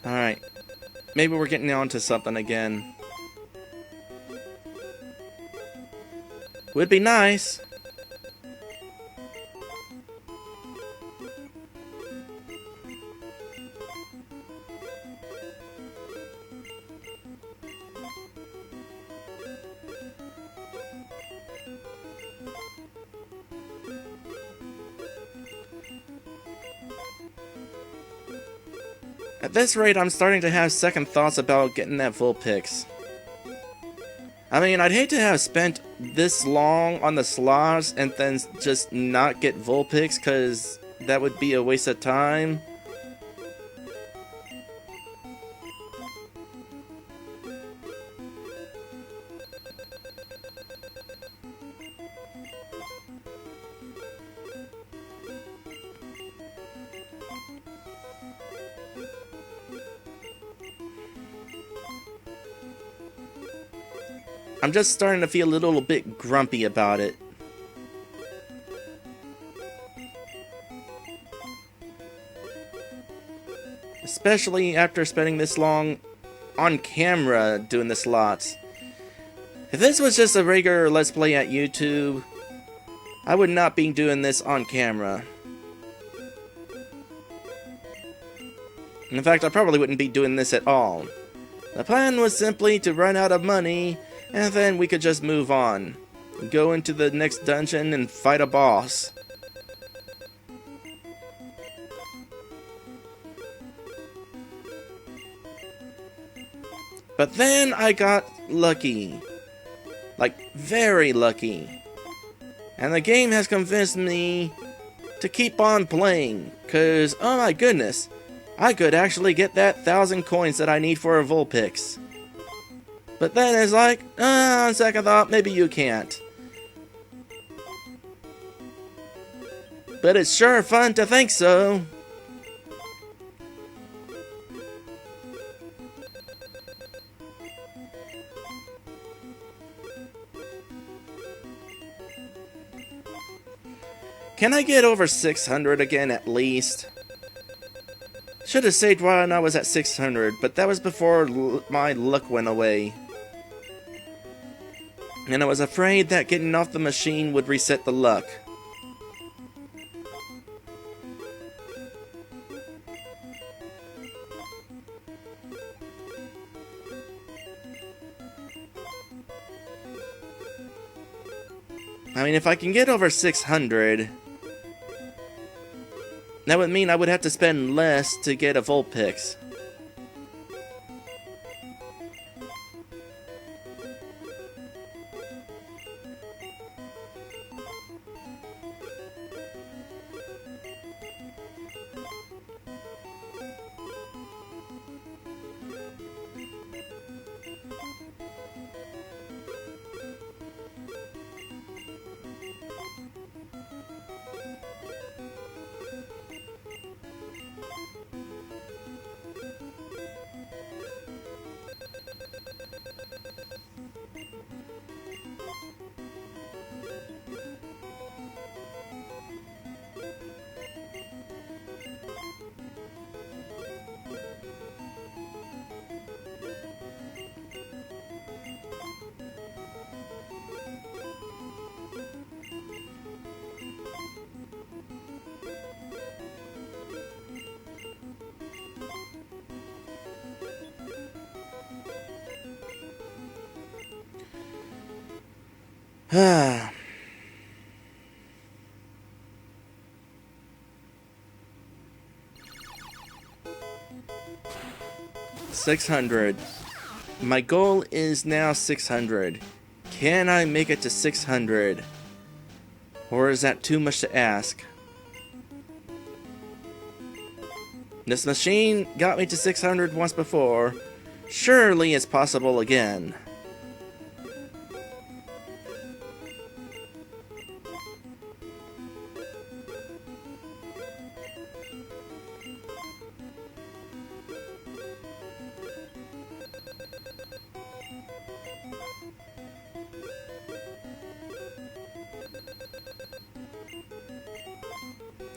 Alright. Maybe we're getting onto something again. Would be nice. At this rate, I'm starting to have second thoughts about getting that Vulpix. I mean, I'd hate to have spent this long on the slots and then just not get Vulpix, because that would be a waste of time. I'm just starting to feel a little bit grumpy about it. Especially after spending this long on camera doing the slots. If this was just a regular Let's Play at YouTube, I would not be doing this on camera. In fact, I probably wouldn't be doing this at all. The plan was simply to run out of money, and then we could just move on. Go into the next dungeon and fight a boss. But then I got lucky. Like, very lucky. And the game has convinced me to keep on playing. Cause, oh my goodness, I could actually get that 1,000 coins that I need for a Vulpix. But then it's like, on second thought, maybe you can't. But it's sure fun to think so. Can I get over 600 again at least? Should have saved while I was at 600, but that was before my luck went away. And I was afraid that getting off the machine would reset the luck. I mean, if I can get over 600, that would mean I would have to spend less to get a Vulpix. Ah. 600. My goal is now 600. Can I make it to 600? Or is that too much to ask? This machine got me to 600 once before. Surely it's possible again.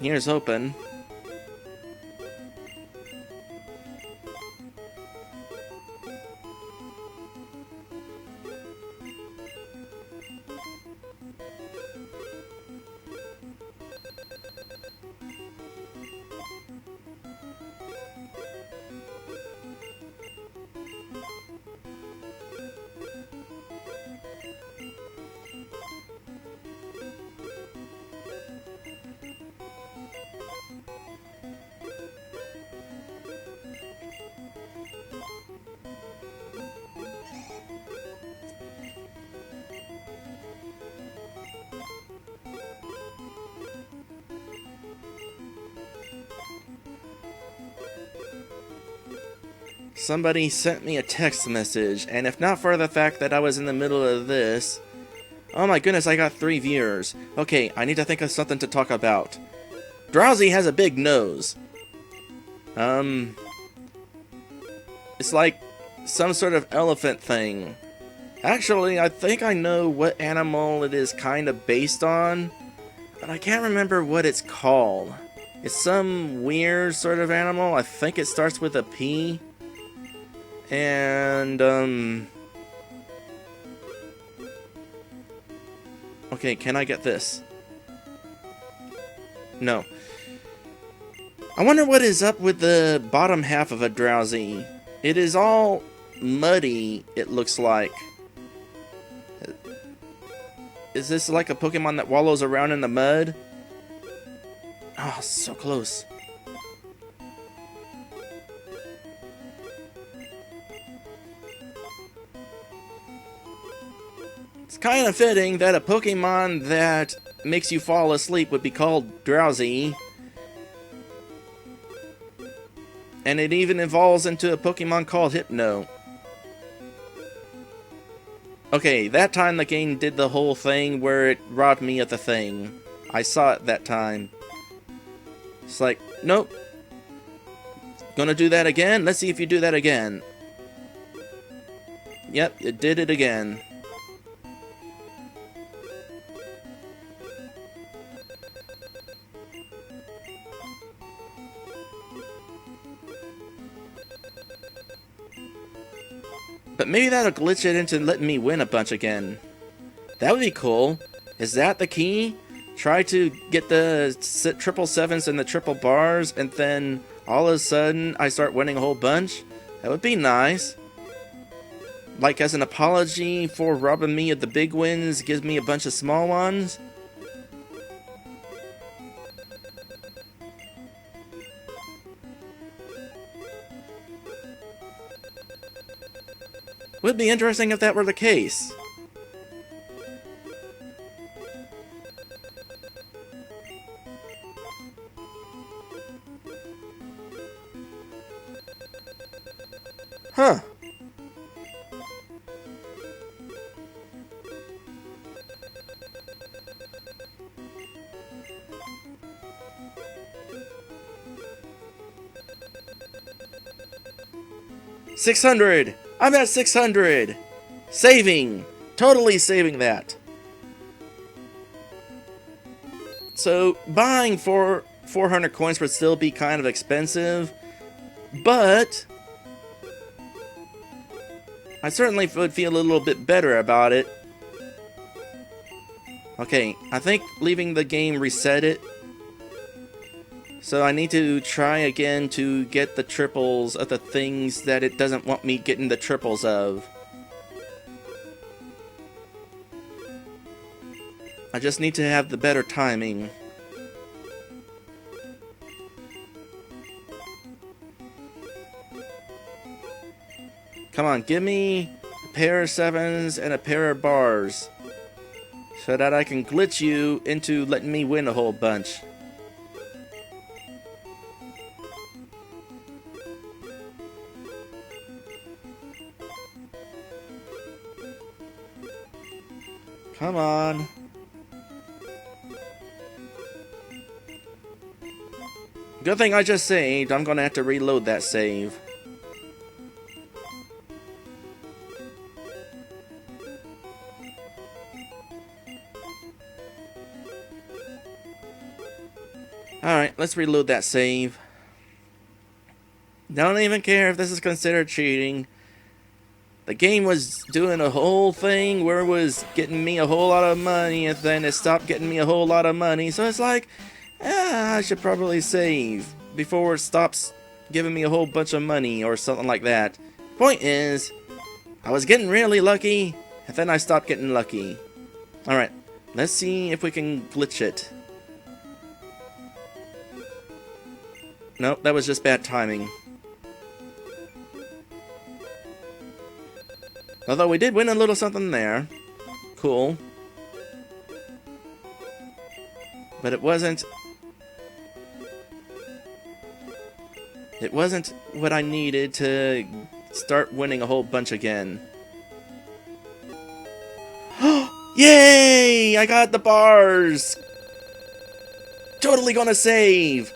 Here's hoping. Somebody sent me a text message, and if not for the fact that I was in the middle of this... Oh my goodness, I got 3 viewers. Okay, I need to think of something to talk about. Drowsy has a big nose. It's like some sort of elephant thing. Actually, I think I know what animal it is kind of based on, but I can't remember what it's called. It's some weird sort of animal. I think it starts with a P. And, okay, can I get this? No. I wonder what is up with the bottom half of a Drowsy. It is all muddy, it looks like. Is this like a Pokemon that wallows around in the mud? Oh, so close. It's kind of fitting that a Pokemon that makes you fall asleep would be called Drowsy. And it even evolves into a Pokemon called Hypno. Okay, that time the game did the whole thing where it robbed me of the thing. I saw it that time. It's like, nope. Gonna do that again? Let's see if you do that again. Yep, it did it again. But maybe that'll glitch it into letting me win a bunch again. That would be cool. Is that the key? Try to get the triple sevens and the triple bars, and then all of a sudden I start winning a whole bunch? That would be nice. Like as an apology for robbing me of the big wins, gives me a bunch of small ones. Would be interesting if that were the case. Huh. $600! I'm at 600! Saving! Totally saving that. So, buying for 400 coins would still be kind of expensive, but I certainly would feel a little bit better about it. Okay, I think leaving the game reset it. So I need to try again to get the triples of the things that it doesn't want me getting the triples of. I just need to have the better timing. Come on, give me a pair of sevens and a pair of bars, so that I can glitch you into letting me win a whole bunch. Come on. Good thing I just saved. I'm gonna have to reload that save. Alright, let's reload that save. Don't even care if this is considered cheating. The game was doing a whole thing where it was getting me a whole lot of money, and then it stopped getting me a whole lot of money. So it's like, I should probably save before it stops giving me a whole bunch of money or something like that. Point is, I was getting really lucky, and then I stopped getting lucky. Alright, let's see if we can glitch it. Nope, that was just bad timing. Although we did win a little something there. Cool. But it wasn't... It wasn't what I needed to start winning a whole bunch again. Yay! I got the bars! Totally gonna save!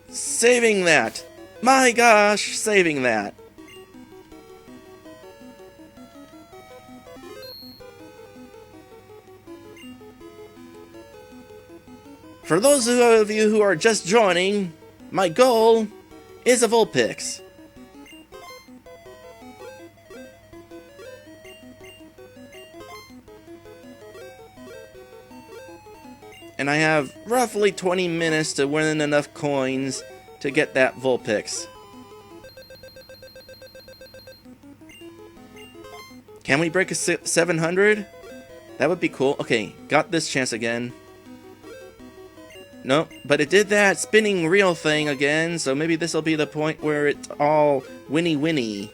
Saving that! My gosh, saving that! For those of you who are just joining, my goal is a Vulpix. And I have roughly 20 minutes to win enough coins to get that Vulpix. Can we break a 700? That would be cool. Okay, got this chance again. Nope, but it did that spinning reel thing again, so maybe this will be the point where it's all winny.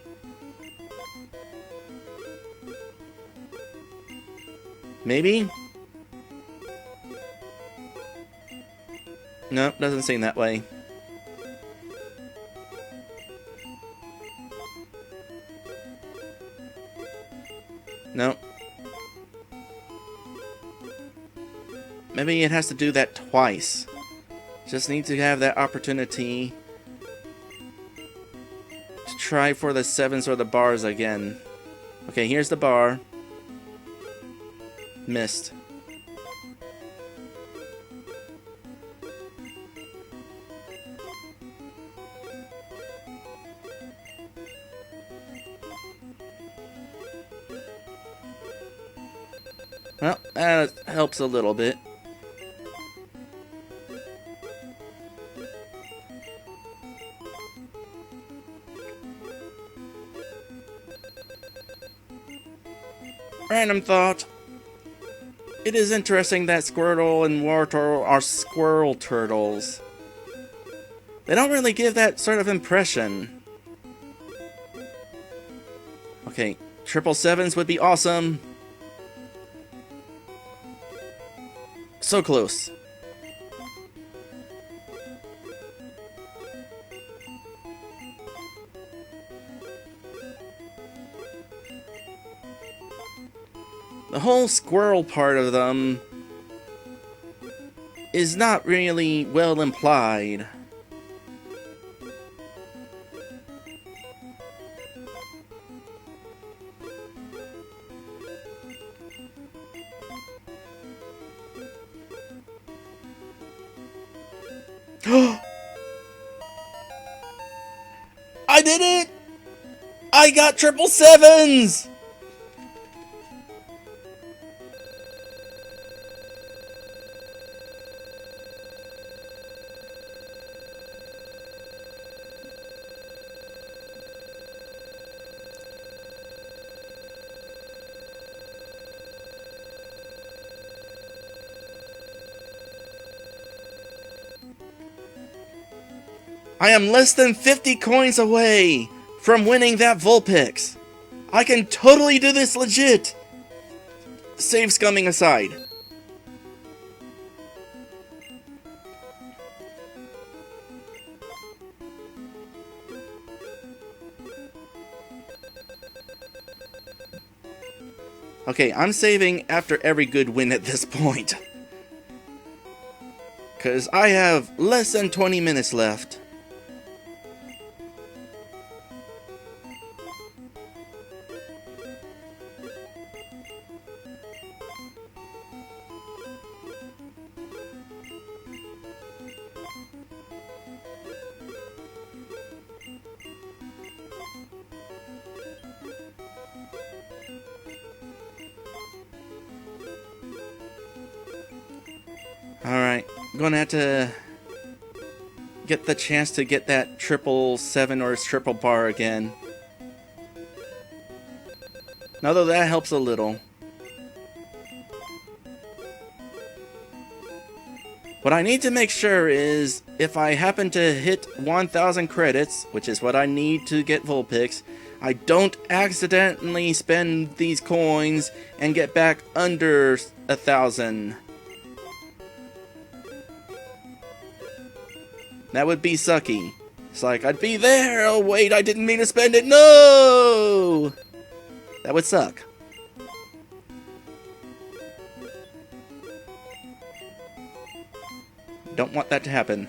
Maybe? Nope, doesn't seem that way. Nope. Maybe it has to do that twice. Just need to have that opportunity to try for the 7s or the bars again. Okay, here's the bar. Missed. Well, that helps a little bit. Random thought. It is interesting that Squirtle and Wartortle are squirrel turtles. They don't really give that sort of impression. Okay, 777s would be awesome. So close. The whole squirrel part of them is not really well implied. I did it! I got 777s! I am less than 50 coins away from winning that Vulpix. I can totally do this legit. Save scumming aside. Okay, I'm saving after every good win at this point. Because I have less than 20 minutes left. Alright, I'm gonna have to get the chance to get that 777 or triple bar again. Although that helps a little. What I need to make sure is, if I happen to hit 1,000 credits, which is what I need to get Vulpix, I don't accidentally spend these coins and get back under 1,000. That would be sucky. It's like, I'd be there! Oh wait, I didn't mean to spend it! No! That would suck. Don't want that to happen.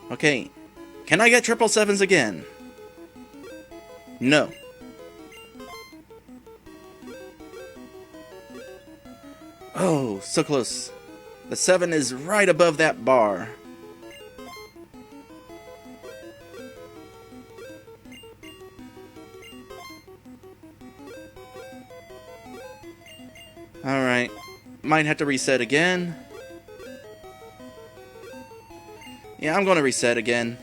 Okay, can I get 777s again? No. Oh, so close. The 7 is right above that bar. Alright, might have to reset again. Yeah, I'm gonna reset again.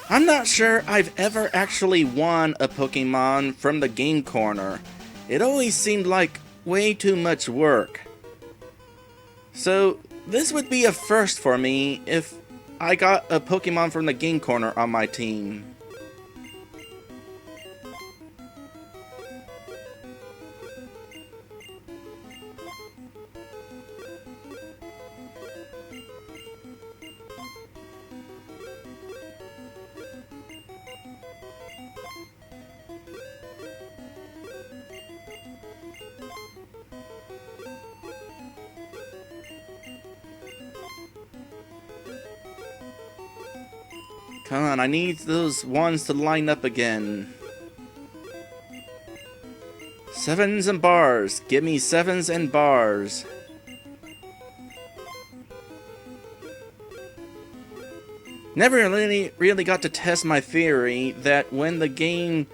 I'm not sure I've ever actually won a Pokemon from the game corner. It always seemed like way too much work. So, this would be a first for me if I got a Pokemon from the game corner on my team. Come on, I need those ones to line up again. 7s and bars. Give me 7s and bars. Never really got to test my theory that when the game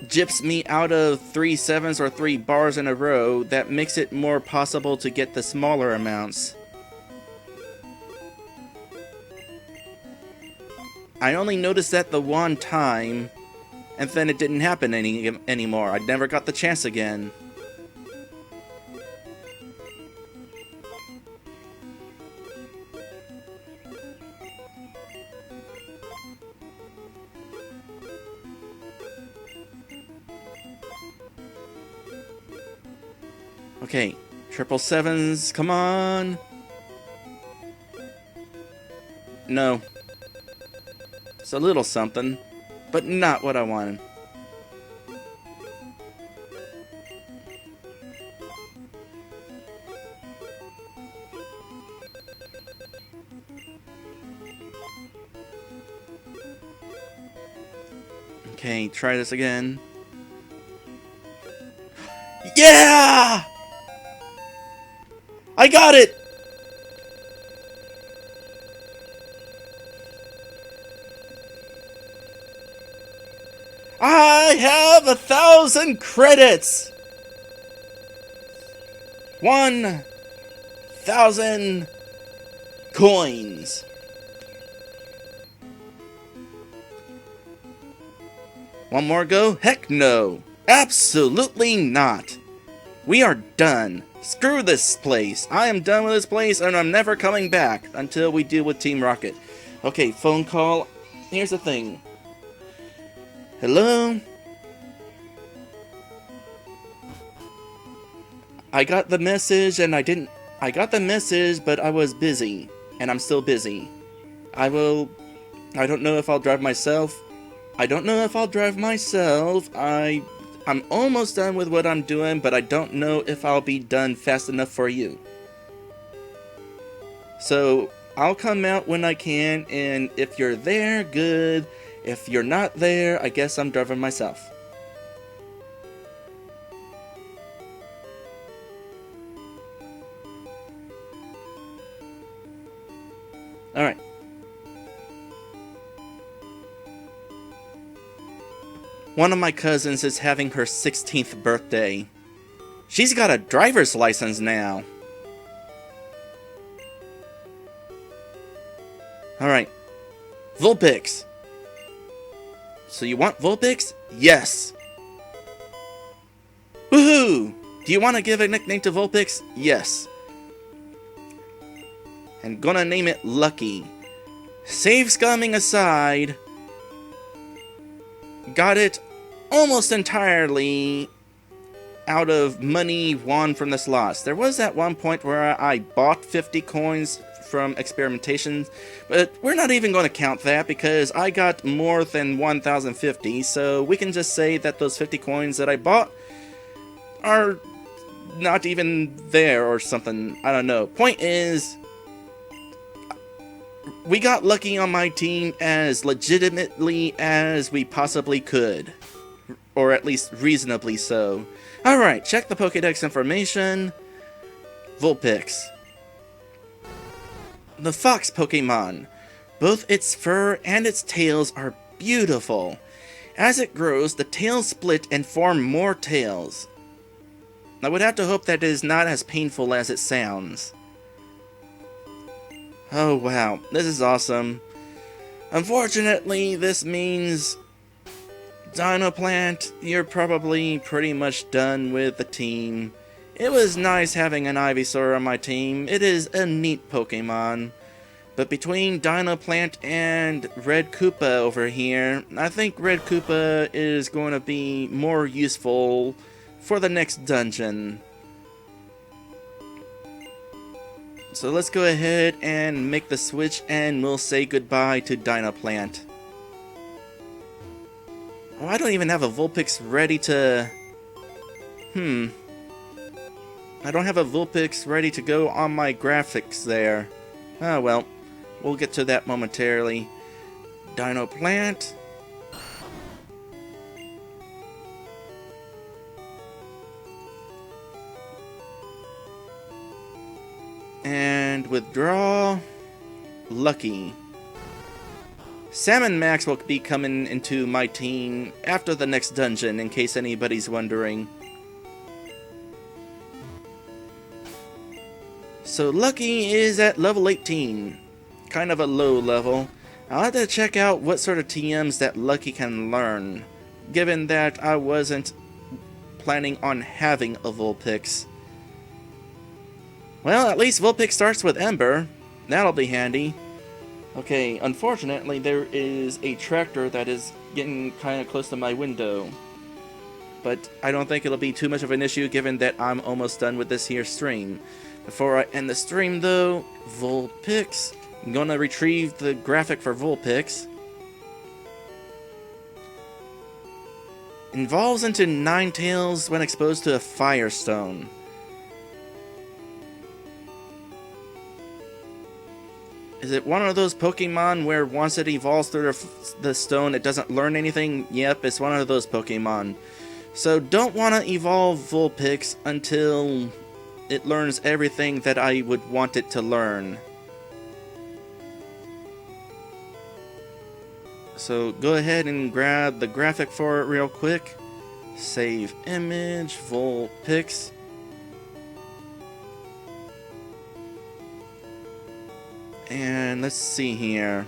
gyps me out of 3 7s or 3 bars in a row, that makes it more possible to get the smaller amounts. I only noticed that the one time, and then it didn't happen anymore. I never got the chance again. Okay, 777s, come on! No. It's a little something, but not what I wanted. Okay, try this again. Yeah! I got it! I have 1,000 credits! 1,000 coins. One more go? Heck no. Absolutely not. We are done. Screw this place. I am done with this place and I'm never coming back until we deal with Team Rocket. Okay, phone call. Here's the thing. Hello? I got the message and I got the message, but I was busy. And I'm still busy. I don't know if I'll drive myself. I'm almost done with what I'm doing, but I don't know if I'll be done fast enough for you. So, I'll come out when I can, and if you're there, good. If you're not there, I guess I'm driving myself. Alright. One of my cousins is having her 16th birthday. She's got a driver's license now. Alright. Vulpix. So you want Vulpix? Yes. Woohoo! Do you want to give a nickname to Vulpix? Yes. And gonna name it Lucky. Save scumming aside, got it almost entirely out of money won from the slots. There was at one point where I bought 50 coins from experimentations, but we're not even going to count that because I got more than 1,050, so we can just say that those 50 coins that I bought are not even there or something. I don't know. Point is, we got lucky on my team as legitimately as we possibly could. Or at least reasonably so. Alright, check the Pokédex information. Vulpix. The fox Pokemon. Both its fur and its tails are beautiful. As it grows, the tails split and form more tails. I would have to hope that it is not as painful as it sounds. Oh wow, this is awesome. Unfortunately, this means Dinoplant, you're probably pretty much done with the team. It was nice having an Ivysaur on my team. It is a neat Pokemon. But between Dinoplant and Red Koopa over here, I think Red Koopa is going to be more useful for the next dungeon. So let's go ahead and make the switch and we'll say goodbye to Dinoplant. Oh, I don't even have a Vulpix ready to... I don't have a Vulpix ready to go on my graphics there. Oh well, we'll get to that momentarily. Dinoplant. And withdraw. Lucky. Salmon Max will be coming into my team after the next dungeon, in case anybody's wondering. So Lucky is at level 18. Kind of a low level. I'll have to check out what sort of TMs that Lucky can learn, given that I wasn't planning on having a Vulpix. Well, at least Vulpix starts with Ember. That'll be handy. Okay, unfortunately there is a tractor that is getting kind of close to my window. But I don't think it'll be too much of an issue given that I'm almost done with this here stream. Before I end the stream though, Vulpix. I'm gonna retrieve the graphic for Vulpix. Evolves into Ninetales when exposed to a Firestone. Is it one of those Pokemon where once it evolves through the stone, it doesn't learn anything? Yep, it's one of those Pokemon. So don't want to evolve Vulpix until it learns everything that I would want it to learn. So go ahead and grab the graphic for it real quick. Save image, Vulpix. And let's see here.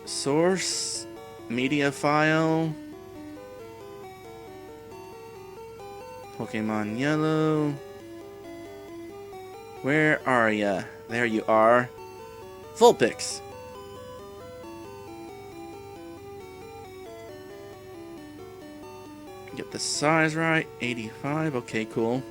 Source, media file, Pokemon Yellow. Where are ya? There you are. Vulpix. Get the size right. 85. Okay, cool.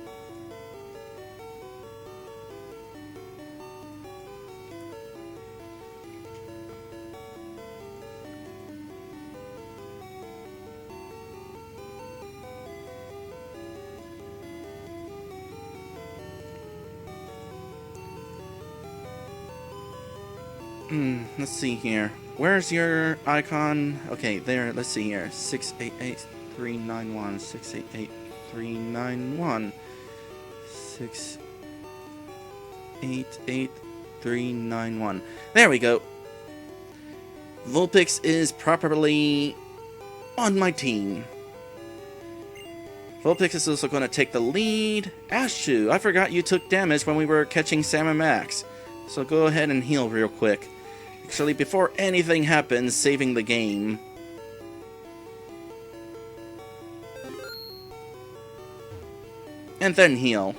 Let's see here. Where's your icon? Okay, there. Let's see here. 688391. 688391. 688391. There we go. Vulpix is properly on my team. Vulpix is also going to take the lead. Ashu, I forgot you took damage when we were catching Salmon Max. So go ahead and heal real quick. Actually, before anything happens, saving the game. and then heal.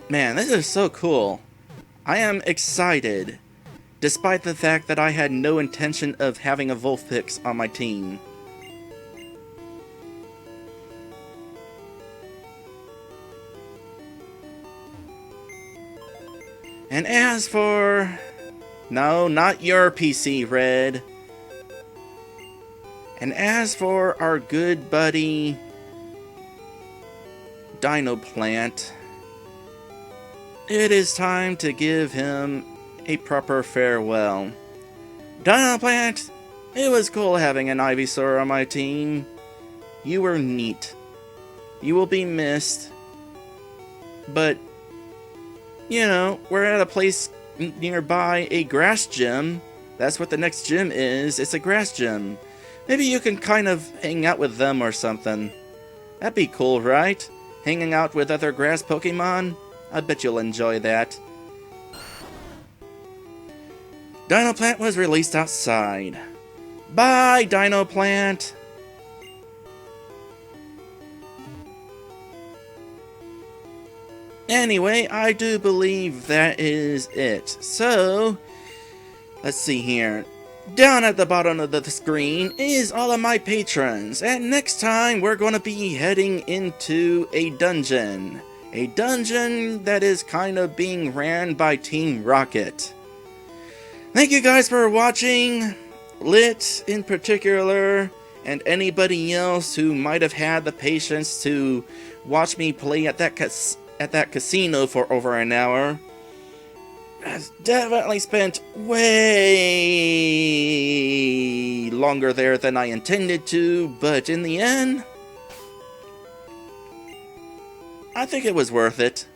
Man, this is so cool. I am excited, despite the fact that I had no intention of having a Vulpix on my team. And as for... No, not your PC, Red. And as for our good buddy... Dino Plant... It is time to give him a proper farewell. Dino Plant, it was cool having an Ivysaur on my team. You were neat. You will be missed. But, you know, we're at a place nearby, a grass gym. That's what the next gym is. It's a grass gym. Maybe you can kind of hang out with them or something. That'd be cool, right? Hanging out with other grass Pokemon? I bet you'll enjoy that. Dino Plant was released outside. Bye, Dino Plant! Anyway, I do believe that is it. So, let's see here. Down at the bottom of the screen is all of my patrons. And next time, we're going to be heading into a dungeon. A dungeon that is kind of being ran by Team Rocket. Thank you guys for watching. Lit in particular, and anybody else who might have had the patience to watch me play at that casino for over an hour. Has definitely spent way longer there than I intended to, but in the end, I think it was worth it.